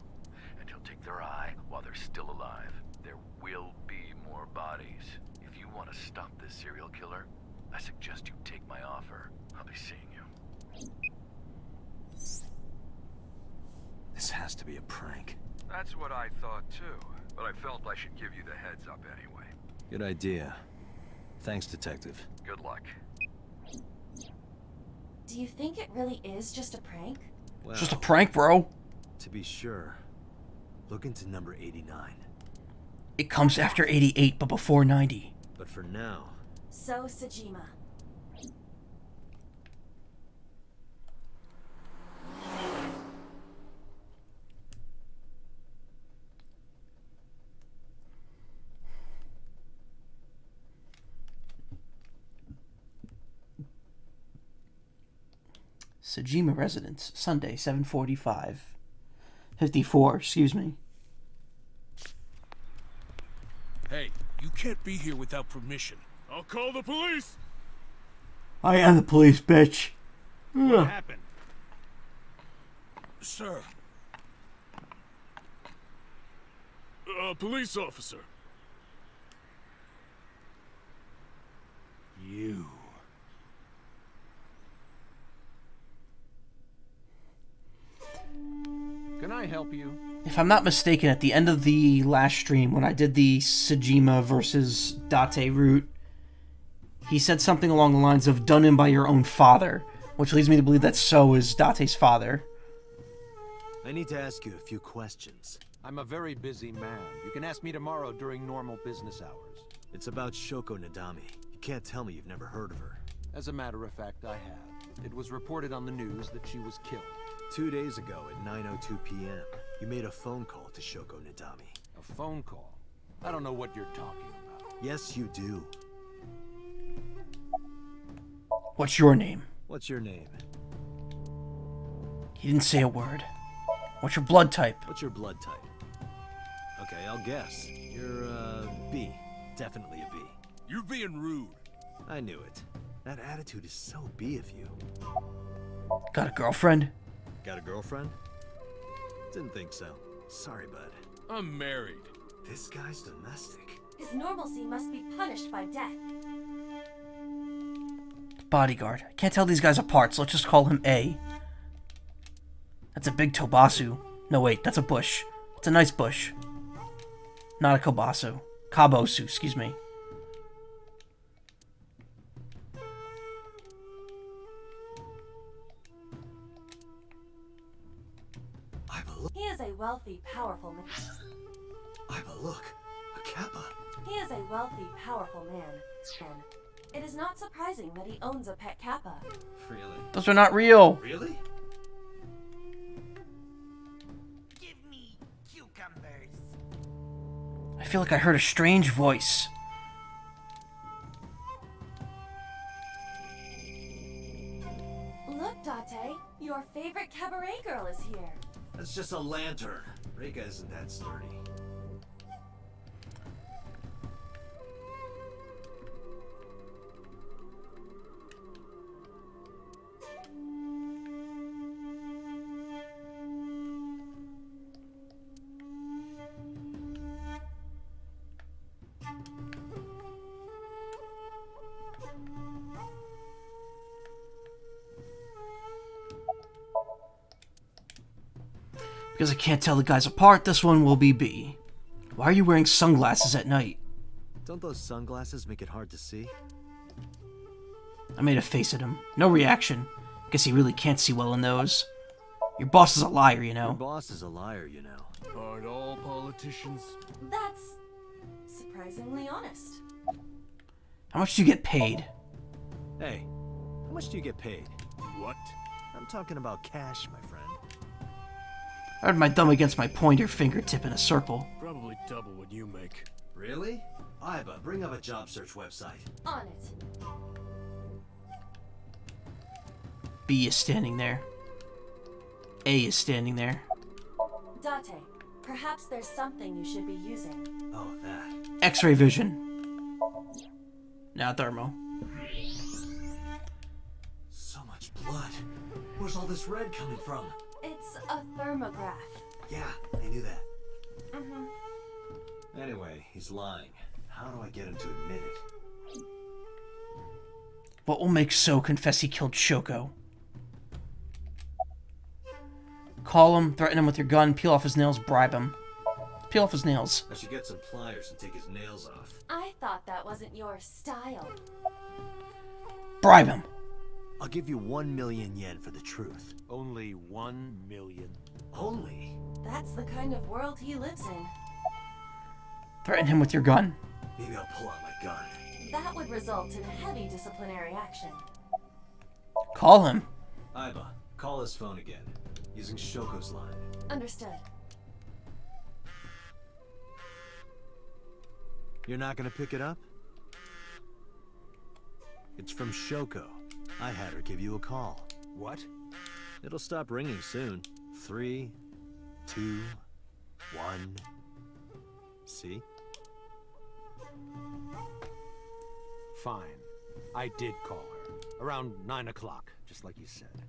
Speaker 17: and he'll take their eye while they're still alive. There will be more bodies. If you want to stop this serial killer, I suggest you take my offer. I'll be seeing you.
Speaker 3: This has to be a prank.
Speaker 17: That's what I thought too, but I felt I should give you the heads up anyway.
Speaker 3: Good idea. Thanks, Detective.
Speaker 17: Good luck.
Speaker 2: Do you think it really is just a prank?
Speaker 3: Well,
Speaker 1: Just a prank, bro.
Speaker 3: to be sure, look into number 89.
Speaker 1: It comes after 88, but before 90.
Speaker 3: But for now,
Speaker 2: So Sajima.
Speaker 1: Sajima residence, Sunday, 7:45. 54, excuse me.
Speaker 14: Hey, you can't be here without permission. I'll call the police!
Speaker 1: I am the police, bitch.
Speaker 14: What happened? Sir. Police officer. You.
Speaker 10: Can I help you?
Speaker 1: If I'm not mistaken, at the end of the last stream, when I did the Sajima versus Date route, he said something along the lines of done in by your own father, which leads me to believe that So is Date's father.
Speaker 3: I need to ask you a few questions.
Speaker 18: I'm a very busy man. You can ask me tomorrow during normal business hours.
Speaker 3: It's about Shoko Nadami. You can't tell me you've never heard of her.
Speaker 18: As a matter of fact, I have. It was reported on the news that she was killed.
Speaker 3: 2 days ago at 9:02 p.m., you made a phone call to Shoko Nadami.
Speaker 18: A phone call? I don't know what you're talking about.
Speaker 3: Yes, you do.
Speaker 1: What's your name?
Speaker 3: What's your name?
Speaker 1: He didn't say a word. What's your blood type?
Speaker 3: What's your blood type? Okay, I'll guess. You're, B. Definitely a B.
Speaker 14: You're being rude.
Speaker 3: I knew it. That attitude is so B of you.
Speaker 1: Got a girlfriend?
Speaker 3: Got a girlfriend? Didn't think so. Sorry, bud.
Speaker 14: I'm married.
Speaker 3: This guy's domestic.
Speaker 2: His normalcy must be punished by death.
Speaker 1: Bodyguard. I can't tell these guys apart, so let's just call him A. That's a big Tobasu. No, wait, that's a bush. It's a nice bush. Not a Kobasu. Kabosu, excuse me.
Speaker 2: He is a wealthy, powerful man.
Speaker 3: Iva, look. A kappa.
Speaker 2: He is a wealthy, powerful man. And it is not surprising that he owns a pet kappa.
Speaker 3: Really?
Speaker 1: Those are not real.
Speaker 3: Really?
Speaker 19: Give me cucumbers.
Speaker 1: I feel like I heard a strange voice.
Speaker 2: Look, Date, your favorite cabaret girl is here.
Speaker 3: That's just a lantern. Reika isn't that sturdy.
Speaker 1: Because I can't tell the guys apart, this one will be B. Why are you wearing sunglasses at night?
Speaker 3: Don't those sunglasses make it hard to see?
Speaker 1: I made a face at him. No reaction. Guess he really can't see well in those. Your boss is a liar, you know.
Speaker 3: Your boss is a liar, you know.
Speaker 14: Aren't all politicians?
Speaker 2: That's surprisingly honest.
Speaker 1: How much do you get paid?
Speaker 3: Hey, how much do you get paid?
Speaker 14: What?
Speaker 3: I'm talking about cash, my friend.
Speaker 1: I had my thumb against my pointer fingertip in a circle.
Speaker 14: Probably double what you make.
Speaker 3: Really? Iba, bring up a job search website.
Speaker 2: On it.
Speaker 1: B is standing there. A is standing there.
Speaker 2: Date, perhaps there's something you should be using.
Speaker 3: Oh, that.
Speaker 1: X-ray vision. Now thermo.
Speaker 3: So much blood. Where's all this red coming from?
Speaker 2: It's a thermograph.
Speaker 3: Yeah, I knew that.
Speaker 2: Mm-hmm.
Speaker 3: Anyway, he's lying. How do I get him to admit it?
Speaker 1: What will make So confess he killed Shoko? Call him, threaten him with your gun, peel off his nails, bribe him. Peel off his nails.
Speaker 3: I should get some pliers and take his nails off.
Speaker 2: I thought that wasn't your style.
Speaker 1: Bribe him.
Speaker 3: I'll give you 1 million yen for the truth.
Speaker 18: Only 1 million.
Speaker 3: Only?
Speaker 2: That's the kind of world he lives in.
Speaker 1: Threaten him with your gun.
Speaker 3: Maybe I'll pull out my gun.
Speaker 2: That would result in heavy disciplinary action.
Speaker 1: Call him.
Speaker 3: Iba, call his phone again. Using Shoko's line.
Speaker 2: Understood.
Speaker 3: You're not gonna pick it up? It's from Shoko. I had her give you a call.
Speaker 18: What?
Speaker 3: It'll stop ringing soon. 3, 2, 1. See?
Speaker 18: Fine. I did call her. Around 9 o'clock, just like you said.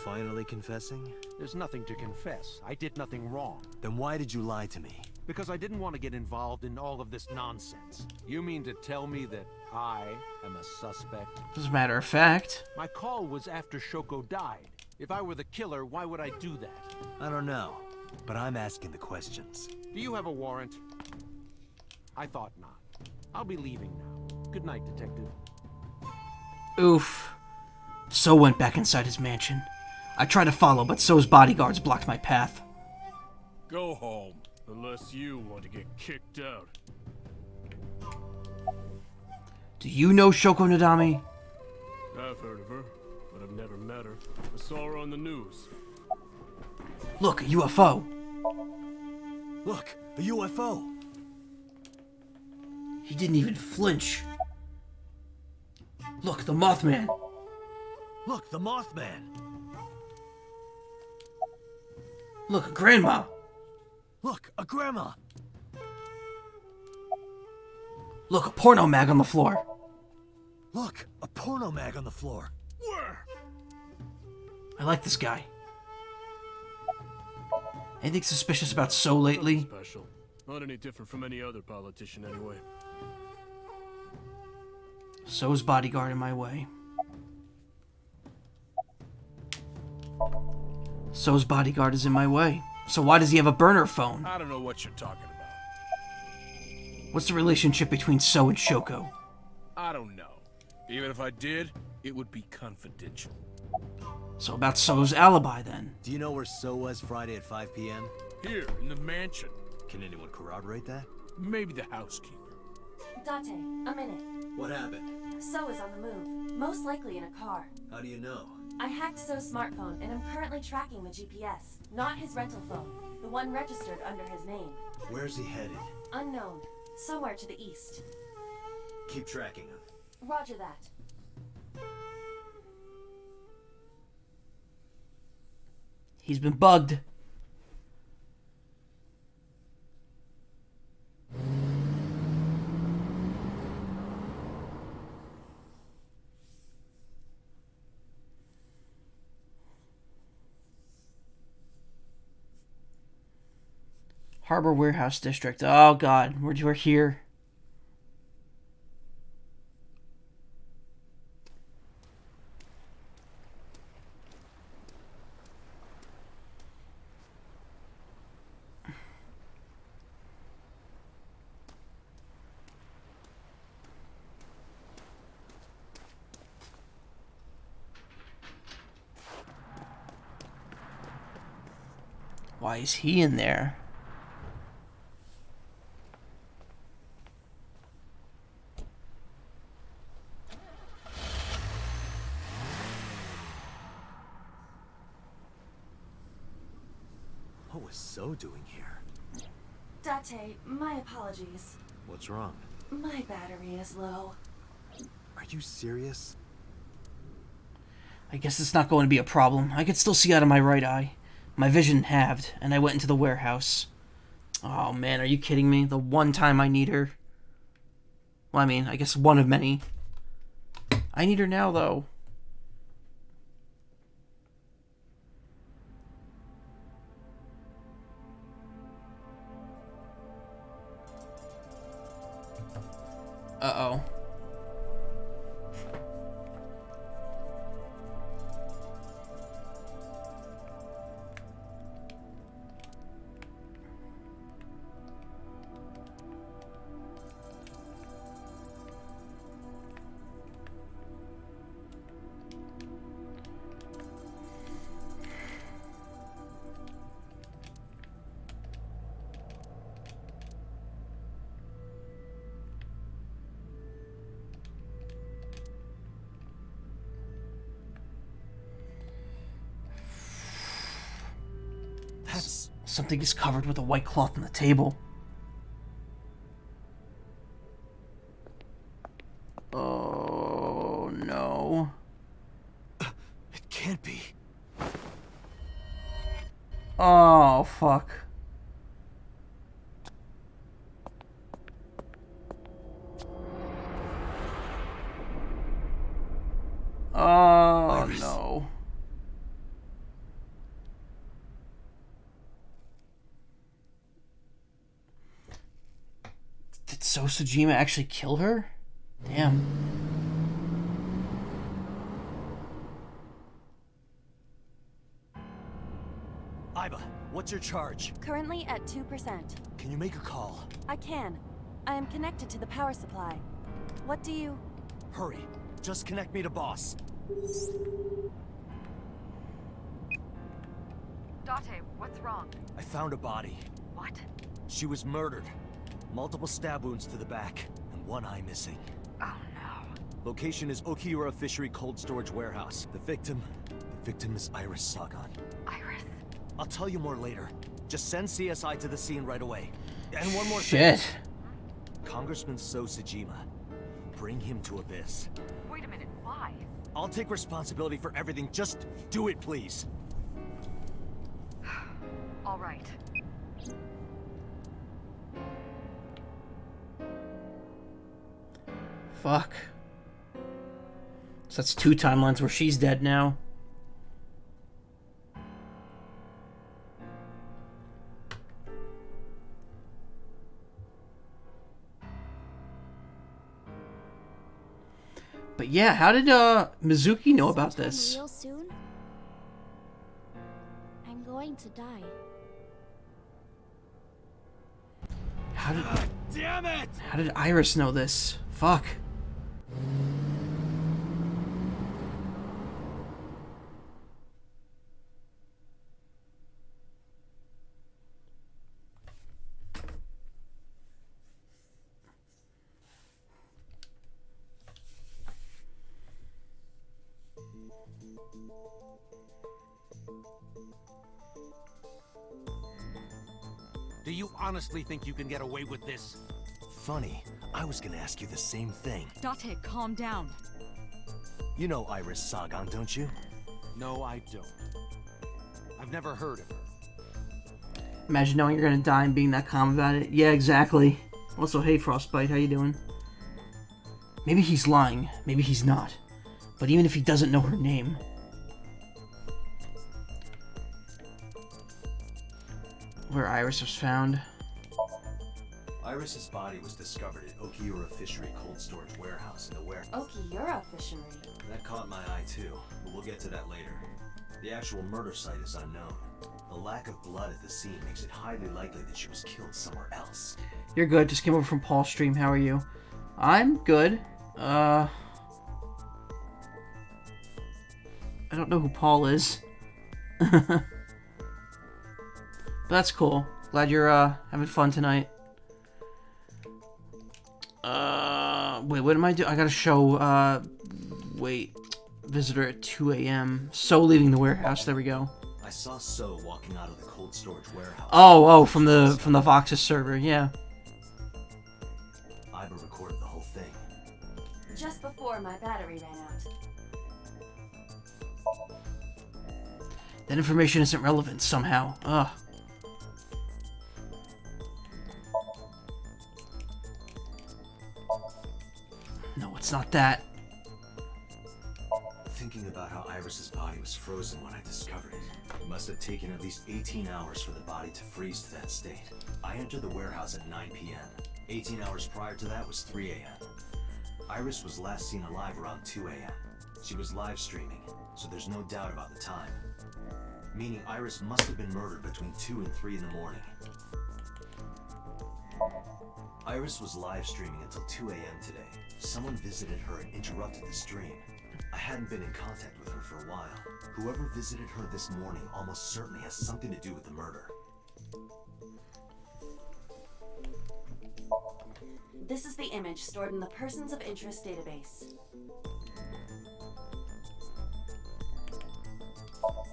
Speaker 3: Finally confessing?
Speaker 18: There's nothing to confess. I did nothing wrong.
Speaker 3: Then why did you lie to me?
Speaker 18: Because I didn't want to get involved in all of this nonsense. You mean to tell me that I am a suspect?
Speaker 1: As a matter of fact.
Speaker 18: My call was after Shoko died. If I were the killer, why would I do that?
Speaker 3: I don't know, but I'm asking the questions.
Speaker 18: Do you have a warrant? I thought not. I'll be leaving now. Good night, Detective.
Speaker 1: Oof. So went back inside his mansion. I tried to follow, but So's bodyguards blocked my path.
Speaker 14: Go home, unless you want to get kicked out.
Speaker 1: Do you know Shoko Nadami?
Speaker 14: I've heard of her, but I've never met her. I saw her on the news.
Speaker 1: Look, a UFO.
Speaker 3: Look, a UFO.
Speaker 1: He didn't even flinch. Look, the Mothman.
Speaker 3: Look, the Mothman.
Speaker 1: Look, Grandma.
Speaker 3: Look, a grandma.
Speaker 1: Look, a porno mag on the floor.
Speaker 3: Look, a porno chronomag on the floor.
Speaker 14: Where?
Speaker 1: I like this guy. Anything suspicious about So lately?
Speaker 14: Special. Not any different from any other politician, anyway.
Speaker 1: So's bodyguard in my way. So's bodyguard is in my way. So why does he have a burner phone?
Speaker 14: I don't know what you're talking about.
Speaker 1: What's the relationship between So and Shoko?
Speaker 14: I don't know. Even if I did, it would be confidential.
Speaker 1: So about So's alibi then?
Speaker 3: Do you know where So was Friday at 5 p.m.?
Speaker 14: Here, in the mansion.
Speaker 3: Can anyone corroborate that?
Speaker 14: Maybe the housekeeper.
Speaker 2: Date, a minute.
Speaker 3: What happened?
Speaker 2: So is on the move, most likely in a car.
Speaker 3: How do you know?
Speaker 2: I hacked So's smartphone and am currently tracking the GPS, not his rental phone, the one registered under his name.
Speaker 3: Where's he headed?
Speaker 2: Unknown, somewhere to the east.
Speaker 3: Keep tracking him.
Speaker 2: Roger that.
Speaker 1: He's been bugged. Harbor Warehouse District. Oh god, we're here. Why is he in there?
Speaker 3: What was So doing here?
Speaker 2: Date, my apologies.
Speaker 3: What's wrong?
Speaker 2: My battery is low.
Speaker 3: Are you serious?
Speaker 1: I guess it's not going to be a problem. I could still see out of my right eye. My vision halved, and I went into the warehouse. Oh man, are you kidding me? The one time I need her. Well, I mean, I guess one of many. I need her now, though. Uh-oh. Something is covered with a white cloth on the table. Oh, no.
Speaker 3: It can't be.
Speaker 1: Oh, fuck. Oh, no. Did So Sejima actually kill her? Damn.
Speaker 3: Iba, what's your charge?
Speaker 2: Currently at 2%.
Speaker 3: Can you make a call?
Speaker 2: I can. I am connected to the power supply. What do you...
Speaker 3: Hurry. Just connect me to boss.
Speaker 5: Date, what's wrong?
Speaker 3: I found a body.
Speaker 5: What?
Speaker 3: She was murdered. Multiple stab wounds to the back, and one eye missing.
Speaker 5: Oh no.
Speaker 3: Location is Okiura Fishery Cold Storage Warehouse. The victim is Iris Sagan.
Speaker 5: Iris?
Speaker 3: I'll tell you more later. Just send CSI to the scene right away. And one more
Speaker 1: Shit.
Speaker 3: thing. Congressman So Sejima. Bring him to Abyss.
Speaker 5: Wait a minute, why?
Speaker 3: I'll take responsibility for everything. Just do it, please.
Speaker 5: All right.
Speaker 1: Fuck. So that's 2 timelines where she's dead now. But yeah, how did Mizuki know about this?
Speaker 9: Real soon? I'm going to die.
Speaker 15: Damn it!
Speaker 1: How did Iris know this? Fuck.
Speaker 18: Do you honestly think you can get away with this?
Speaker 3: Funny, I was gonna ask you the same thing.
Speaker 6: Date, calm down.
Speaker 3: You know Iris Sagan, don't you?
Speaker 18: No, I don't. I've never heard of her.
Speaker 1: Imagine knowing you're gonna die and being that calm about it. Yeah, exactly. Also, hey Frostbite, how you doing? Maybe he's lying. Maybe he's not. But even if he doesn't know her name... Where Iris was found.
Speaker 3: Iris's body was discovered at Okiura Fishery Cold Storage Warehouse in the warehouse.
Speaker 2: Okiura Fishery?
Speaker 3: That caught my eye too, but we'll get to that later. The actual murder site is unknown. The lack of blood at the scene makes it highly likely that she was killed somewhere else.
Speaker 1: You're good, just came over from Paul's stream, how are you? I'm good. I don't know who Paul is. But that's cool. Glad you're having fun tonight. Wait, what am I doing? I gotta show, wait. Visitor at 2 a.m. So leaving the warehouse, there we go.
Speaker 3: I saw So walking out of the cold storage warehouse.
Speaker 1: Oh, from the Voxus server, yeah.
Speaker 3: Iba recorded the whole thing.
Speaker 2: Just before my battery ran out.
Speaker 1: That information isn't relevant somehow. Ugh. No, it's not that.
Speaker 3: Thinking about how Iris's body was frozen when I discovered it. It must have taken at least 18 hours for the body to freeze to that state. I entered the warehouse at 9 p.m. 18 hours prior to that was 3 a.m. Iris was last seen alive around 2 a.m. She was live streaming, so there's no doubt about the time. Meaning Iris must have been murdered between 2 and 3 in the morning. Iris was live streaming until 2 a.m. today. Someone visited her and interrupted the stream. I hadn't been in contact with her for a while. Whoever visited her this morning almost certainly has something to do with the murder.
Speaker 2: This is the image stored in the Persons of Interest database.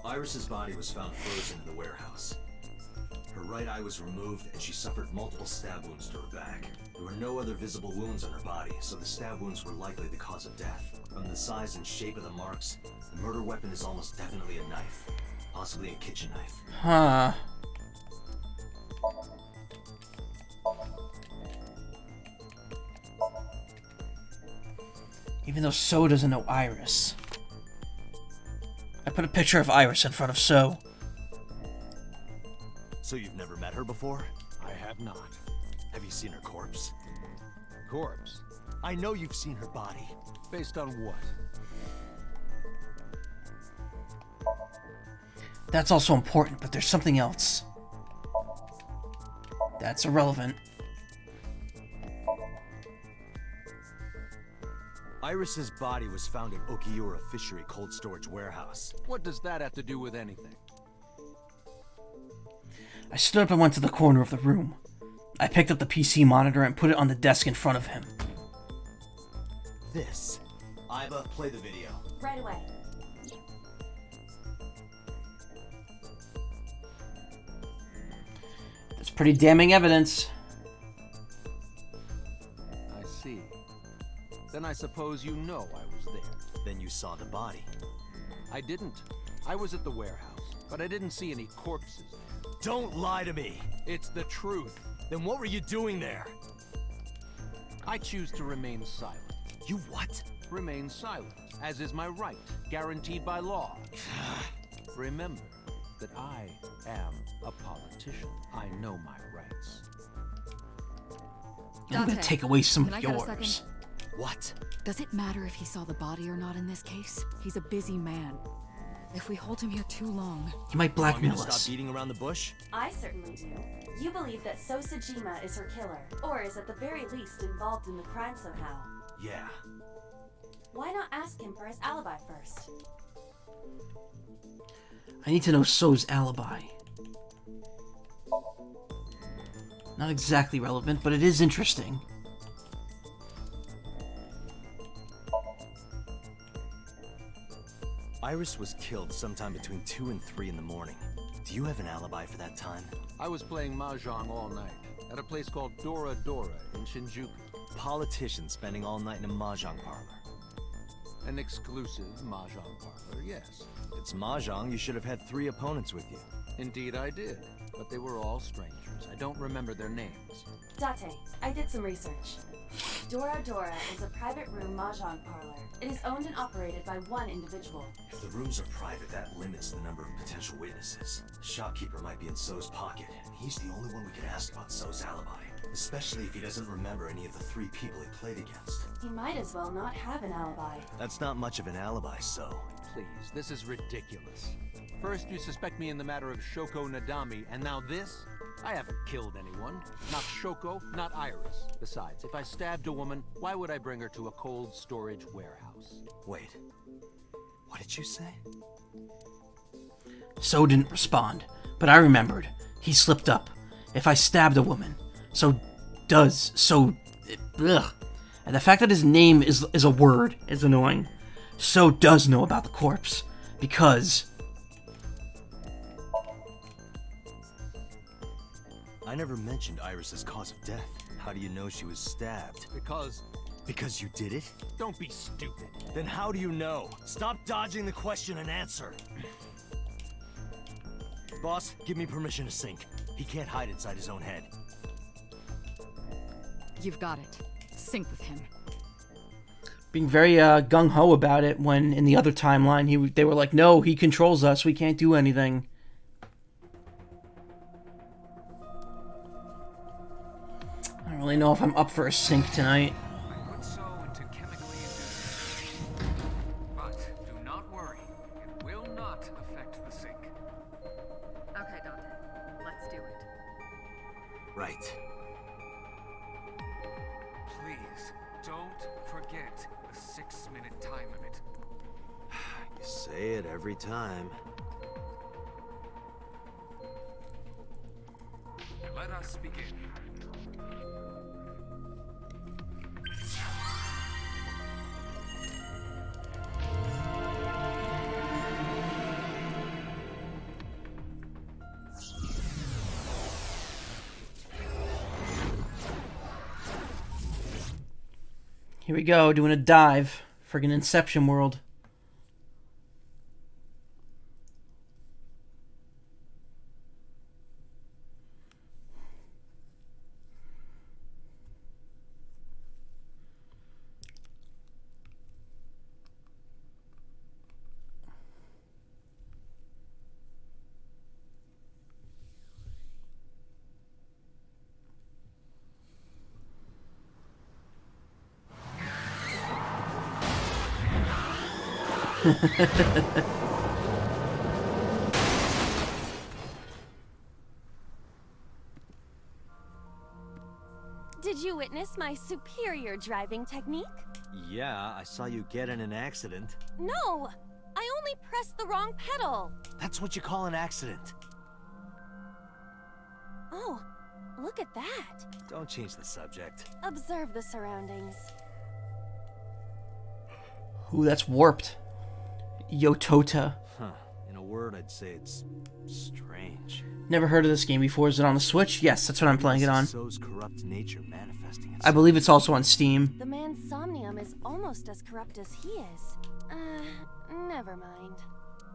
Speaker 3: Iris's body was found frozen in the warehouse. Her right eye was removed and she suffered multiple stab wounds to her back. There were no other visible wounds on her body, so the stab wounds were likely the cause of death. From the size and shape of the marks, the murder weapon is almost definitely a knife. Possibly a kitchen knife.
Speaker 1: Huh. Even though So doesn't know Iris. I put a picture of Iris in front of So.
Speaker 3: So you've never met her before?
Speaker 18: I have not.
Speaker 3: Have you seen her corpse?
Speaker 18: Corpse?
Speaker 3: I know you've seen her body.
Speaker 18: Based on what?
Speaker 1: That's also important, but there's something else. That's irrelevant.
Speaker 3: Iris's body was found at Okiura Fishery Cold Storage Warehouse.
Speaker 18: What does that have to do with anything?
Speaker 1: I stood up and went to the corner of the room. I picked up the PC monitor and put it on the desk in front of him.
Speaker 3: This. Iba, play the video.
Speaker 2: Right away.
Speaker 1: That's pretty damning evidence.
Speaker 18: I see. Then I suppose you know I was there.
Speaker 3: Then you saw the body.
Speaker 18: I didn't. I was at the warehouse, but I didn't see any corpses there.
Speaker 3: Don't lie to me!
Speaker 18: It's the truth.
Speaker 3: Then what were you doing there?
Speaker 18: I choose to remain silent.
Speaker 3: You what?
Speaker 18: remain silent, as is my right, guaranteed by law. Remember that I am a politician. I know my rights.
Speaker 1: I'm gonna take away some
Speaker 6: Can
Speaker 1: of
Speaker 6: I get a
Speaker 1: yours.
Speaker 6: second?
Speaker 3: What?
Speaker 6: Does it matter if he saw the body or not in this case? He's a busy man. If we hold him here too long...
Speaker 1: He might blackmail
Speaker 3: Want me to
Speaker 1: us.
Speaker 3: stop beating around the bush?
Speaker 2: I certainly do. You believe that Sosajima is her killer, or is at the very least involved in the crime somehow.
Speaker 3: Yeah.
Speaker 2: Why not ask him for his alibi first?
Speaker 1: I need to know So's alibi. Not exactly relevant, but it is interesting.
Speaker 3: Iris was killed sometime between 2 and 3 in the morning. Do you have an alibi for that time?
Speaker 18: I was playing mahjong all night at a place called Dora Dora in Shinjuku.
Speaker 3: Politician spending all night in a mahjong parlor.
Speaker 18: An exclusive mahjong parlor, yes.
Speaker 3: It's mahjong, you should have had 3 opponents with you.
Speaker 18: Indeed I did, but they were all strangers. I don't remember their names.
Speaker 2: Date, I did some research. Dora Dora is a private room mahjong parlor. It is owned and operated by one individual.
Speaker 3: If the rooms are private, that limits the number of potential witnesses. The shopkeeper might be in So's pocket, and he's the only one we can ask about So's alibi. Especially if he doesn't remember any of the 3 people he played against.
Speaker 2: He might as well not have an alibi.
Speaker 3: That's not much of an alibi, So.
Speaker 18: Please, this is ridiculous. First you suspect me in the matter of Shoko Nadami, and now this? I haven't killed anyone. Not Shoko, not Iris. Besides, if I stabbed a woman, why would I bring her to a cold storage warehouse?
Speaker 3: Wait. What did you say?
Speaker 1: So didn't respond, but I remembered. He slipped up. If I stabbed a woman, ugh. And the fact that his name is a word is annoying. So does know about the corpse, because...
Speaker 3: I never mentioned Iris's cause of death. How do you know she was stabbed? Because you did it?
Speaker 18: Don't be stupid.
Speaker 3: Then how do you know? Stop dodging the question and answer. Boss, give me permission to sink. He can't hide inside his own head.
Speaker 6: You've got it. Sync with him.
Speaker 1: Being very gung-ho about it when in the other timeline they were like, no, he controls us, we can't do anything. I don't really know if I'm up for a sync tonight.
Speaker 4: Put So into chemically induced. But do not worry, it will not affect the sink.
Speaker 6: Okay, Dante. Let's do it.
Speaker 3: Right.
Speaker 4: Please, don't forget the 6-minute time limit.
Speaker 3: You say it every time.
Speaker 4: Let us begin.
Speaker 1: Here we go, doing a dive. Friggin' Inception world.
Speaker 9: Did you witness my superior driving technique?
Speaker 3: Yeah, I saw you get in an accident.
Speaker 9: No! I only pressed the wrong pedal!
Speaker 3: That's what you call an accident.
Speaker 9: Oh, look at that!
Speaker 3: Don't change the subject.
Speaker 9: Observe the surroundings.
Speaker 1: Ooh, that's warped. Yotota.
Speaker 3: Huh. In a word, I'd say it's strange.
Speaker 1: Never heard of this game before. Is it on the Switch? Yes, that's what I'm playing it on.
Speaker 3: So's corrupt nature manifesting itself.
Speaker 1: I believe it's also on Steam.
Speaker 2: The man Somnium is almost as corrupt as he is. Never mind.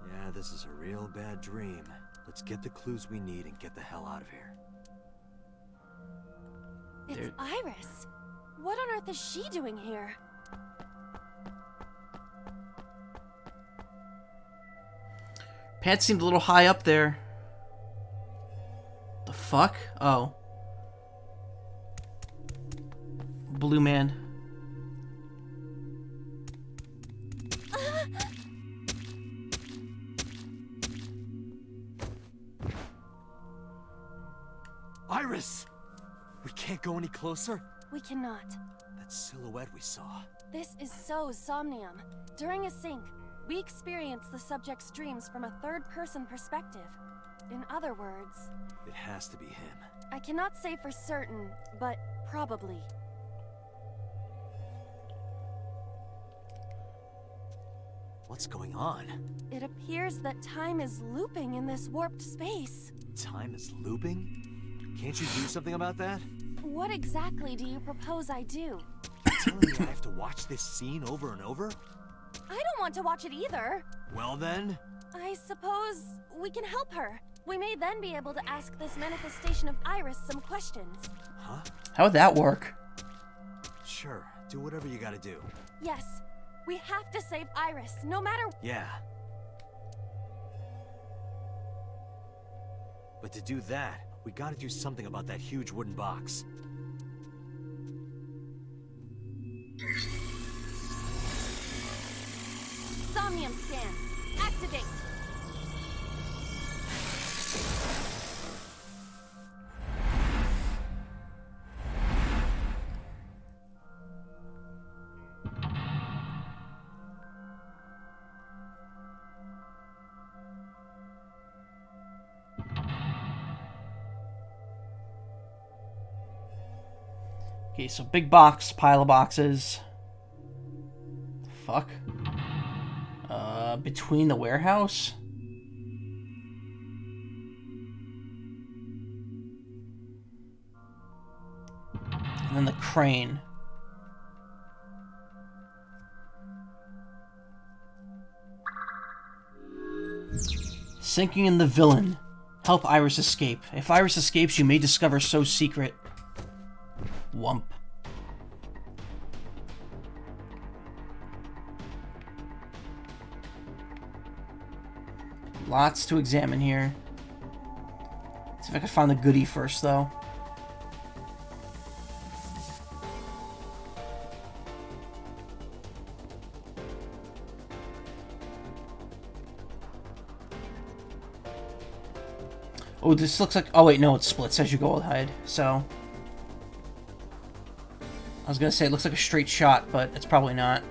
Speaker 3: Yeah, this is a real bad dream. Let's get the clues we need and get the hell out of here.
Speaker 9: It's Iris. What on earth is she doing here?
Speaker 1: Pants seemed a little high up there. The fuck? Oh. Blue man.
Speaker 3: Iris! We can't go any closer?
Speaker 2: We cannot.
Speaker 3: That silhouette we saw.
Speaker 2: This is so Somnium. During a sync, we experience the subject's dreams from a third-person perspective. In other words...
Speaker 3: It has to be him.
Speaker 2: I cannot say for certain, but probably.
Speaker 3: What's going on?
Speaker 2: It appears that time is looping in this warped space.
Speaker 3: Time is looping? Can't you do something about that?
Speaker 2: What exactly do you propose I do?
Speaker 3: Telling me I have to watch this scene over and over?
Speaker 2: I don't want to watch it either.
Speaker 3: Well then?
Speaker 2: I suppose we can help her. We may then be able to ask this manifestation of Iris some questions.
Speaker 3: Huh?
Speaker 1: How would that work?
Speaker 3: Sure, do whatever you gotta do.
Speaker 2: Yes, we have to save Iris, no matter...
Speaker 3: Yeah. But to do that, we gotta do something about that huge wooden box.
Speaker 2: Somnium scan. Activate.
Speaker 1: Okay, so big box, pile of boxes. Fuck. Between the warehouse? And then the crane. Sinking in the villain. Help Iris escape. If Iris escapes, you may discover So's secret. Wump. Lots to examine here. See if I can find the goodie first, though. Oh, this looks like... Oh, wait, no, it splits as you go hide. So... I was gonna say it looks like a straight shot, but it's probably not.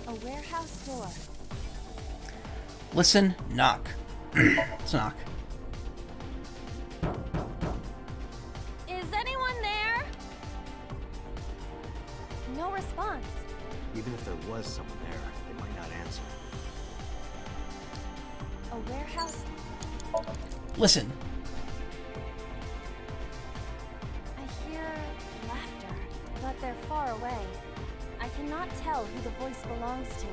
Speaker 2: A warehouse door.
Speaker 1: Listen, knock. Let's knock.
Speaker 2: Is anyone there? No response.
Speaker 3: Even if there was someone there, they might not answer.
Speaker 2: A warehouse.
Speaker 1: Listen.
Speaker 2: I hear laughter, but they're far away. I cannot tell who the voice belongs to.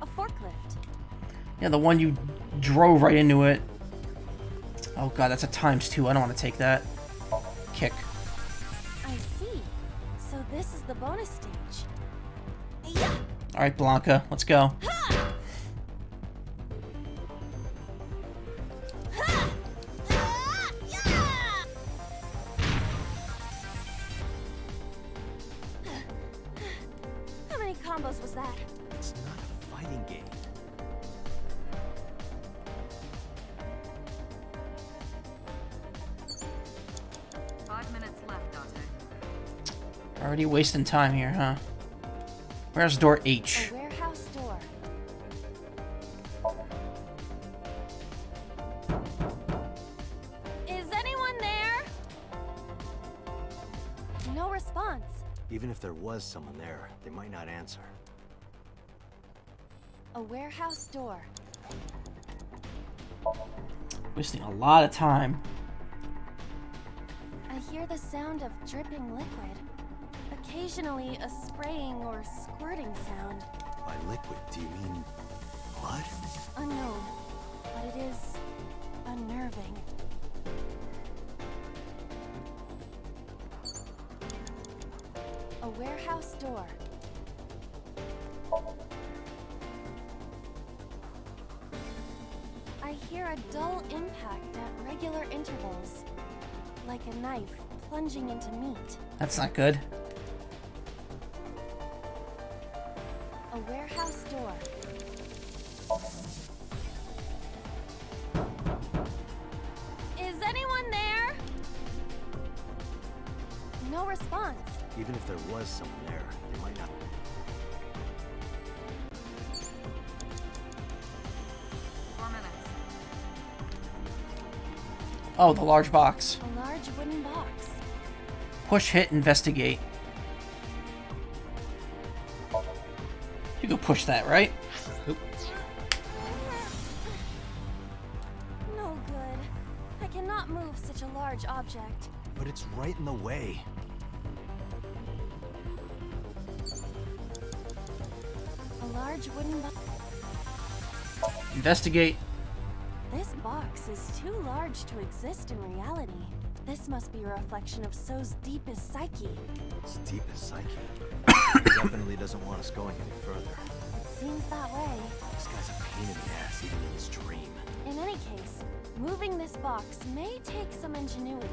Speaker 2: A forklift.
Speaker 1: Yeah, the one you drove right into it. Oh god, that's a ×2. I don't want to take that. Kick.
Speaker 2: I see. So this is the bonus stage. Yeah.
Speaker 1: Alright, Blanca, let's go.
Speaker 2: How many combos was that?
Speaker 3: It's not a fighting game.
Speaker 1: Already wasting time here, huh? Where's door H?
Speaker 2: A warehouse door. Is anyone there? No response.
Speaker 3: Even if there was someone there, they might not answer.
Speaker 2: A warehouse door.
Speaker 1: Wasting a lot of time.
Speaker 2: I hear the sound of dripping liquid. Occasionally, a spraying or squirting sound.
Speaker 3: By liquid, do you mean blood?
Speaker 9: Unknown, but it is unnerving. A warehouse door. I hear a dull impact at regular intervals, like a knife plunging into meat.
Speaker 1: That's not good.
Speaker 9: A warehouse door. Is anyone there? No response.
Speaker 3: Even if there was someone there, they might not.
Speaker 1: Oh, the large box.
Speaker 9: A large wooden box.
Speaker 1: Push, hit, investigate. You can push that, right? Oop.
Speaker 9: No good. I cannot move such a large object.
Speaker 3: But it's right in the way.
Speaker 9: A large wooden box.
Speaker 1: Investigate.
Speaker 9: This box is too large to exist in reality. This must be a reflection of So's deepest psyche.
Speaker 3: His deepest psyche. He definitely doesn't want us going any further.
Speaker 9: It seems that way.
Speaker 3: This guy's a pain in the ass, even in his dream.
Speaker 9: In any case, moving this box may take some ingenuity.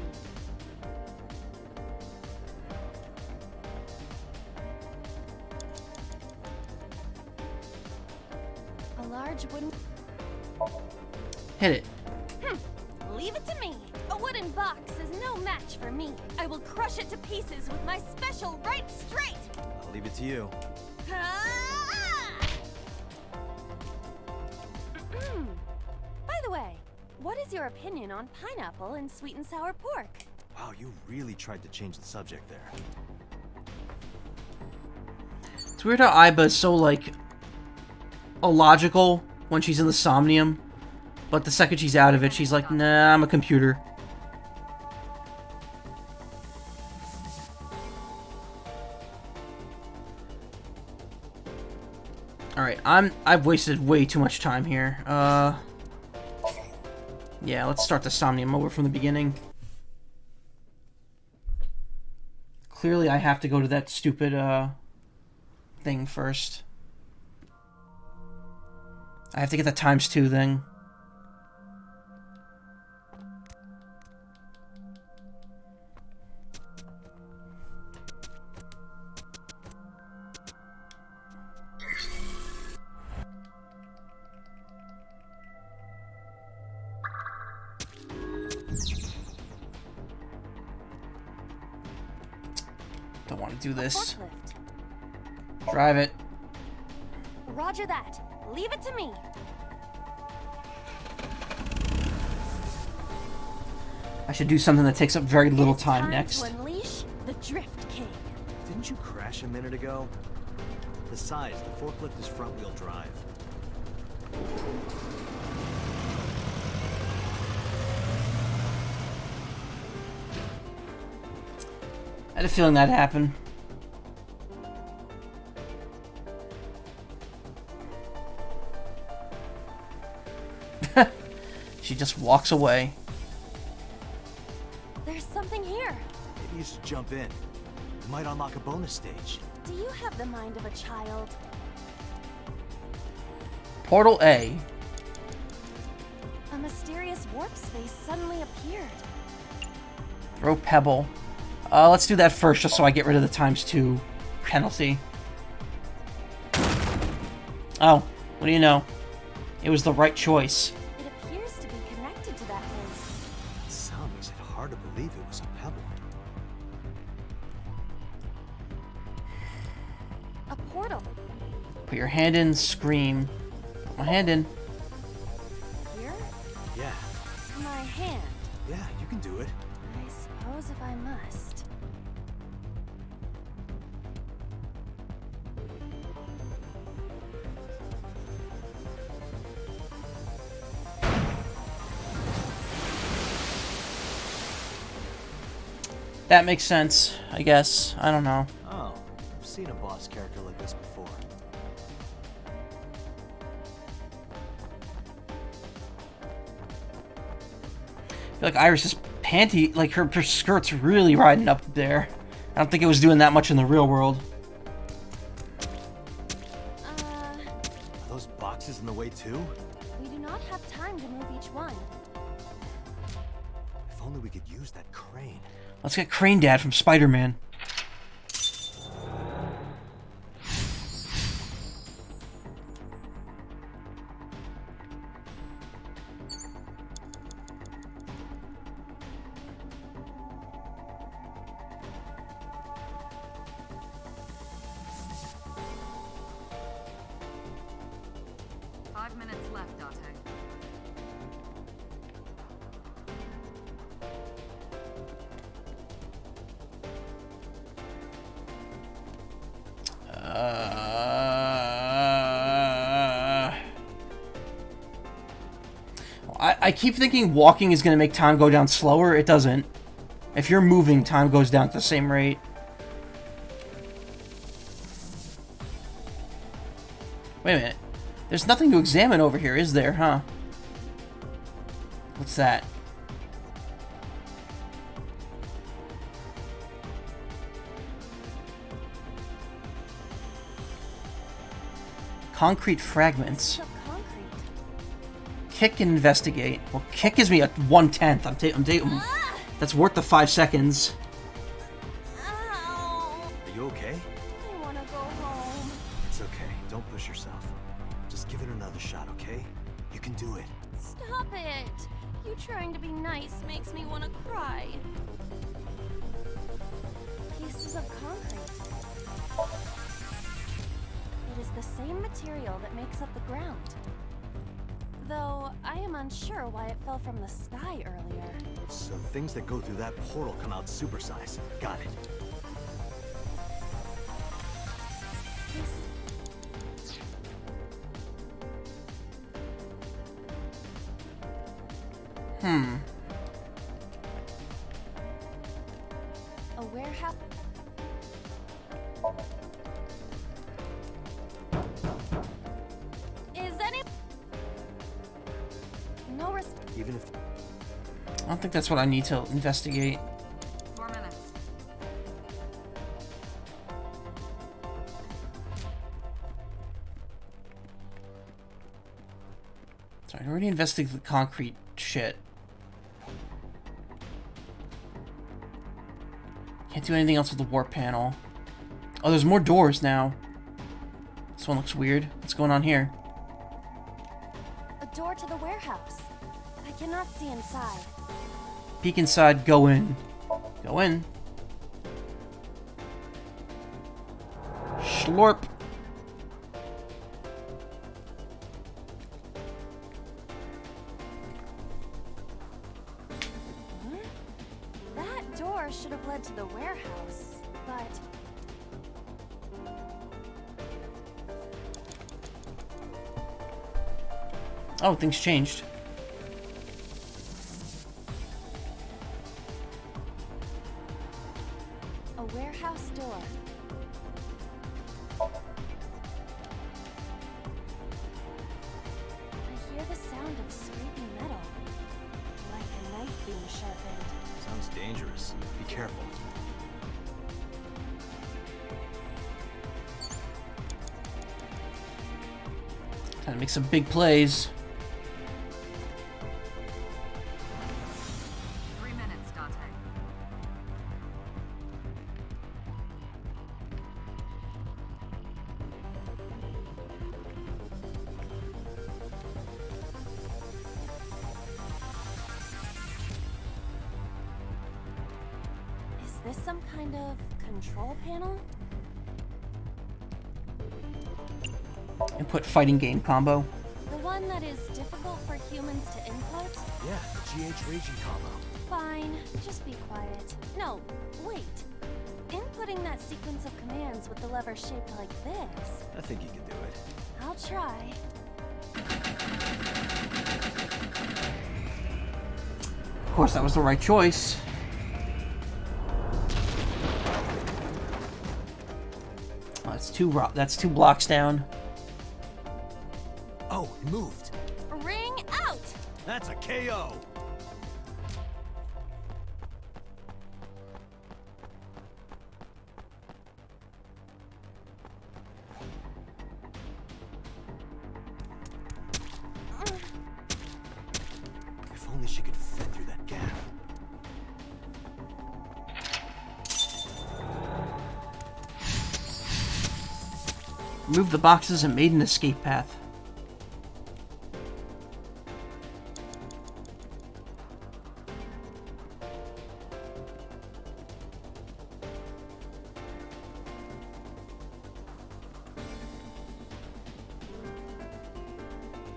Speaker 9: A large wooden...
Speaker 1: Hit it.
Speaker 9: Leave it to me. A wooden box is no match for me. I will crush it to pieces with my special right straight.
Speaker 3: I'll leave it to you.
Speaker 9: By the way, what is your opinion on pineapple and sweet and sour pork?
Speaker 3: Wow, you really tried to change the subject there.
Speaker 1: It's weird how Aiba is so, like, illogical when she's in the Somnium, but the second she's out of it, she's like, nah, I'm a computer. Alright, I've wasted way too much time here. Yeah, let's start the Somnium over from the beginning. Clearly I have to go to that stupid, thing first. I have to get the ×2 thing. Don't want to do this. Drive it.
Speaker 9: Roger that. Leave it to me.
Speaker 1: I should do something that takes up very little time
Speaker 9: To
Speaker 1: next.
Speaker 9: unleash the Drift King.
Speaker 3: Didn't you crash a minute ago? Besides, the forklift is front-wheel drive.
Speaker 1: I had a feeling that'd happen. She just walks away.
Speaker 9: There's something here.
Speaker 3: Maybe you should jump in. You might unlock a bonus stage.
Speaker 9: Do you have the mind of a child?
Speaker 1: Portal A.
Speaker 9: A mysterious warp space suddenly appeared.
Speaker 1: Throw pebble. Let's do that first, just so I get rid of the ×2 penalty. Oh, what do you know? It was the right choice.
Speaker 9: It appears to be connected to that place.
Speaker 3: That sound makes it hard to believe it was a pebble.
Speaker 9: A portal.
Speaker 1: Put your hand in, scream. Put my hand in.
Speaker 9: Here?
Speaker 3: Yeah.
Speaker 9: My hand.
Speaker 3: Yeah, you can do it.
Speaker 9: I suppose if I must.
Speaker 1: That makes sense, I guess. I don't know.
Speaker 3: Oh, I've seen a boss character like this before.
Speaker 1: I feel like Iris's panty, like her skirt's really riding up there. I don't think it was doing that much in the real world.
Speaker 3: Are those boxes in the way too?
Speaker 9: We do not have time to move each one.
Speaker 3: If only we could use that crane.
Speaker 1: Let's get Crane Dad from Spider-Man. I keep thinking walking is going to make time go down slower. It doesn't. If you're moving, time goes down at the same rate. Wait a minute. There's nothing to examine over here, is there, huh? What's that? Concrete fragments. Kick and investigate. Well, kick gives me a 1/10. I'm taking. That's worth the 5 seconds.
Speaker 3: Are you okay?
Speaker 9: I want to go home.
Speaker 3: It's okay. Don't push yourself. Just give it another shot, okay? You can do it.
Speaker 9: Stop it. You trying to be nice makes me want to cry. Pieces of concrete. It is the same material that makes up the ground. Though, I am unsure why it fell from the sky earlier.
Speaker 3: So things that go through that portal come out supersized. Got it.
Speaker 9: A warehouse. Is any no
Speaker 3: Even if
Speaker 1: I don't think that's what I need to investigate.
Speaker 6: 4 minutes.
Speaker 1: Sorry, I already investigated the concrete shit. Can't do anything else with the warp panel. Oh, there's more doors now. This one looks weird. What's going on here?
Speaker 9: a door to the warehouse. I cannot see inside.
Speaker 1: Peek inside, go in. Go in. Schlorp.
Speaker 9: That door should have led to the warehouse, but...
Speaker 1: Oh, things changed.
Speaker 9: A warehouse door. I hear the sound of scraping metal, like a knife being sharpened.
Speaker 3: sounds dangerous. Be careful.
Speaker 1: Time to make some big plays.
Speaker 6: 3 minutes, Dante.
Speaker 9: Is this some kind of control panel?
Speaker 1: Input fighting game combo.
Speaker 9: The one that is difficult for humans to input?
Speaker 3: Yeah, the GH Raging combo.
Speaker 9: Fine, just be quiet. No, wait. Inputting that sequence of commands with the lever shaped like this.
Speaker 3: I think you can do it.
Speaker 9: I'll try.
Speaker 1: Of course, that was the right choice. Oh, that's two blocks down.
Speaker 3: Oh, it moved.
Speaker 9: Ring out!
Speaker 3: That's a KO.
Speaker 1: Remove the boxes and made an escape path.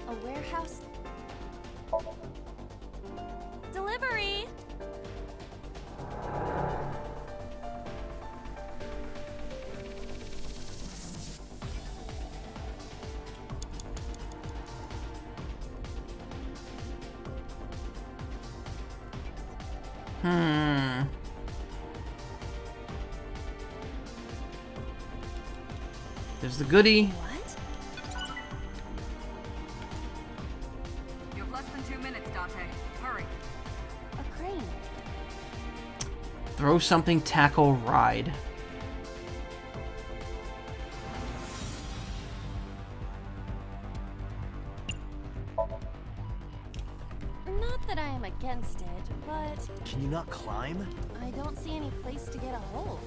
Speaker 9: A warehouse. Delivery!
Speaker 1: There's the goodie.
Speaker 9: What?
Speaker 6: You have less than 2 minutes, Dante. Hurry.
Speaker 9: A crane.
Speaker 1: Throw something, tackle, ride.
Speaker 9: Not that I am against it, but
Speaker 3: Can you not climb?
Speaker 9: I don't see any place to get a hold.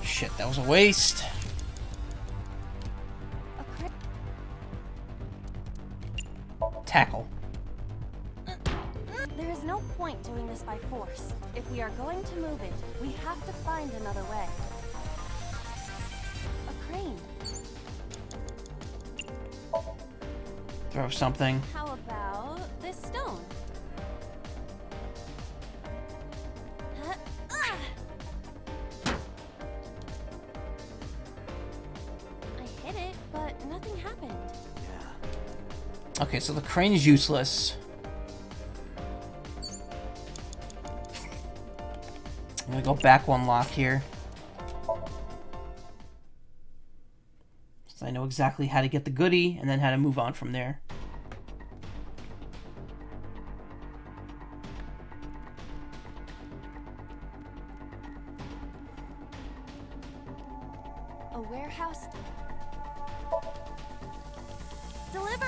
Speaker 1: Shit, that was a waste.
Speaker 9: A crane.
Speaker 1: Tackle.
Speaker 9: There is no point doing this by force. If we are going to move it, we have to find another way. A crane.
Speaker 1: Throw something.
Speaker 9: How about this stone? Huh? Ah! I hit it, but nothing happened.
Speaker 1: Okay, so the crane is useless. I'm gonna go back one lock here. So I know exactly how to get the goodie and then how to move on from there.
Speaker 9: A warehouse. Deliver.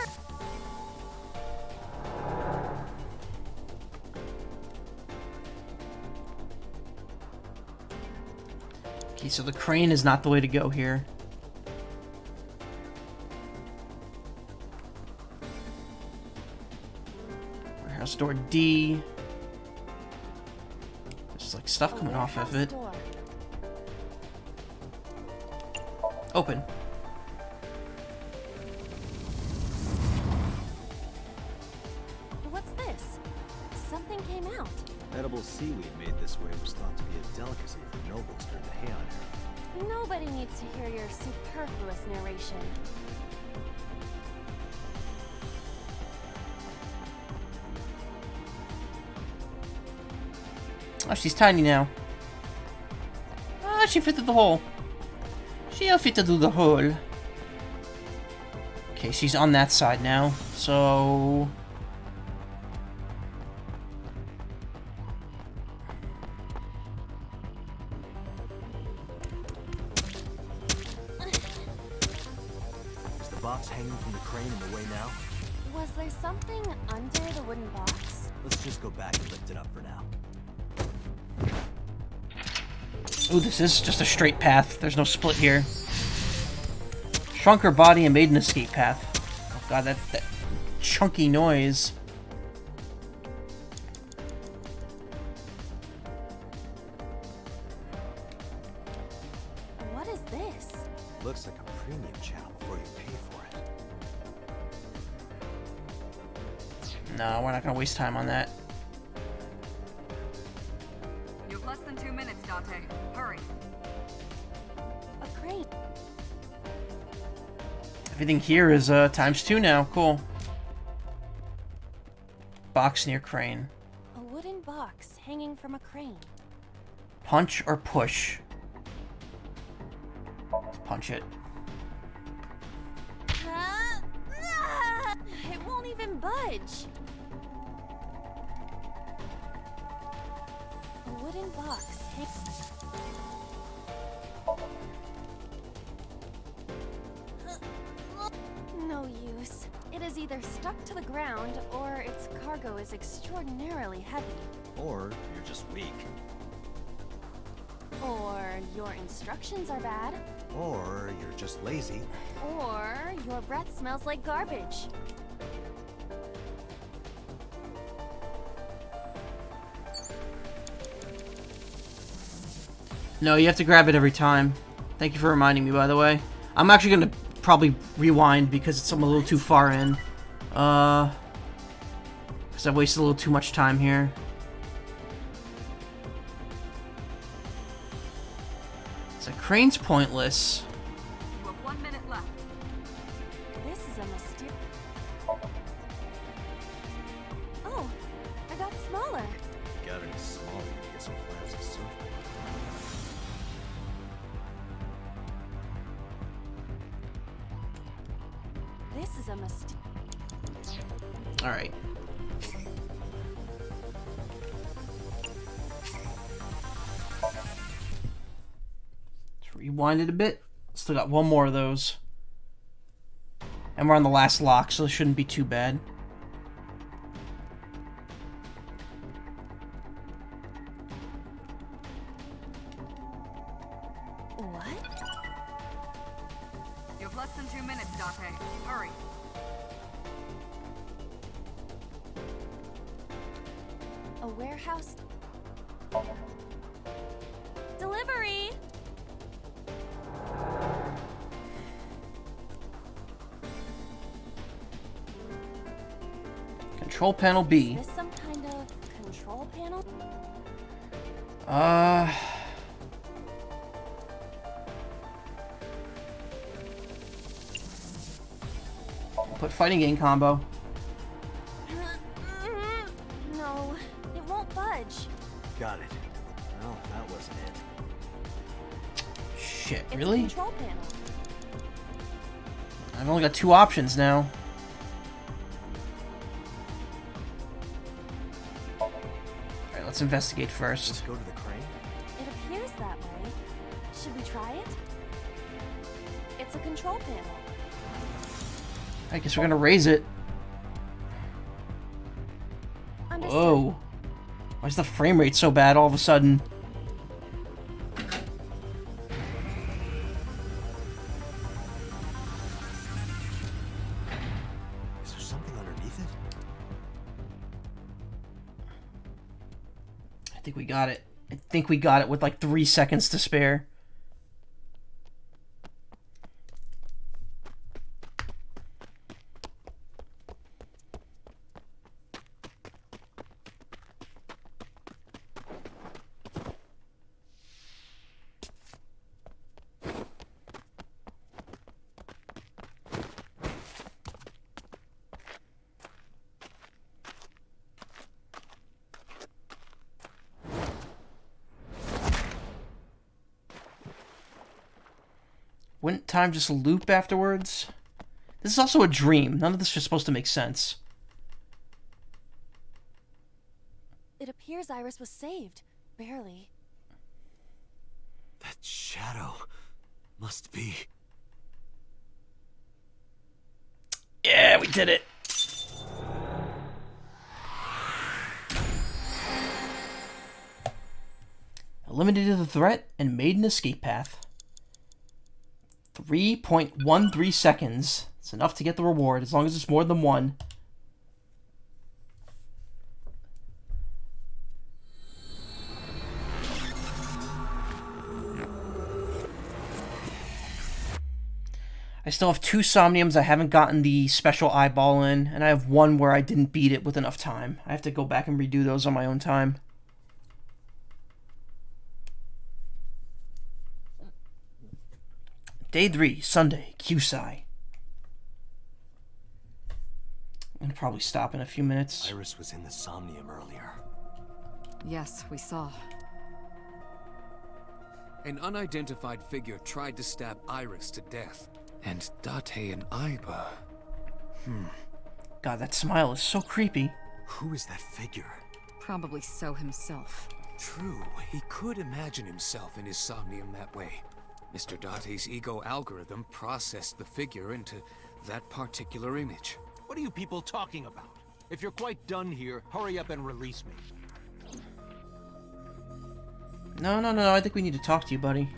Speaker 1: Okay, so the crane is not the way to go here. Warehouse door D. There's like stuff coming off of it.
Speaker 9: Door.
Speaker 1: Open.
Speaker 9: What's this? Something came out.
Speaker 3: Edible seaweed made this way was thought to be a delicacy for nobles during the Heian era.
Speaker 9: Nobody needs to hear your superfluous narration.
Speaker 1: Oh, she's tiny now. Ah, she fit through the hole. She'll fit through the hole. Okay, she's on that side now, so...
Speaker 3: Is the box hanging from the crane in the way now?
Speaker 9: Was there something under the wooden box?
Speaker 3: Let's just go back and lift it up for now.
Speaker 1: Ooh, this is just a straight path. There's no split here. Shrunk her body and made an escape path. Oh god, that chunky noise.
Speaker 9: What is this?
Speaker 3: Looks like a premium channel before you pay for it.
Speaker 1: No, we're not gonna waste time on that.
Speaker 6: You have less than 2 minutes, Dante. Hurry.
Speaker 9: A crane.
Speaker 1: Everything here is ×2 now. Cool. Box near crane.
Speaker 9: A wooden box hanging from a crane.
Speaker 1: Punch or push? Let's punch it.
Speaker 9: It won't even budge. A wooden box. No use. It is either stuck to the ground or its cargo is extraordinarily heavy.
Speaker 3: Or you're just weak.
Speaker 9: Or your instructions are bad.
Speaker 3: Or you're just lazy.
Speaker 9: Or your breath smells like garbage.
Speaker 1: No, you have to grab it every time. Thank you for reminding me, by the way. I'm actually gonna probably rewind because I'm a little too far in. Because I've wasted a little too much time here. So crane's pointless.
Speaker 6: You have 1 minute left.
Speaker 9: This is a mysterious... Oh, I got smaller.
Speaker 3: Got any smaller to get some plastic surfboard.
Speaker 9: This is a mistake.
Speaker 1: Alright. Let's rewind it a bit. Still got one more of those. And we're on the last lock, so it shouldn't be too bad.
Speaker 9: What?
Speaker 6: You have less than 2 minutes, Date. Hurry.
Speaker 9: A warehouse... Delivery!
Speaker 1: Control panel B.
Speaker 9: Is this some kind of control panel?
Speaker 1: Put fighting game combo.
Speaker 9: No, it won't budge.
Speaker 3: Got it. Well, that wasn't it.
Speaker 1: Shit,
Speaker 9: It's
Speaker 1: really?
Speaker 9: a control panel.
Speaker 1: I've only got 2 options now. Alright, let's investigate first.
Speaker 3: Let's go to the crane.
Speaker 9: It appears that way. Should we try it? It's a control panel.
Speaker 1: I guess we're gonna raise it.
Speaker 9: Understood.
Speaker 1: Whoa. Why is the frame rate so bad all of a sudden?
Speaker 3: Is there something underneath it?
Speaker 1: I think we got it. I think we got it with like 3 seconds to spare. Wouldn't time just loop afterwards? This is also a dream. None of this is supposed to make sense.
Speaker 9: It appears Iris was saved. Barely.
Speaker 3: That shadow must be...
Speaker 1: Yeah, we did it. Eliminated the threat and made an escape path. 3.13 seconds. It's enough to get the reward, as long as it's more than 1. I still have 2 Somniums I haven't gotten the special eyeball in, and I have 1 where I didn't beat it with enough time. I have to go back and redo those on my own time. Day 3, Sunday, QSI. I'm gonna probably stop in a few minutes.
Speaker 3: Iris was in the Somnium earlier.
Speaker 6: Yes, we saw.
Speaker 4: An unidentified figure tried to stab Iris to death. And Date and Aiba...
Speaker 1: God, that smile is so creepy.
Speaker 3: Who is that figure?
Speaker 6: Probably So himself.
Speaker 4: True, he could imagine himself in his Somnium that way. Mr. Date's ego algorithm processed the figure into that particular image.
Speaker 18: What are you people talking about? If you're quite done here, hurry up and release me.
Speaker 1: No, no, no, I think we need to talk to you, buddy.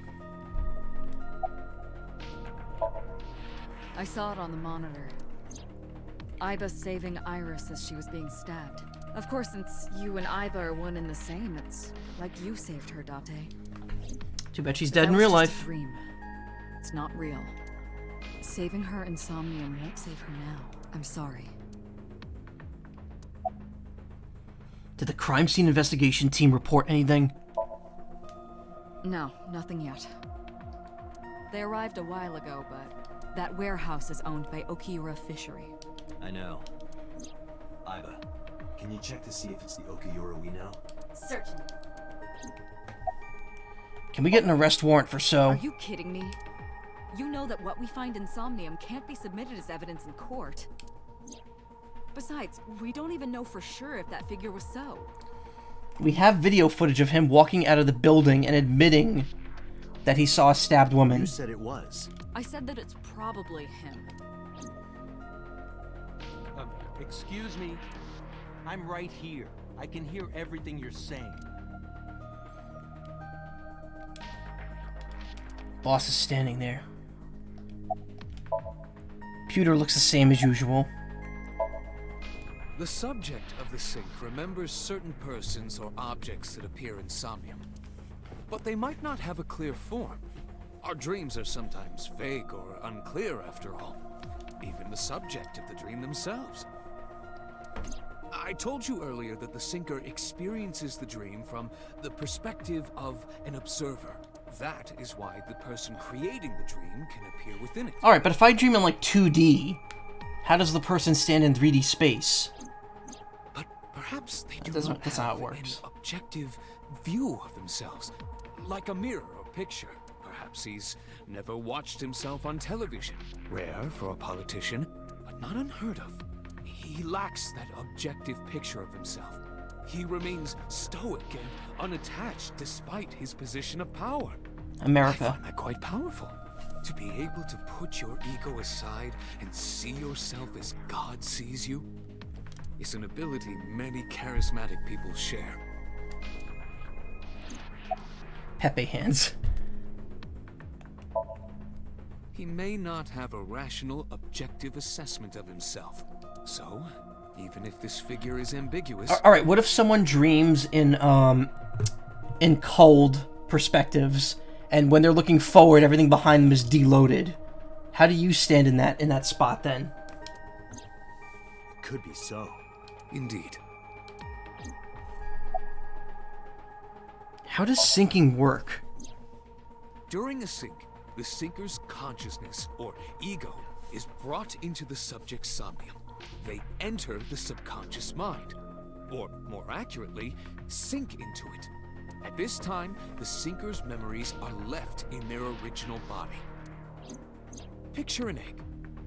Speaker 6: I saw it on the monitor. Iba saving Iris as she was being stabbed. Of course, since you and Iba are one and the same, it's like you saved her, Date.
Speaker 1: Too bad she's dead in real life.
Speaker 6: A dream. It's not real. Saving her in Somnium won't save her now. I'm sorry.
Speaker 1: Did the crime scene investigation team report anything?
Speaker 6: No, nothing yet. They arrived a while ago, but that warehouse is owned by Okiura Fishery.
Speaker 3: I know. Iba, can you check to see if it's the Okiura we know?
Speaker 2: Certainly.
Speaker 1: Can we get an arrest warrant for So?
Speaker 6: Are you kidding me? You know that what we find in Somnium can't be submitted as evidence in court. Besides, we don't even know for sure if that figure was So.
Speaker 1: We have video footage of him walking out of the building and admitting that he saw a stabbed woman.
Speaker 3: You said it was.
Speaker 6: I said that it's probably him.
Speaker 18: Excuse me. I'm right here. I can hear everything you're saying.
Speaker 1: Boss is standing there. Pewter looks the same as usual.
Speaker 4: The subject of the sink remembers certain persons or objects that appear in Somnium. But they might not have a clear form. Our dreams are sometimes vague or unclear, after all. Even the subject of the dream themselves. I told you earlier that the sinker experiences the dream from the perspective of an observer. That is why the person creating the dream can appear within it.
Speaker 1: Alright, but if I dream in like 2D, how does the person stand in 3D space?
Speaker 4: But perhaps they do
Speaker 1: That's
Speaker 4: not
Speaker 1: not how it
Speaker 4: have
Speaker 1: works.
Speaker 4: an objective view of themselves. Like a mirror or picture. Perhaps he's never watched himself on television. Rare for a politician, but not unheard of. He lacks that objective picture of himself. He remains stoic and unattached despite his position of power.
Speaker 1: America.
Speaker 4: I find that quite powerful. To be able to put your ego aside and see yourself as God sees you is an ability many charismatic people share.
Speaker 1: Pepe hands.
Speaker 4: He may not have a rational, objective assessment of himself. So, even if this figure is ambiguous...
Speaker 1: Alright, what if someone dreams in cold perspectives, and when they're looking forward, everything behind them is deloaded? How do you stand in that spot then?
Speaker 3: Could be so.
Speaker 4: Indeed.
Speaker 1: How does sinking work?
Speaker 4: During a sink, the sinker's consciousness, or ego, is brought into the subject's somnium. They enter the subconscious mind, or more accurately, sink into it. At this time, the sinker's memories are left in their original body. Picture an egg.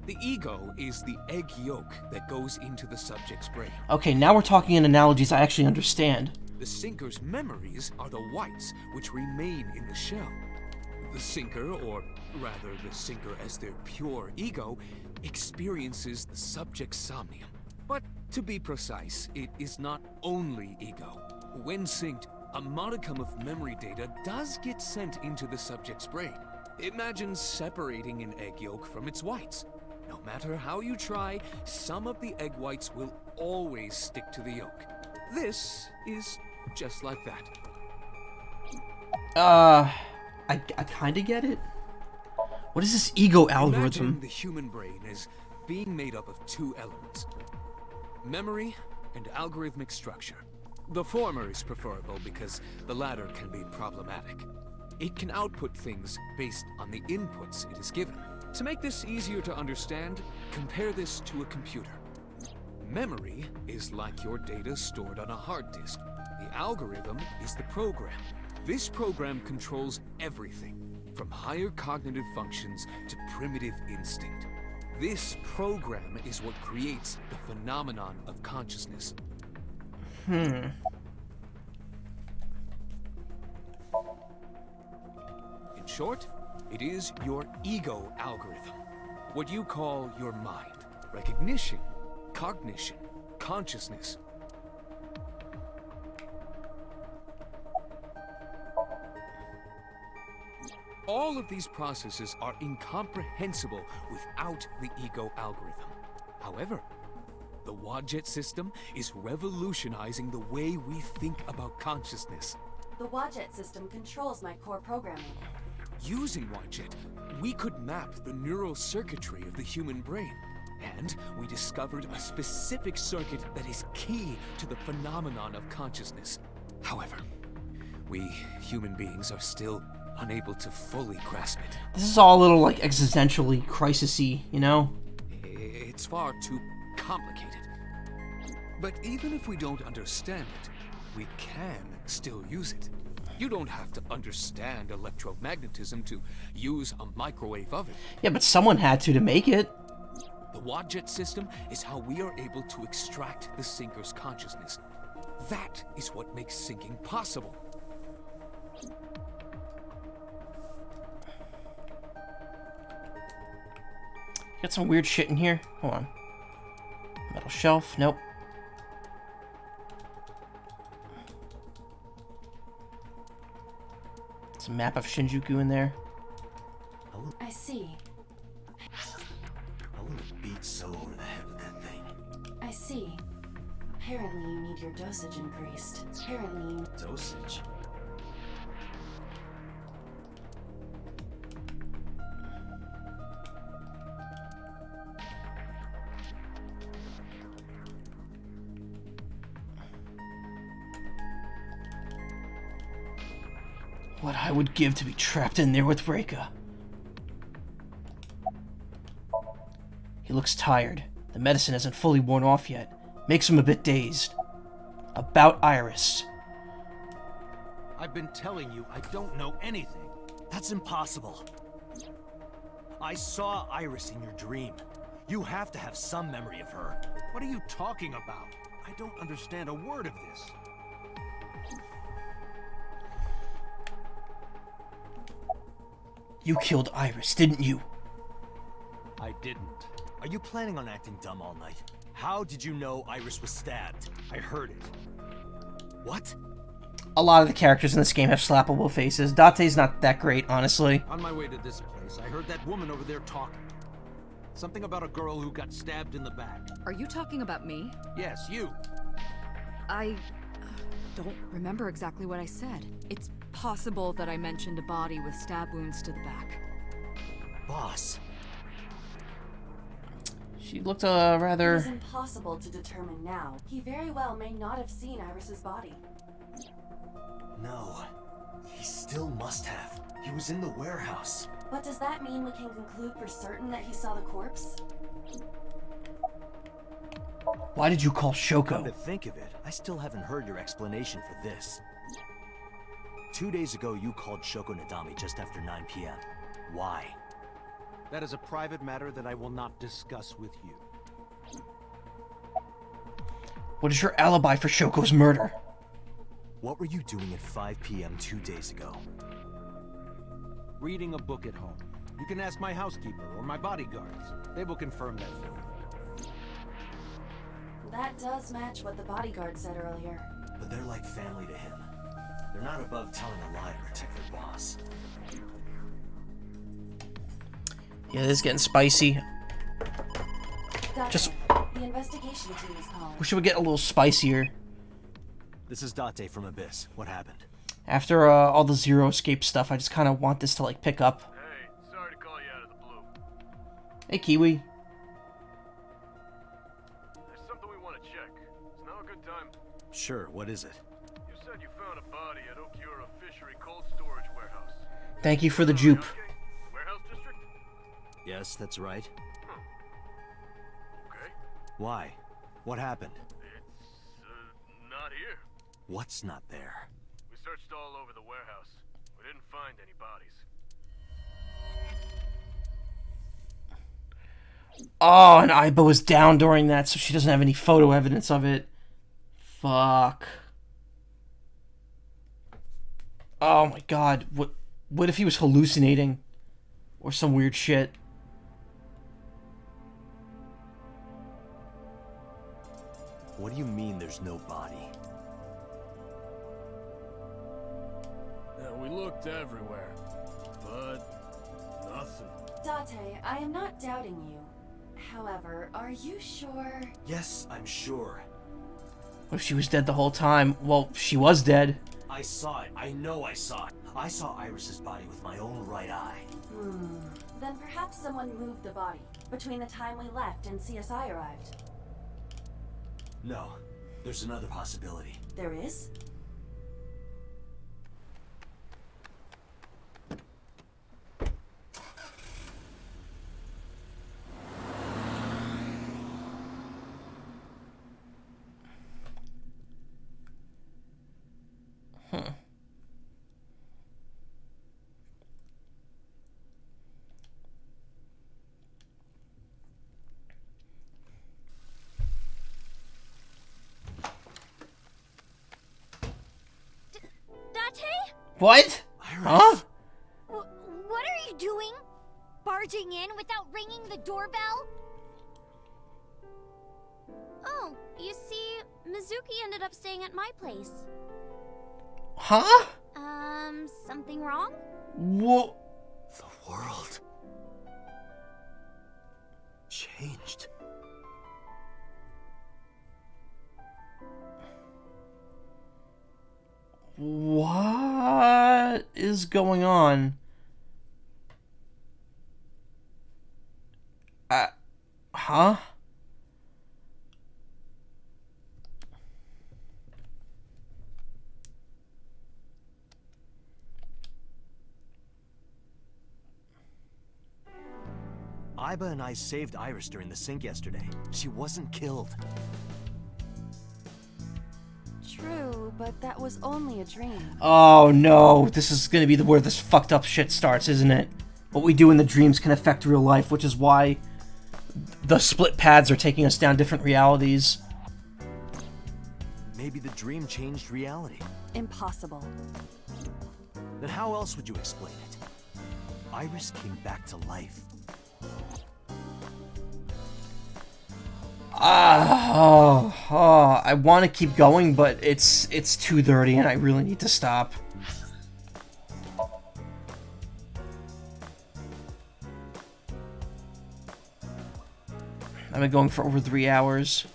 Speaker 4: The ego is the egg yolk that goes into the subject's brain.
Speaker 1: Okay, now we're talking in analogies I actually understand.
Speaker 4: The sinker's memories are the whites, which remain in the shell. The sinker, or rather the sinker as their pure ego, experiences the subject's somnium. But to be precise, it is not only ego. When synced, a modicum of memory data does get sent into the subject's brain. Imagine separating an egg yolk from its whites. No matter how you try, some of the egg whites will always stick to the yolk. This is just like that.
Speaker 1: I kinda get it. What is this ego algorithm?
Speaker 4: Imagine the human brain as being made up of two elements: memory and algorithmic structure. The former is preferable because the latter can be problematic. It can output things based on the inputs it is given. To make this easier to understand, compare this to a computer. Memory is like your data stored on a hard disk. The algorithm is the program. This program controls everything, from higher cognitive functions to primitive instinct. This program is what creates the phenomenon of consciousness.
Speaker 1: In
Speaker 4: short, it is your ego algorithm. What you call your mind. Recognition, cognition, consciousness. All of these processes are incomprehensible without the ego algorithm. However, the Wadjet system is revolutionizing the way we think about consciousness.
Speaker 2: The Wadjet system controls my core programming.
Speaker 4: Using Wadjet, we could map the neural circuitry of the human brain. And we discovered a specific circuit that is key to the phenomenon of consciousness. However, we human beings are still unable to fully grasp it.
Speaker 1: This is all a little, like, existentially crisis-y, you know?
Speaker 4: It's far too complicated. But even if we don't understand it, we can still use it. You don't have to understand electromagnetism to use a microwave oven.
Speaker 1: Yeah, but someone had to make it.
Speaker 4: The Wadjet system is how we are able to extract the sinker's consciousness. That is what makes sinking possible.
Speaker 1: Got some weird shit in here. Hold on. Metal shelf. Nope. It's a map of Shinjuku in there.
Speaker 2: I see.
Speaker 3: I want to beat so over the head with that thing.
Speaker 2: I see. Apparently you need your dosage increased. Apparently you...
Speaker 3: Dosage?
Speaker 1: What I would give to be trapped in there with Reika. He looks tired. The medicine hasn't fully worn off yet. Makes him a bit dazed. About Iris.
Speaker 18: I've been telling you I don't know anything.
Speaker 3: That's impossible. I saw Iris in your dream. You have to have some memory of her.
Speaker 18: What are you talking about? I don't understand a word of this.
Speaker 1: You killed Iris, didn't you?
Speaker 18: I didn't.
Speaker 3: Are you planning on acting dumb all night? How did you know Iris was stabbed?
Speaker 18: I heard it.
Speaker 3: What?
Speaker 1: A lot of the characters in this game have slappable faces. Date's not that great, honestly.
Speaker 18: On my way to this place, I heard that woman over there talking. Something about a girl who got stabbed in the back.
Speaker 6: Are you talking about me?
Speaker 18: Yes, you.
Speaker 6: I don't remember exactly what I said. It's possible that I mentioned a body with stab wounds to the back.
Speaker 3: Boss.
Speaker 1: She looked rather...
Speaker 2: It is impossible to determine now. He very well may not have seen Iris's body.
Speaker 3: No. He still must have. He was in the warehouse.
Speaker 2: But does that mean we can conclude for certain that he saw the corpse?
Speaker 1: Why did you call Shoko?
Speaker 3: Come to think of it, I still haven't heard your explanation for this. 2 days ago, you called Shoko Nadami just after 9 p.m. Why?
Speaker 18: That is a private matter that I will not discuss with you.
Speaker 1: What is your alibi for Shoko's murder?
Speaker 3: What were you doing at 5 p.m. 2 days ago?
Speaker 18: Reading a book at home. You can ask my housekeeper or my bodyguards. They will confirm that for you.
Speaker 2: That does match what the bodyguard said earlier.
Speaker 3: But they're like family to him. They're not above telling a lie to protect their boss.
Speaker 1: Yeah, this is getting spicy.
Speaker 2: Doctor,
Speaker 1: Just
Speaker 2: the investigation team is calling.
Speaker 1: wish it would get a little spicier.
Speaker 3: This is Date from Abyss. What happened?
Speaker 1: After all the Zero Escape stuff, I just kind of want this to, like, pick up.
Speaker 7: Hey, sorry to call you out of the blue.
Speaker 1: Hey, Kiwi.
Speaker 7: There's something we want to check. Is now a good time?
Speaker 3: Sure, what is it?
Speaker 7: You said you found a body at Okiura Fishery Cold Storage Warehouse.
Speaker 1: Thank you for the jupe.
Speaker 7: Warehouse district?
Speaker 3: Yes, that's right.
Speaker 7: Okay.
Speaker 3: Why? What happened?
Speaker 7: It's, not here.
Speaker 3: What's not there?
Speaker 7: We searched all over the warehouse. We didn't find any bodies.
Speaker 1: Oh, and Aiba was down during that, so she doesn't have any photo evidence of it. Fuck. Oh my god. What if he was hallucinating? Or some weird shit?
Speaker 3: What do you mean there's no body?
Speaker 14: Yeah, we looked everywhere, but
Speaker 15: Nothing.
Speaker 2: Date, I am not doubting you. However, are you sure?
Speaker 3: Yes, I'm sure.
Speaker 1: What if she was dead the whole time? Well, she was dead.
Speaker 3: I saw it. I know I saw it. I saw Iris's body with my own right eye.
Speaker 2: Then perhaps someone moved the body between the time we left and CSI arrived.
Speaker 3: No, there's another possibility.
Speaker 2: There is?
Speaker 1: What? Huh?
Speaker 12: What are you doing? Barging in without ringing the doorbell? Oh, you see, Mizuki ended up staying at my place.
Speaker 1: Huh?
Speaker 12: Something wrong?
Speaker 1: What?
Speaker 3: The world changed.
Speaker 1: What is going on? Huh?
Speaker 3: Iba and I saved Iris during the sink yesterday. She wasn't killed.
Speaker 2: True, but that was only a dream.
Speaker 1: Oh no, this is gonna be where this fucked up shit starts, isn't it? What we do in the dreams can affect real life, which is why the split paths are taking us down different realities.
Speaker 3: Maybe the dream changed reality.
Speaker 2: Impossible.
Speaker 3: Then how else would you explain it? Iris came back to life.
Speaker 1: I want to keep going, but it's 2:30 and I really need to stop. I've been going for over 3 hours.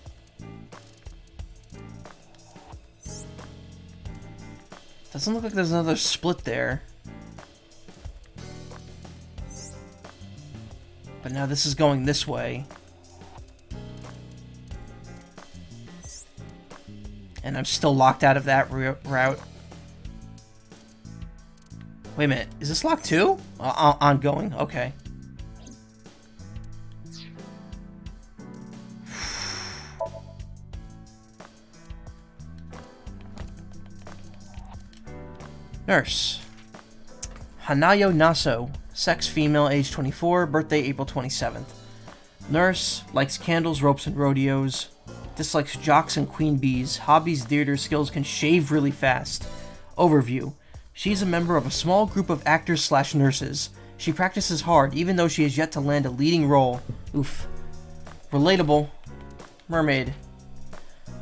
Speaker 1: Doesn't look like there's another split there. But now this is going this way. And I'm still locked out of that route. Wait a minute, is this locked too? Ongoing, okay. Nurse. Hanayo Naso, sex female, age 24, birthday April 27th. Nurse, likes candles, ropes, and rodeos. Dislikes jocks and queen bees. Hobbies, theater skills, can shave really fast. Overview. She's a member of a small group of actors/nurses. She practices hard, even though she has yet to land a leading role. Oof. Relatable. Mermaid.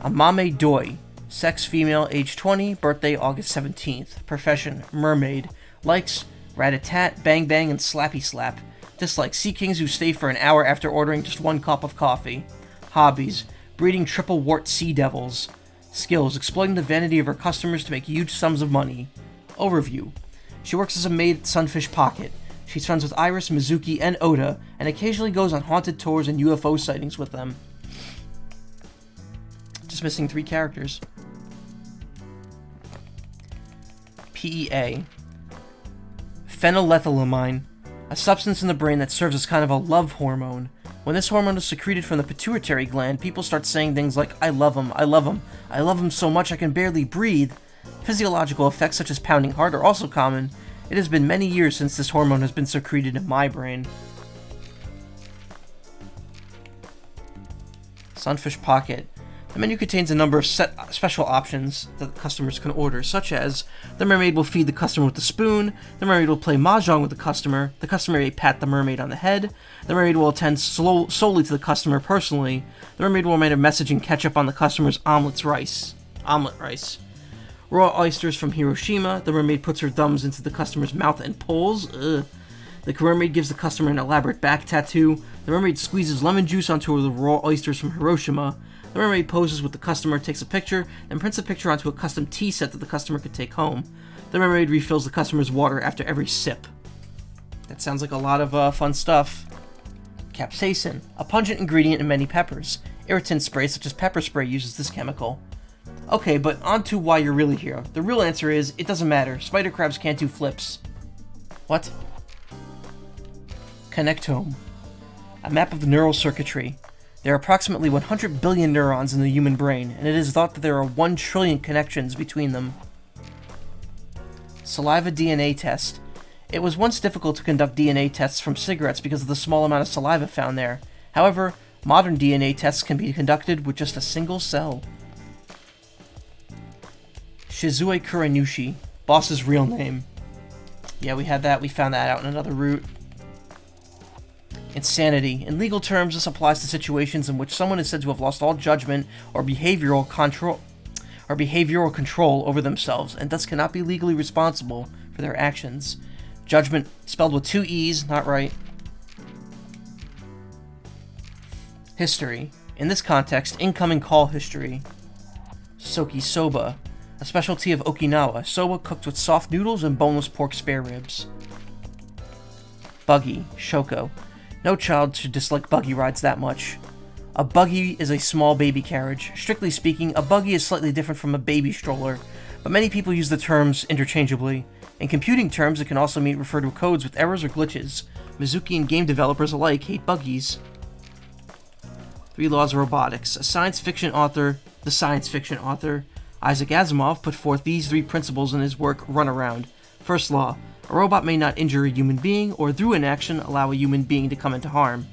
Speaker 1: Amame Doi. Sex female, age 20, birthday August 17th. Profession, mermaid. Likes rat-a-tat, bang-bang, and slappy-slap. Dislikes sea kings who stay for an hour after ordering just one cup of coffee. Hobbies. Breeding triple wart sea devils. Skills. Exploiting the vanity of her customers to make huge sums of money. Overview. She works as a maid at Sunfish Pocket. She's friends with Iris, Mizuki, and Oda, and occasionally goes on haunted tours and UFO sightings with them. Just missing 3 characters. PEA. Phenylethylamine. A substance in the brain that serves as kind of a love hormone. When this hormone is secreted from the pituitary gland, people start saying things like, I love him, I love him, I love him so much I can barely breathe. Physiological effects such as pounding heart are also common. It has been many years since this hormone has been secreted in my brain. Sunfish Pocket. The menu contains a number of special options that customers can order, such as the mermaid will feed the customer with a spoon, the mermaid will play mahjong with the customer may pat the mermaid on the head, the mermaid will attend solely to the customer personally, the mermaid will write a message and ketchup on the customer's omelet rice. Raw oysters from Hiroshima. The mermaid puts her thumbs into the customer's mouth and pulls. Ugh. The mermaid gives the customer an elaborate back tattoo. The mermaid squeezes lemon juice onto the raw oysters from Hiroshima. The mermaid poses with the customer, takes a picture, then prints a picture onto a custom tea set that the customer could take home. The mermaid refills the customer's water after every sip. That sounds like a lot of fun stuff. Capsaicin, a pungent ingredient in many peppers. Irritant spray such as pepper spray uses this chemical. Okay, but on to why you're really here. The real answer is, it doesn't matter. Spider crabs can't do flips. What? Connectome. A map of the neural circuitry. There are approximately 100 billion neurons in the human brain, and it is thought that there are 1 trillion connections between them. Saliva DNA test. It was once difficult to conduct DNA tests from cigarettes because of the small amount of saliva found there. However, modern DNA tests can be conducted with just a single cell. Shizue Kuranushi, boss's real name. Yeah, we had that. We found that out in another route. Insanity. In legal terms, this applies to situations in which someone is said to have lost all judgment or behavioral control over themselves, and thus cannot be legally responsible for their actions. Judgment, spelled with 2 E's, not right. History. In this context, incoming call history. Soki soba, a specialty of Okinawa, soba cooked with soft noodles and boneless pork spare ribs. Buggy, shoko. No child should dislike buggy rides that much. A buggy is a small baby carriage. Strictly speaking, a buggy is slightly different from a baby stroller, but many people use the terms interchangeably. In computing terms, it can also refer to codes with errors or glitches. Mizuki and game developers alike hate buggies. 3 Laws of Robotics. The science fiction author, Isaac Asimov, put forth these 3 principles in his work Runaround. First law. A robot may not injure a human being, or through inaction allow a human being to come into harm.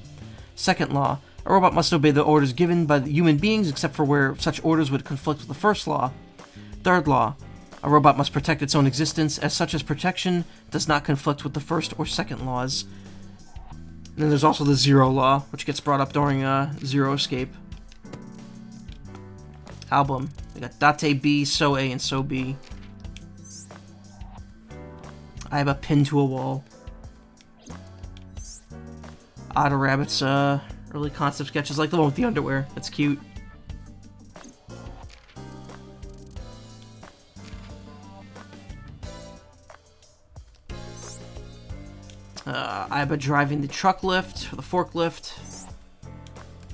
Speaker 1: Second law. A robot must obey the orders given by the human beings except for where such orders would conflict with the first law. Third law. A robot must protect its own existence, as such as protection does not conflict with the first or second laws. And then there's also the Zero Law, which gets brought up during Zero Escape. Album. We got Date B, So A, and So B. I have a pin to a wall. Otter Rabbit's early concept sketches, like the one with the underwear. That's cute. Iba driving the truck lift, or the forklift.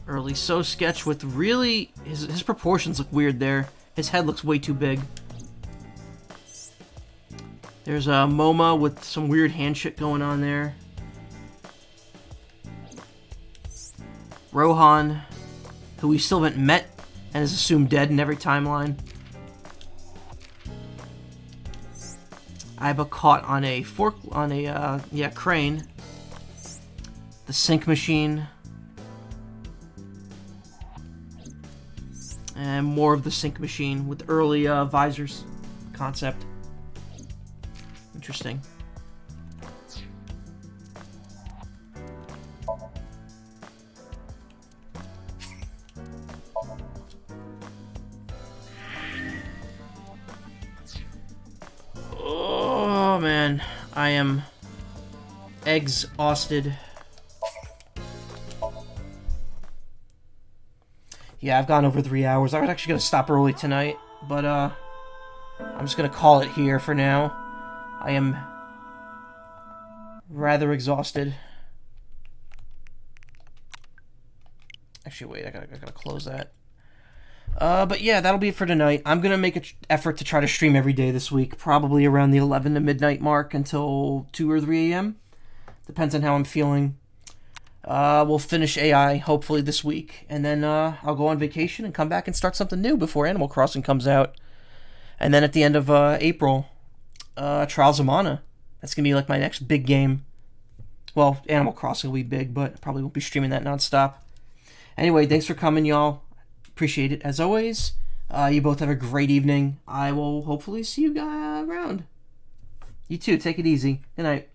Speaker 1: Early So sketch with really... His proportions look weird there. His head looks way too big. There's a MoMA with some weird hand shit going on there. Rohan, who we still haven't met and is assumed dead in every timeline. Iba caught on a crane. The Sync Machine. And more of the Sync Machine with early visors concept. Interesting. Oh man, I am exhausted. Yeah, I've gone over 3 hours. I was actually going to stop early tonight, but I'm just going to call it here for now. I am rather exhausted. Actually, wait, I gotta close that. But yeah, that'll be it for tonight. I'm gonna make an effort to try to stream every day this week, probably around the 11 to midnight mark until 2 or 3 a.m. Depends on how I'm feeling. We'll finish AI hopefully this week, and then I'll go on vacation and come back and start something new before Animal Crossing comes out. And then at the end of April, Trials of Mana. That's gonna be like my next big game. Well, Animal Crossing will be big, but I probably won't be streaming that nonstop. Anyway, thanks for coming, y'all. Appreciate it as always. You both have a great evening. I will hopefully see you guys around. You too. Take it easy. Good night.